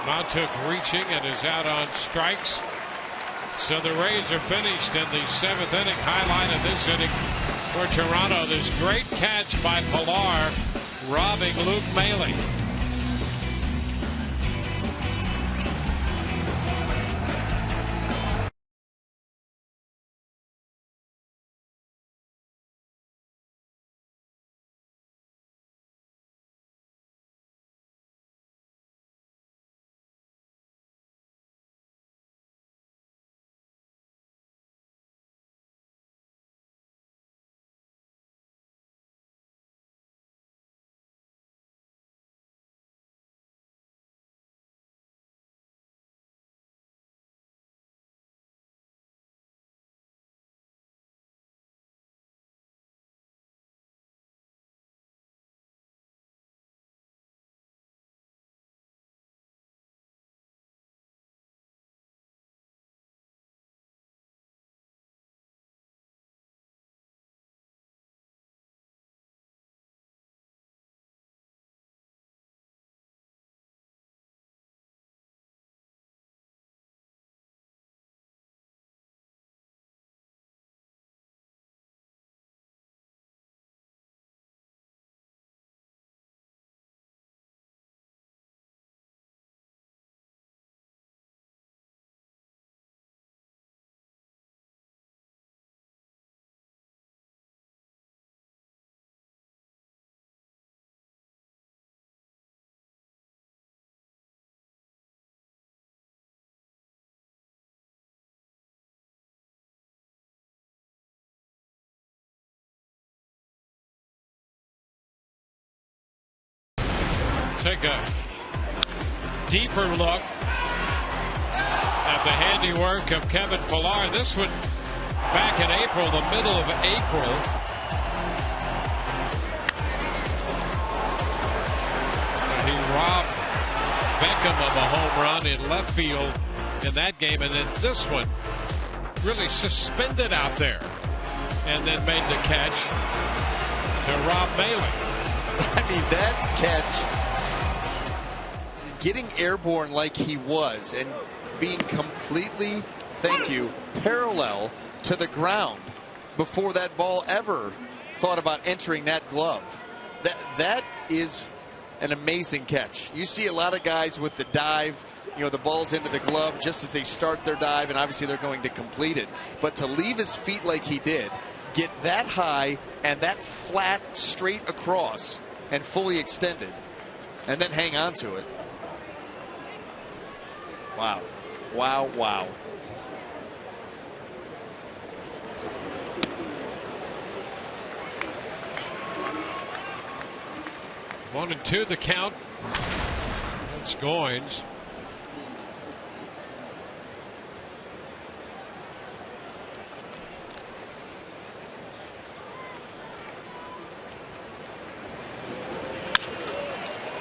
Montook reaching and is out on strikes. So the Rays are finished in the 7th inning. Highlight of this inning for Toronto, this great catch by Pilar, robbing Luke Maile. Take a deeper look at the handiwork of Kevin Pilar. This one back in April, the middle of April. He robbed Beckham of a home run in left field in that game, and then this one really suspended out there and then made the catch to Rob Maile. I mean, that catch, getting airborne like he was and being completely, thank you, parallel to the ground before that ball ever thought about entering that glove. That is an amazing catch. You see a lot of guys with the dive, you know, the ball's into the glove just as they start their dive, and obviously they're going to complete it. But to leave his feet like he did, get that high and that flat straight across and fully extended, and then hang on to it. Wow. Wow, wow. One and two the count. That's Goins.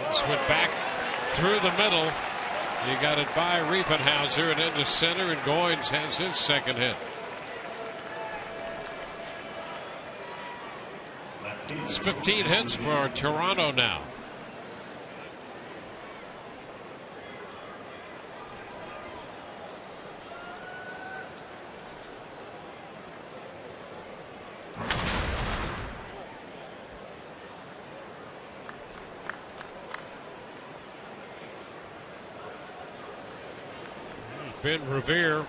This went back through the middle. You got it by Riefenhauser and into center, and Goins has his second hit. It's 15 hits for Toronto now. Ben Revere.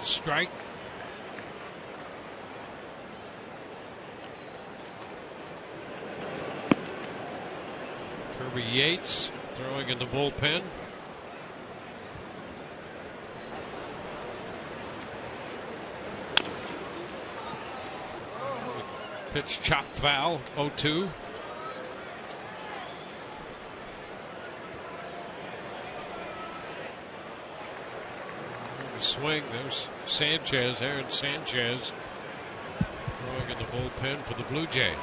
Strike. Kirby Yates throwing in the bullpen. Pitch chop foul, 0-2. Swing. There's Sanchez, Aaron Sanchez, throwing in the bullpen for the Blue Jays.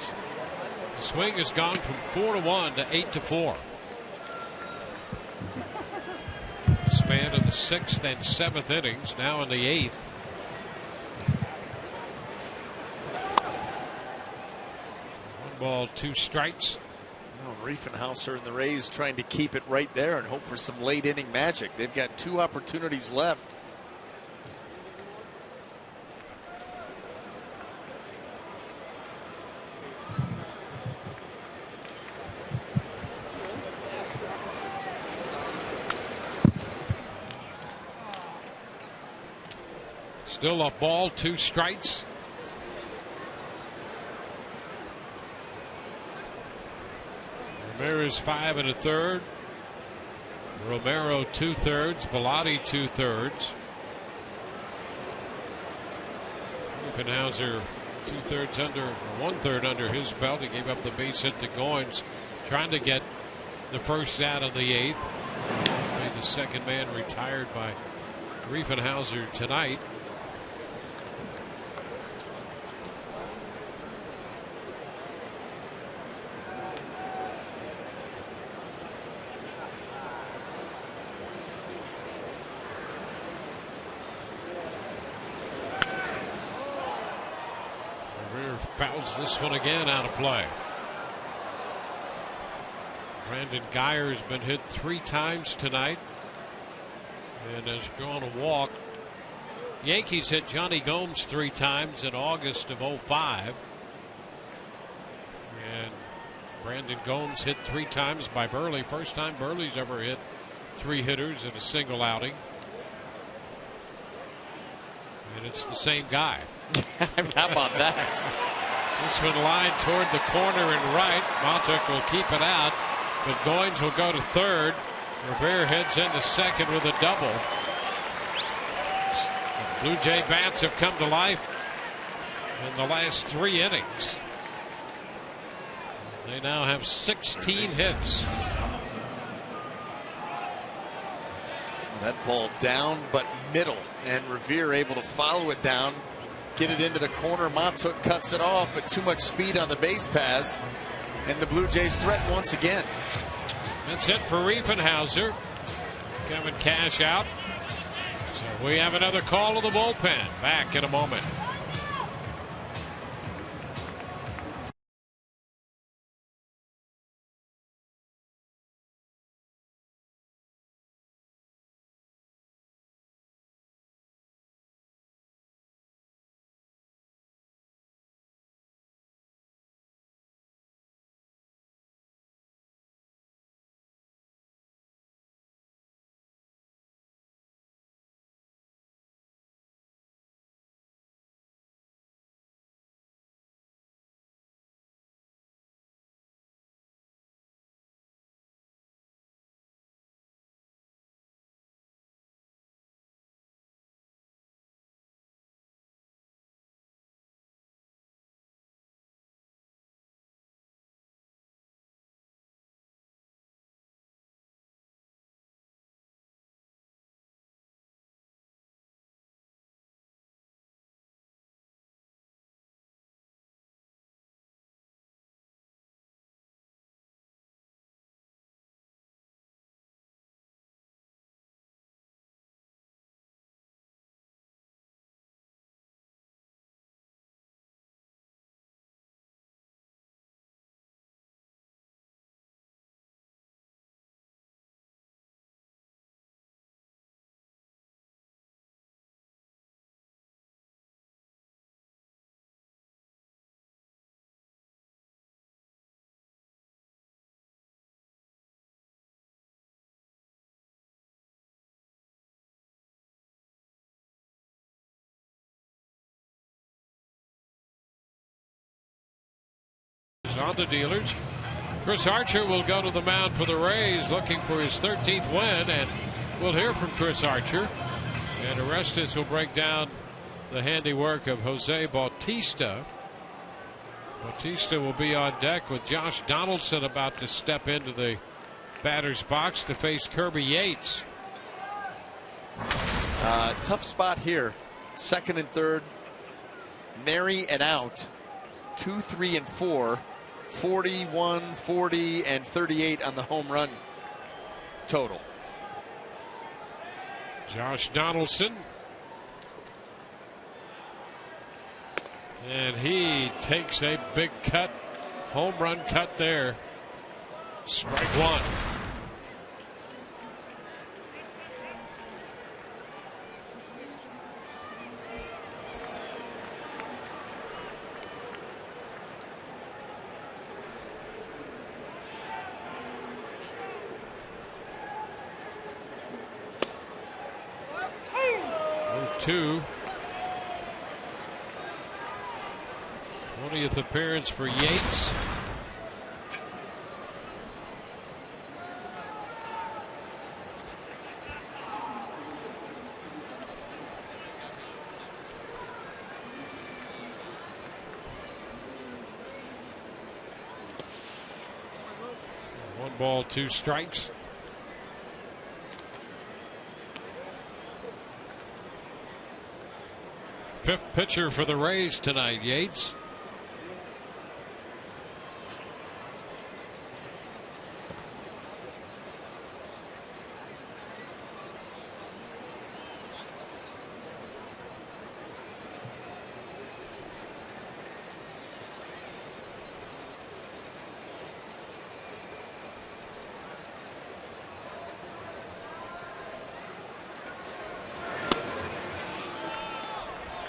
The swing has gone from 4-1 to 8-4. The span of the 6th and 7th innings, now in the 8th. Ball, 2 strikes. Riefenhauser and the Rays trying to keep it right there and hope for some late inning magic. They've got 2 opportunities left. Still a ball, 2 strikes. Ramirez 5 1/3. Romero 2/3. Bellotti 2/3. Riefenhauser 2/3 under, or 1/3 under his belt. He gave up the base hit to Goins, trying to get the first out of the 8th. Made the second man retired by Riefenhauser tonight. Fouls this one again out of play. Brandon Geyer's been hit 3 times tonight and has drawn a walk. Yankees hit Johnny Gomes 3 times in August of 05. And Brandon Gomes hit 3 times by Burley. First time Burley's ever hit 3 hitters in a single outing. And it's the same guy. How about that? This one lined toward the corner and right. Montauk will keep it out, but Goins will go to third. Revere heads into second with a double. The Blue Jay bats have come to life in the last 3 innings. They now have 16 hits. That ball down but middle, and Revere able to follow it down, get it into the corner. Montauk cuts it off, but too much speed on the base paths, and the Blue Jays threaten once again. That's it for Riefenhauser. Kevin Cash out. So we have another call to the bullpen. Back in a moment. On the dealers. Chris Archer will go to the mound for the Rays, looking for his 13th win, and we'll hear from Chris Archer. And Orestes will break down the handiwork of Jose Bautista. Bautista will be on deck with Josh Donaldson about to step into the batter's box to face Kirby Yates. Tough spot here. Second and third. Nary and out. 2, 3, and 4. 41, 40, and 38 on the home run total. Josh Donaldson. And he takes a big cut Home run cut there. Strike one. Two. 20th appearance for Yates. One ball, two strikes. Fifth pitcher for the Rays tonight, Yates.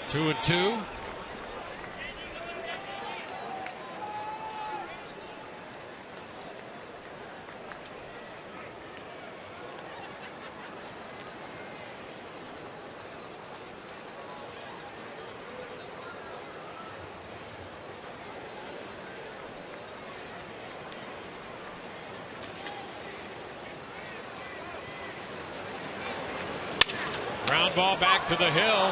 Two and two. Ground ball back to the hill.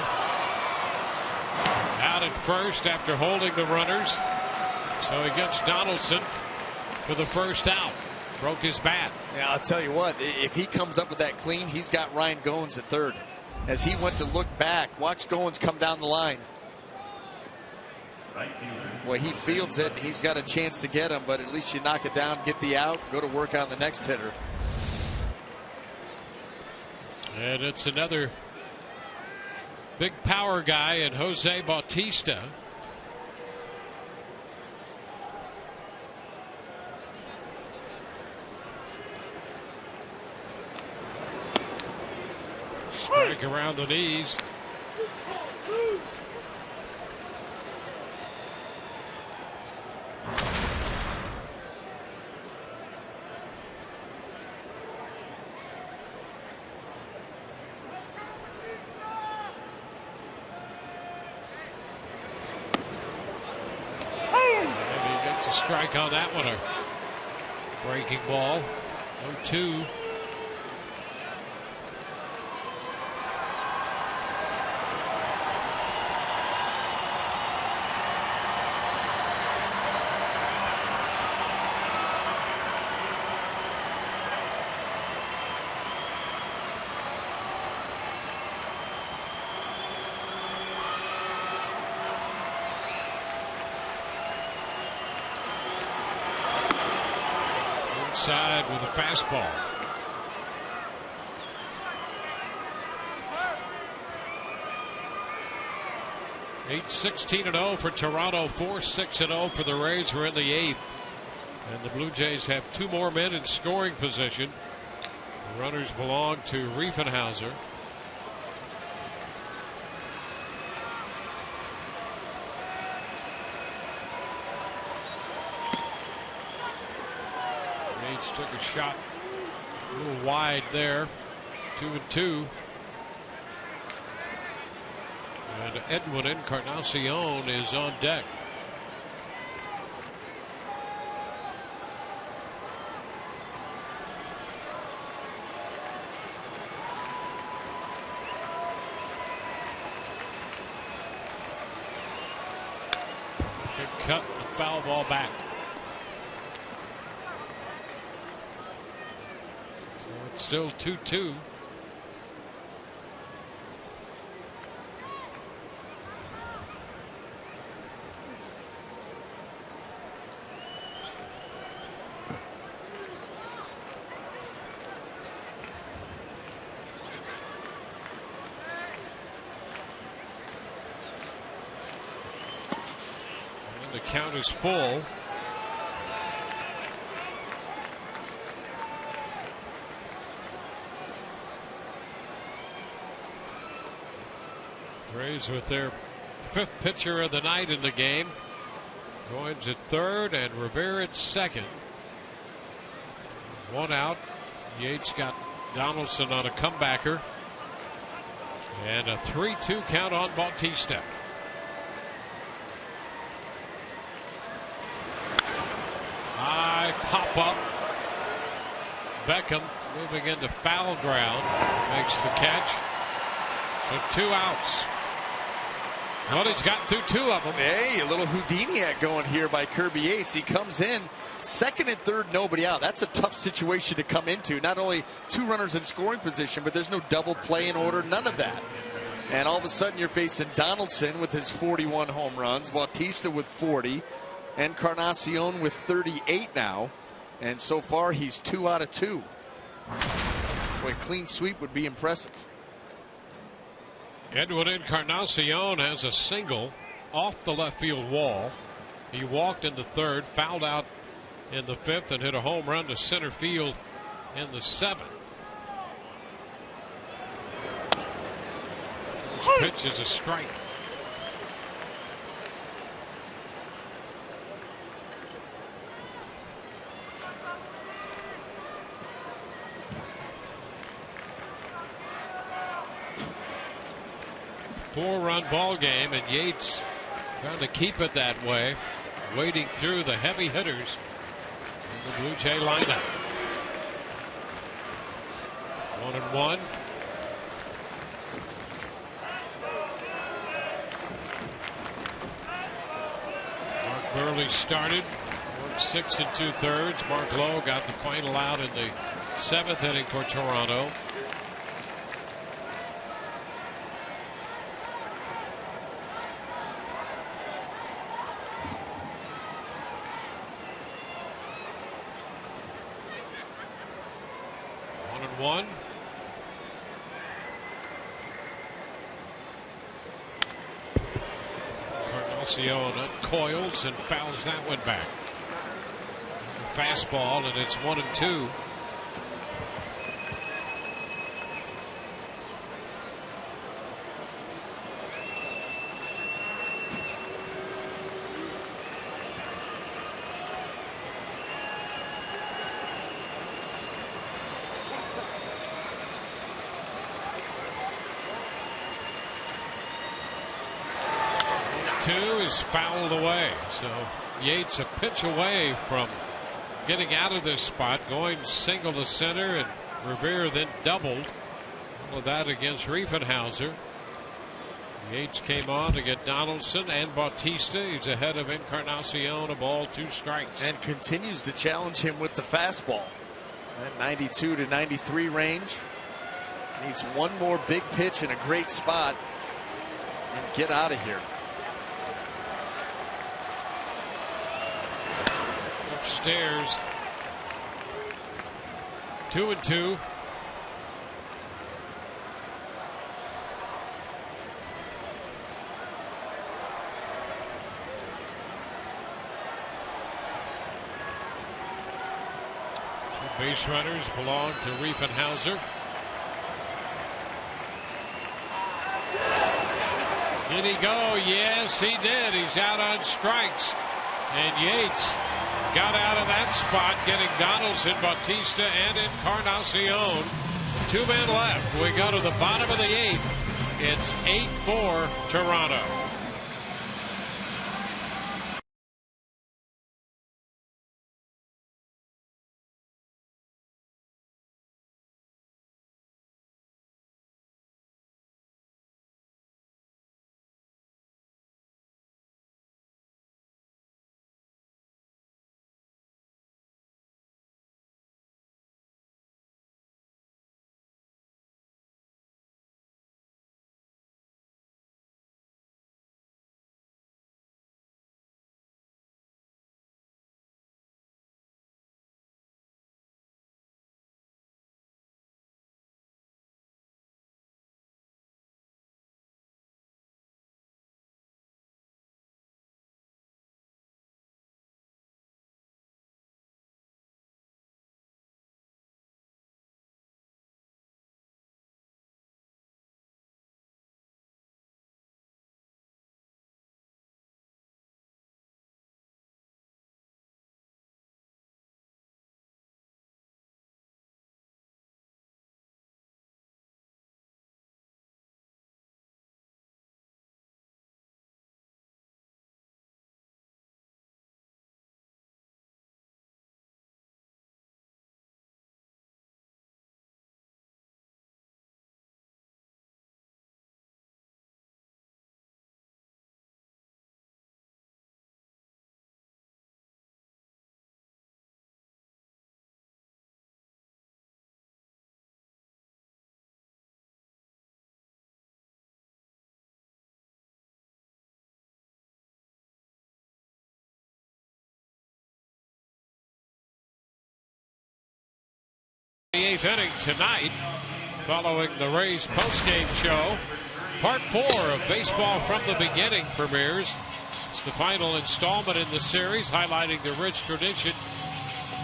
Out at first after holding the runners. So he gets Donaldson for the first out. Broke his bat. Yeah, I'll tell you what, if he comes up with that clean, he's got Ryan Goins at third. As he went to look back, watch Goins come down the line. Well, he fields it. He's got a chance to get him, but at least you knock it down, get the out, go to work on the next hitter. And it's another big power guy in Jose Bautista. Strike around the knees. Strike on that one. A breaking ball. 0-2. Inside with a fastball. Eight 16-0 for Toronto, 4-6-0 for the Rays. We're in the eighth, and the Blue Jays have two more men in scoring position. The runners belong to Riefenhauser. Took a shot a little wide there. 2-2. And Edwin Encarnacion is on deck. Big cut, the foul ball back. Still 2-2. And the count is full. Rays with their 5th pitcher of the night in the game. Goins at 3rd and Revere at 2nd. 1 out. Yates got Donaldson on a comebacker. And a 3-2 count on Bautista. High pop up. Beckham moving into foul ground. Makes the catch. So 2 outs. Well, he's got through 2 of them. Hey, a little Houdiniac going here by Kirby Yates. He comes in 2nd and 3rd, nobody out. That's a tough situation to come into. Not only 2 runners in scoring position, but there's no double play in order, none of that. And all of a sudden you're facing Donaldson with his 41 home runs, Bautista with 40, and Encarnacion with 38 now. And so far he's 2 out of 2. Boy, clean sweep would be impressive. Edwin Encarnacion has a single off the left field wall. He walked in the 3rd, fouled out in the 5th, and hit a home run to center field in the 7th. This pitch is a strike. Four-run ball game, and Yates trying to keep it that way, wading through the heavy hitters in the Blue Jay lineup. 1-1. Mark Burley started, worked 6 2/3. Mark Lowe got the final out in the 7th inning for Toronto. One. Encarnacion uncoils and fouls that one back. Fastball, and it's 1-2. Is fouled away, so Yates a pitch away from getting out of this spot, going single to center, and Revere then doubled. All of that against Riefenhauser. Yates came on to get Donaldson and Bautista. He's ahead of Encarnacion, a ball, 2 strikes, and continues to challenge him with the fastball. That 92 to 93 range. Needs one more big pitch in a great spot and get out of here. Upstairs, 2-2. Base runners belong to Riefenhauser. Did he go? Yes, he did. He's out on strikes. And Yates got out of that spot, getting Donaldson, Bautista, and Encarnacion. 2 men left. We go to the bottom of the 8th. It's 8-4 Toronto. 8th inning tonight, following the Rays postgame show. Part 4 of Baseball from the Beginning premieres. It's the final installment in the series, highlighting the rich tradition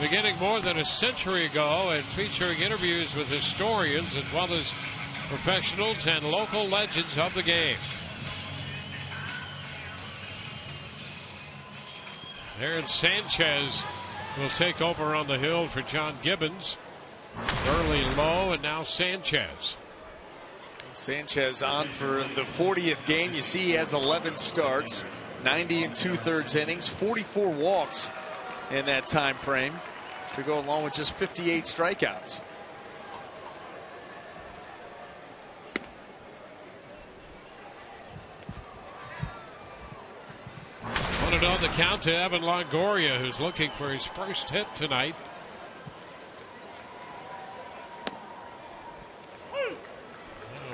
beginning more than a century ago and featuring interviews with historians as well as professionals and local legends of the game. Aaron Sanchez will take over on the hill for John Gibbons. Early low, and now Sanchez. Sanchez on for the 40th game. You see he has 11 starts, 90 2/3 innings, 44 walks in that time frame to go along with just 58 strikeouts. Want to know the count to Evan Longoria, who's looking for his first hit tonight.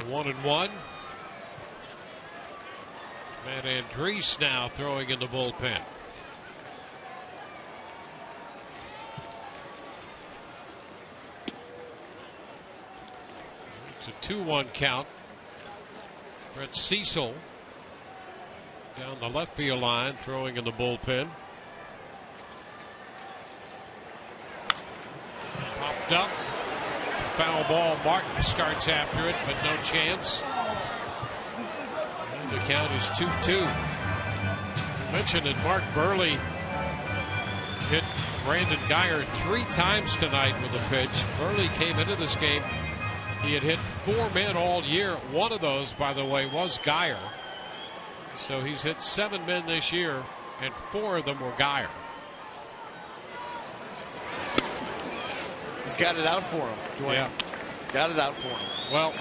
One and one. Matt Andriese now throwing in the bullpen. It's a 2-1 count. Brett Cecil down the left field line throwing in the bullpen. Popped up. Foul ball. Martin starts after it, but no chance. And the count is 2-2. I mentioned that Mark Burley hit Brandon Guyer 3 times tonight with a pitch. Burley came into this game. He had hit 4 men all year. One of those, by the way, was Guyer. So he's hit 7 men this year, and 4 of them were Guyer. He's got it out for him, Dwayne. Yeah. Got it out for him. Well,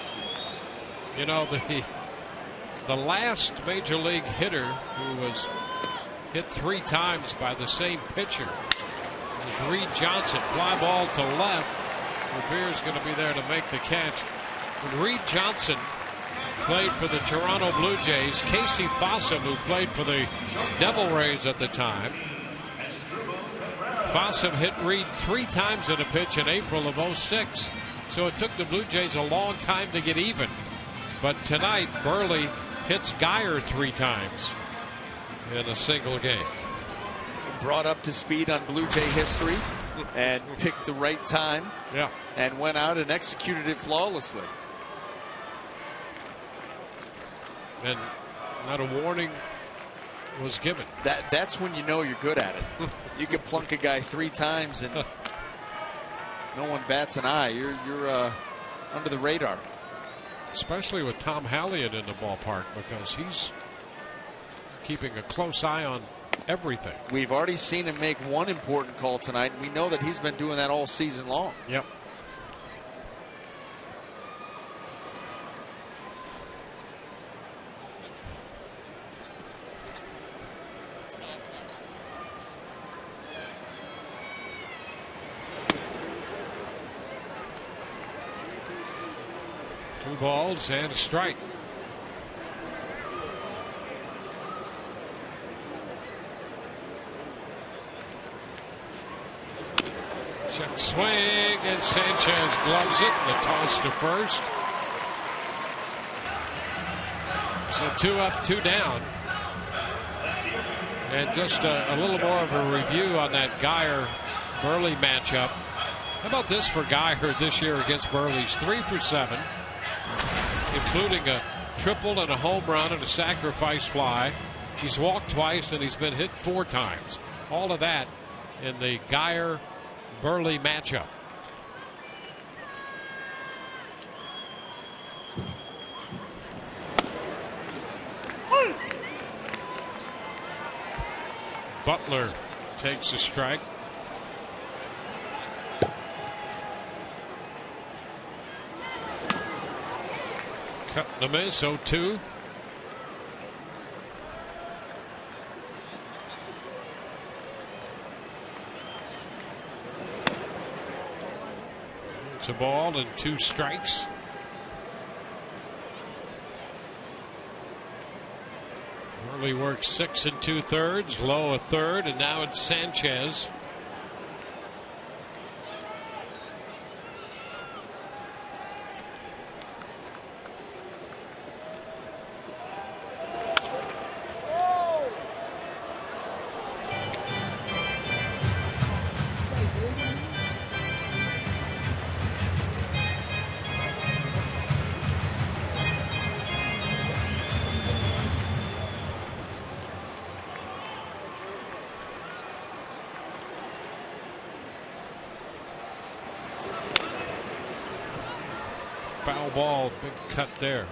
you know, the last major league hitter who was hit 3 times by the same pitcher was Reed Johnson. Fly ball to left. Revere's going to be there to make the catch. When Reed Johnson played for the Toronto Blue Jays, Casey Fossum, who played for the Devil Rays at the time, Fossum hit Reed 3 times in a pitch in April of '06. So it took the Blue Jays a long time to get even. But tonight, Burley hits Guyer 3 times in a single game. Brought up to speed on Blue Jay history and picked the right time. Yeah. And went out and executed it flawlessly. And not a warning was given. That's when you know you're good at it. You can plunk a guy 3 times and no one bats an eye. You're under the radar. Especially with Tom Hallion in the ballpark, because he's keeping a close eye on everything. We've already seen him make one important call tonight, and we know that he's been doing that all season long. Yep. Two balls and a strike. Check swing, and Sanchez gloves it. The toss to first. So 2 up, 2 down. And just a little more of a review on that Guyer-Burley matchup. How about this for Guyer this year against Burley? He's 3 for 7, including a triple and a home run and a sacrifice fly. He's walked twice and he's been hit 4 times. All of that in the Guyer-Burley matchup. Butler takes a strike. Cut the miss, 0-2. It's a ball and 2 strikes. Burley works 6 2/3, low a third, and now it's Sanchez. ball. Big cut there.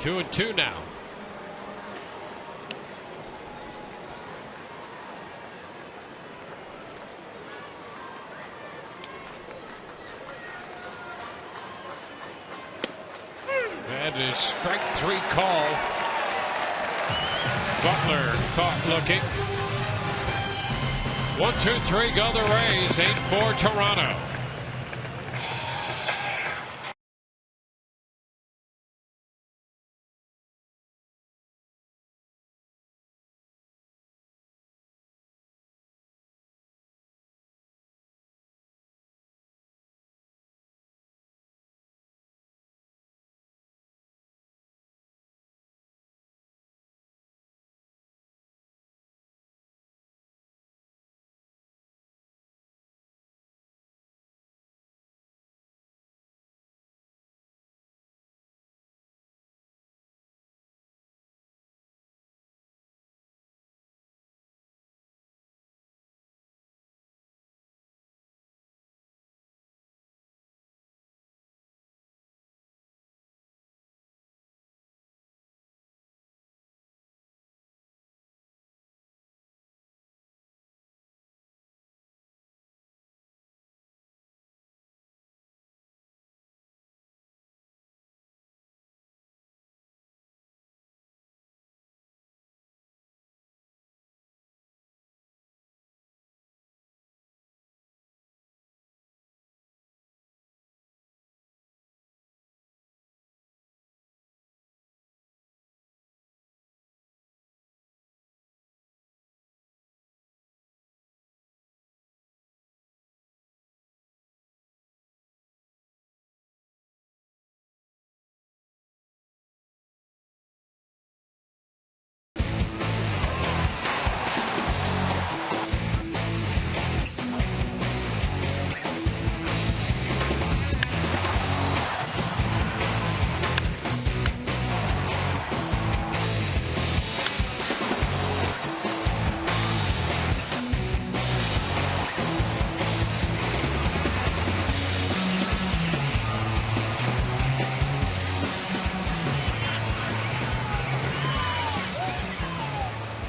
Two and two now. That is strike three call. Butler caught looking. 1-2-3 go the Rays. 8-4 Toronto.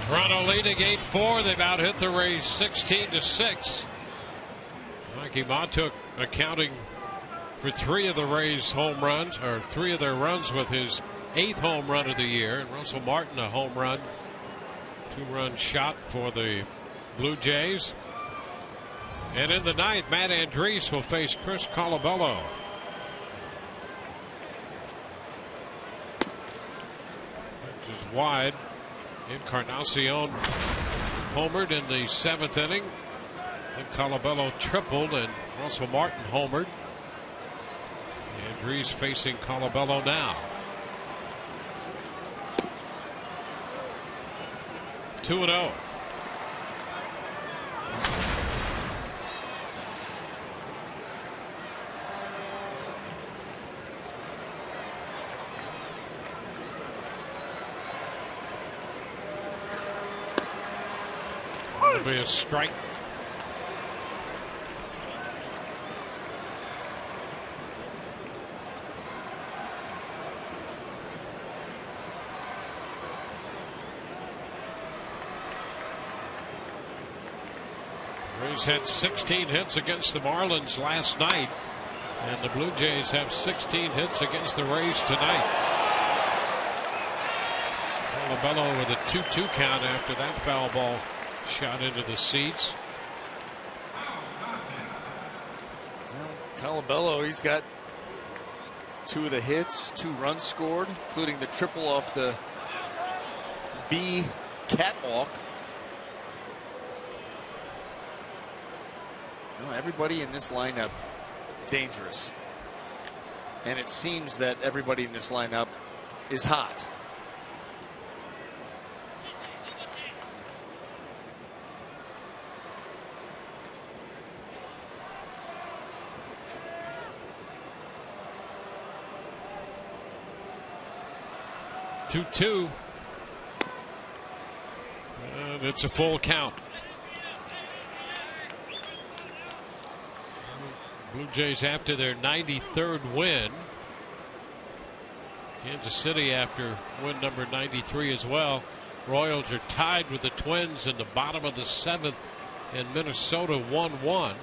Toronto leading 8-4. They've out hit the Rays 16-6. Mikey Montook accounting for 3 of the Rays' home runs, or 3 of their runs, with his 8th home run of the year. And Russell Martin, a home run, 2-run shot for the Blue Jays. And in the 9th, Matt Andriese will face Chris Colabello. Which is wide. Encarnacion homered in the 7th inning. Then Colabello tripled and Russell Martin homered. Andriese facing Colabello now. 2-0. It'll be a strike. Rays had 16 hits against the Marlins last night, and the Blue Jays have 16 hits against the Rays tonight. Colabello with a 2-2 count after that foul ball shot into the seats. Colabello, he's got 2 of the hits, 2 runs scored, including the triple off the B catwalk. No, everybody in this lineup dangerous. And it seems that everybody in this lineup is hot. Two. And it's a full count. Blue Jays after their 93rd win. Kansas City after win number 93 as well. Royals are tied with the Twins in the bottom of the 7th, and Minnesota 1-1.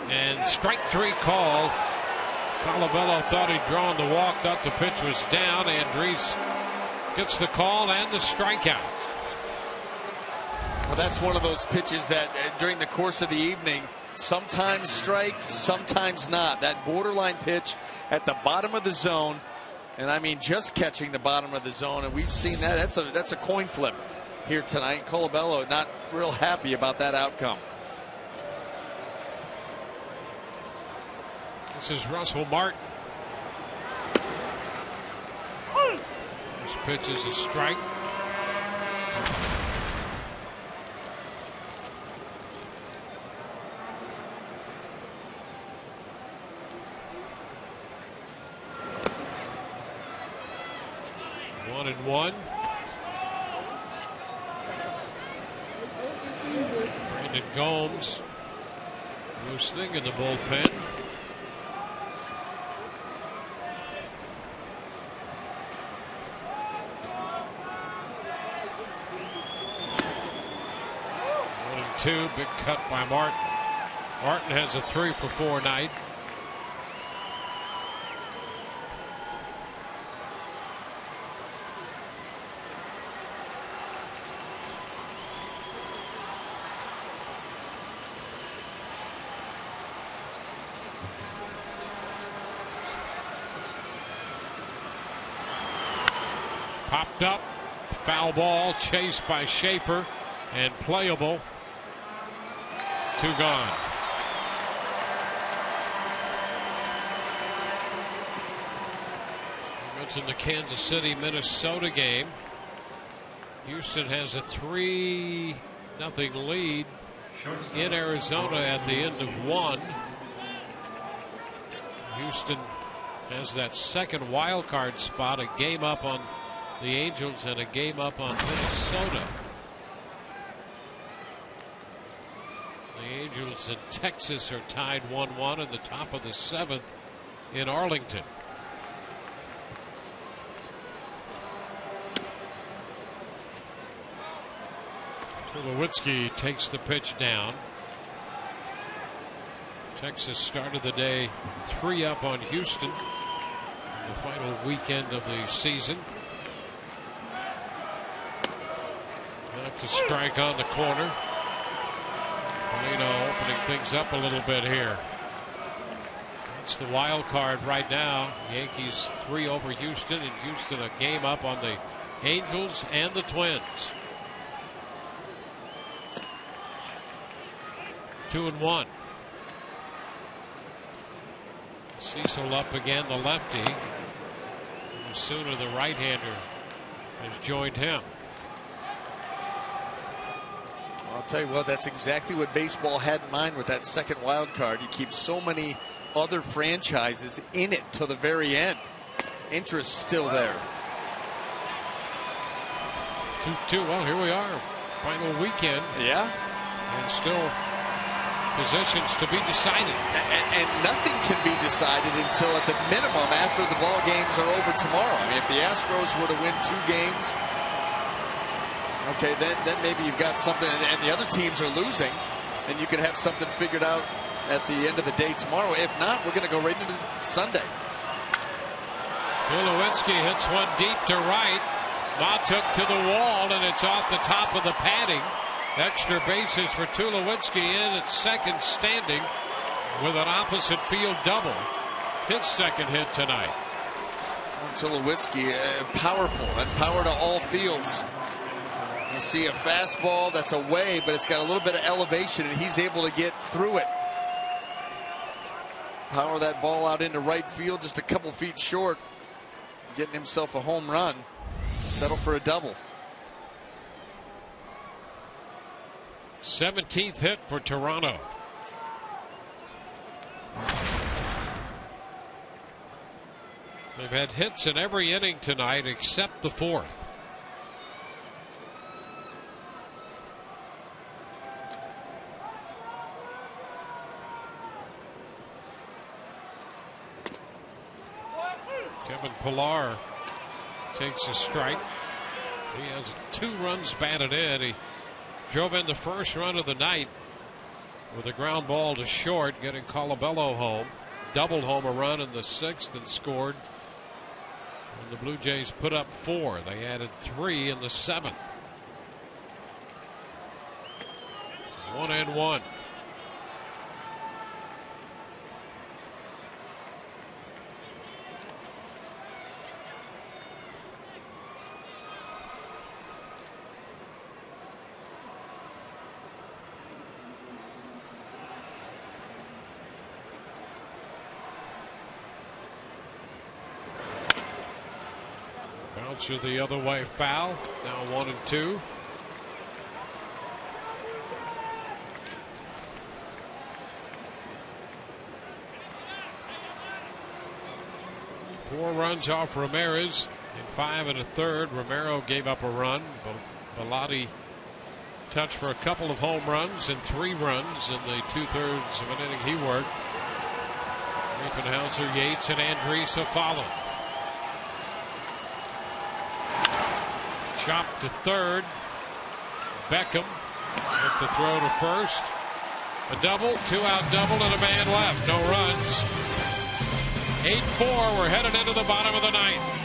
And strike 3 call. Colabello thought he'd drawn the walk, thought the pitch was down. Andres gets the call and the strikeout. Well, that's one of those pitches that during the course of the evening, sometimes strike, sometimes not. That borderline pitch at the bottom of the zone, and I mean just catching the bottom of the zone, and we've seen that. That's a coin flip here tonight. Colabello not real happy about that outcome. This is Russell Martin. This pitch is a strike. One and one. Brandon Gomes loosening in the bullpen. Two, big cut by Martin. Martin has a 3-for-4 night. Popped up, foul ball, chased by Schaefer, and playable. 2 gone. I mentioned the Kansas City Minnesota game. Houston has a 3-0 lead in Arizona at the end of 1. Houston has that second wild card spot, a game up on the Angels and a game up on Minnesota. The Angels and Texas are tied 1-1 in the top of the 7th in Arlington. Tulowitzki takes the pitch down. Texas started the day 3-up on Houston in the final weekend of the season. Have to strike on the corner. Molino opening things up a little bit here. It's the wild card right now. Yankees 3 over Houston, and Houston a game up on the Angels and the Twins. 2-1. Cecil up again, the lefty. And sooner the right-hander has joined him. I'll tell you what, that's exactly what baseball had in mind with that second wild card. You keep so many other franchises in it to the very end. Interest still there. 2-2. Well, here we are. Final weekend. Yeah. And still positions to be decided. And nothing can be decided until at the minimum after the ball games are over tomorrow. I mean, if the Astros were to win 2 games, okay, then maybe you've got something, and the other teams are losing, and you could have something figured out at the end of the day tomorrow. If not, we're going to go right into Sunday. Tulowitzki hits one deep to right. Matuk to the wall, and it's off the top of the padding. Extra bases for Tulowitzki in at second, standing with an opposite field double. His second hit tonight. Tulowitzki, powerful, and power to all fields. You see a fastball that's away, but it's got a little bit of elevation, and he's able to get through it. Power that ball out into right field, just a couple feet short. getting himself a home run. Settle for a double. 17th hit for Toronto. They've had hits in every inning tonight except the 4th. Kevin Pillar takes a strike. He has 2 runs batted in. He drove in the first run of the night with a ground ball to short, getting Colabello home. Doubled home a run in the 6th and scored. And the Blue Jays put up 4. They added 3 in the 7th. 1-1. Bouncer the other way, foul. Now 1-2. Four runs off Ramirez in 5 1/3. Romero gave up a run. Bellotti touched for a couple of home runs and 3 runs in the 2/3 of an inning he worked. Riefenhauser, Yates, and Andresa follow. Chop to third. Beckham with the throw to first. A double, 2-out double, and a man left. No runs. 8-4. We're headed into the bottom of the ninth.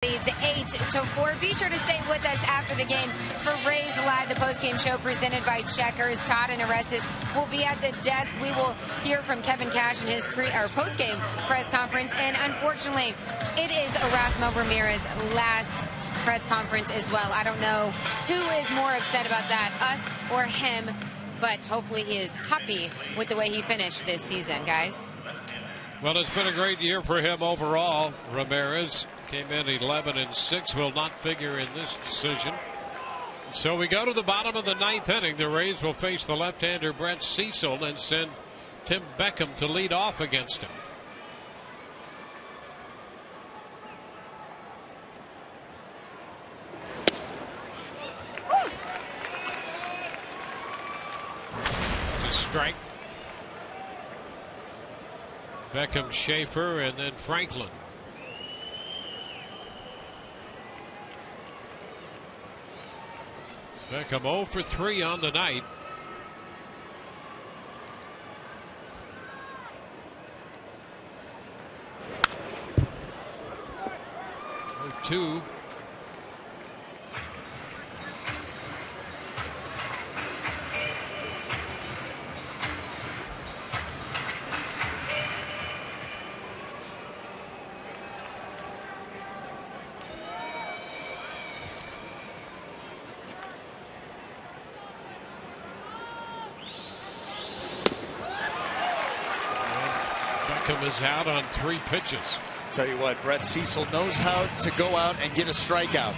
Leads 8-4. Be sure to stay with us after the game for Rays Live, the postgame show presented by Checkers. Todd and Arestas will be at the desk. We will hear from Kevin Cash in his postgame press conference. And unfortunately, it is Erasmo Ramirez's last press conference as well. I don't know who is more upset about that, us or him, but hopefully he is happy with the way he finished this season, guys. Well, it's been a great year for him overall. Ramirez came in 11-6, will not figure in this decision. So we go to the bottom of the ninth inning. The Rays will face the left-hander Brett Cecil and send Tim Beckham to lead off against him. It's a strike. Beckham, Schaefer, and then Franklin. Beckham 0 for 3 on the night. Two. Beckham is out on 3 pitches. Tell you what, Brett Cecil knows how to go out and get a strikeout.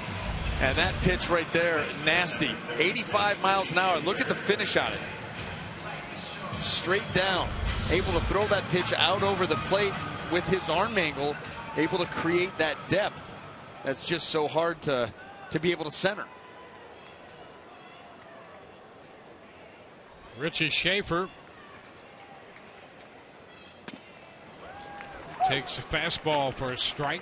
And that pitch right there, nasty. 85 miles an hour. Look at the finish on it. Straight down. Able to throw that pitch out over the plate with his arm angle. Able to create that depth. That's just so hard to be able to center. Richie Schaefer takes a fastball for a strike.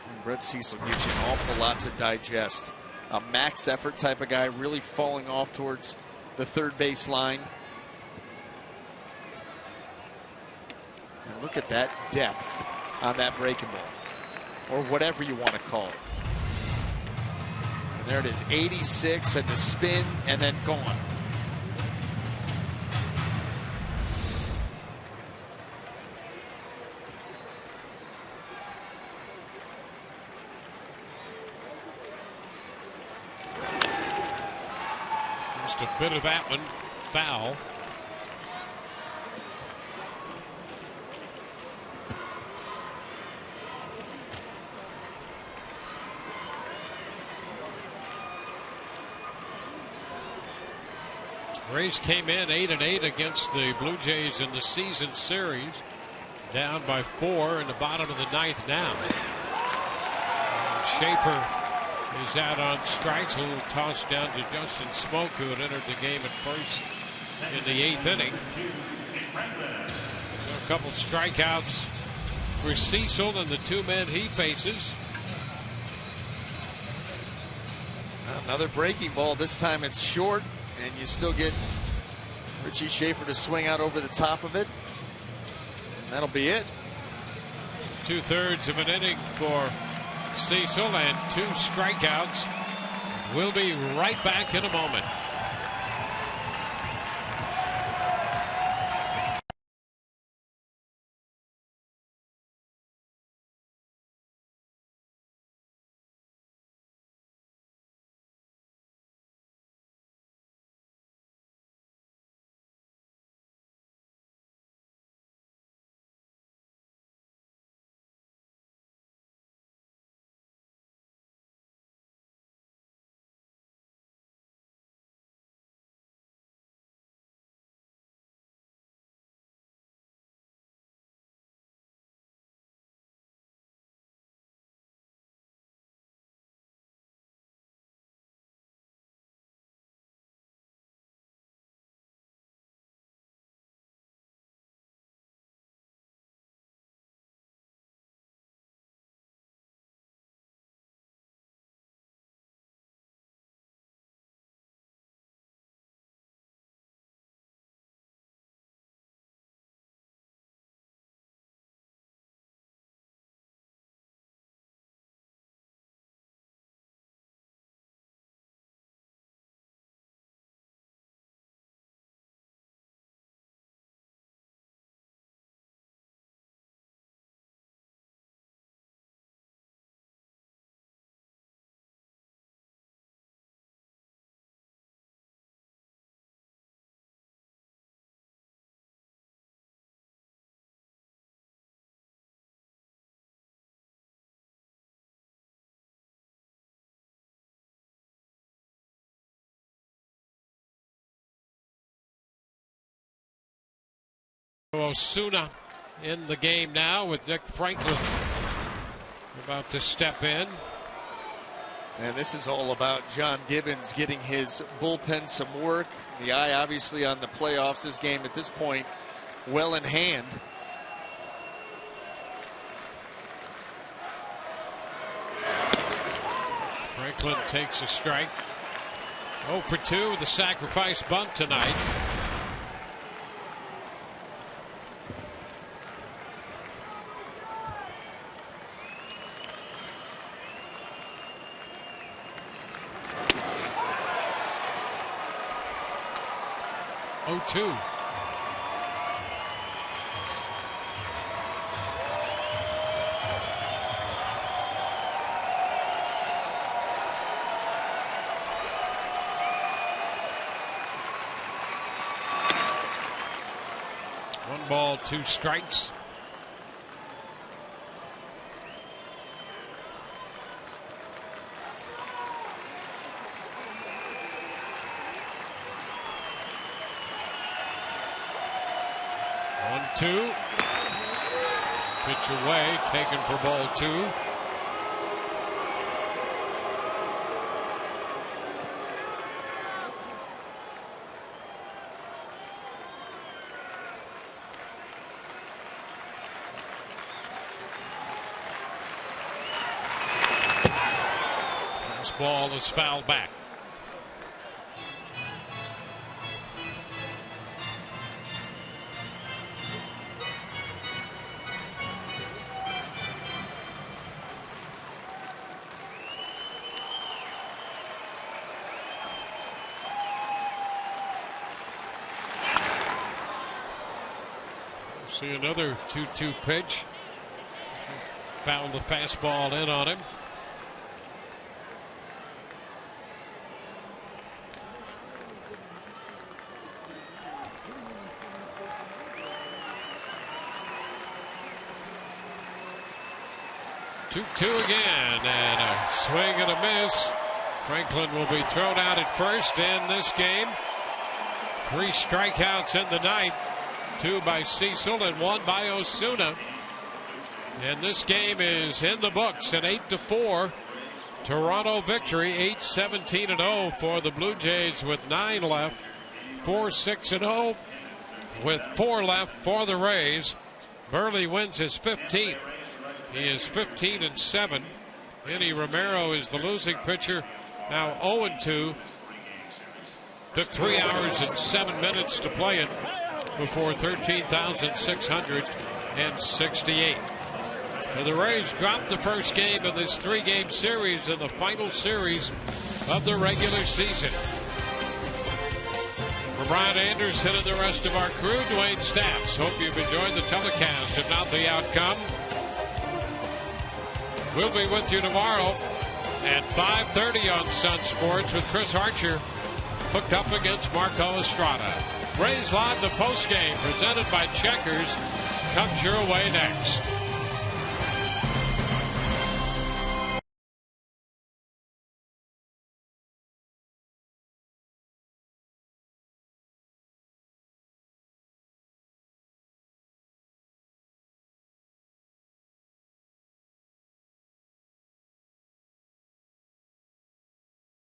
And Brett Cecil gives you an awful lot to digest. A max effort type of guy, really falling off towards the third base line. And look at that depth on that breaking ball, or whatever you want to call it. And there it is, 86, and the spin, and then gone. A bit of that one foul. Rays came in 8-8 against the Blue Jays in the season series, down by 4 in the bottom of the 9th now. And Schaefer is out on strikes. A little toss down to Justin Smoke, who had entered the game at first in the 8th inning. So a couple strikeouts for Cecil and the 2 men he faces. Another breaking ball. This time it's short, and you still get Richie Schaefer to swing out over the top of it. And that'll be it. 2/3 of an inning for Cecil and 2 strikeouts. We'll be right back in a moment. Osuna in the game now with Nick Franklin about to step in. And this is all about John Gibbons getting his bullpen some work. The eye obviously on the playoffs. This game at this point well in hand. Franklin takes a strike. 0 for 2 with the sacrifice bunt tonight. Two. ball, 2 strikes. One, 2. Pitch away, taken for ball 2. Ball is fouled back. See another 2-2 pitch. Fouled the fastball in on him. Two again, and a swing and a miss. Franklin will be thrown out at first in this game. 3 strikeouts in the ninth, 2 by Cecil and 1 by Osuna. And this game is in the books, an 8-4 Toronto victory. 8-17-0 for the Blue Jays with 9 left. 4-6-0 with 4 left for the Rays. Burley wins his 15th. He is 15-7. Eddie Romero is the losing pitcher, now 0-2. Took 3 hours and 7 minutes to play it before 13,668. So the Rays dropped the first game of this 3-game series in the final series of the regular season. For Brian Anderson and the rest of our crew, Dwayne Stapps, hope you've enjoyed the telecast. If not the outcome, we'll be with you tomorrow at 5:30 on Sun Sports with Chris Archer hooked up against Marco Estrada. Rays Live, the postgame presented by Checkers, comes your way next.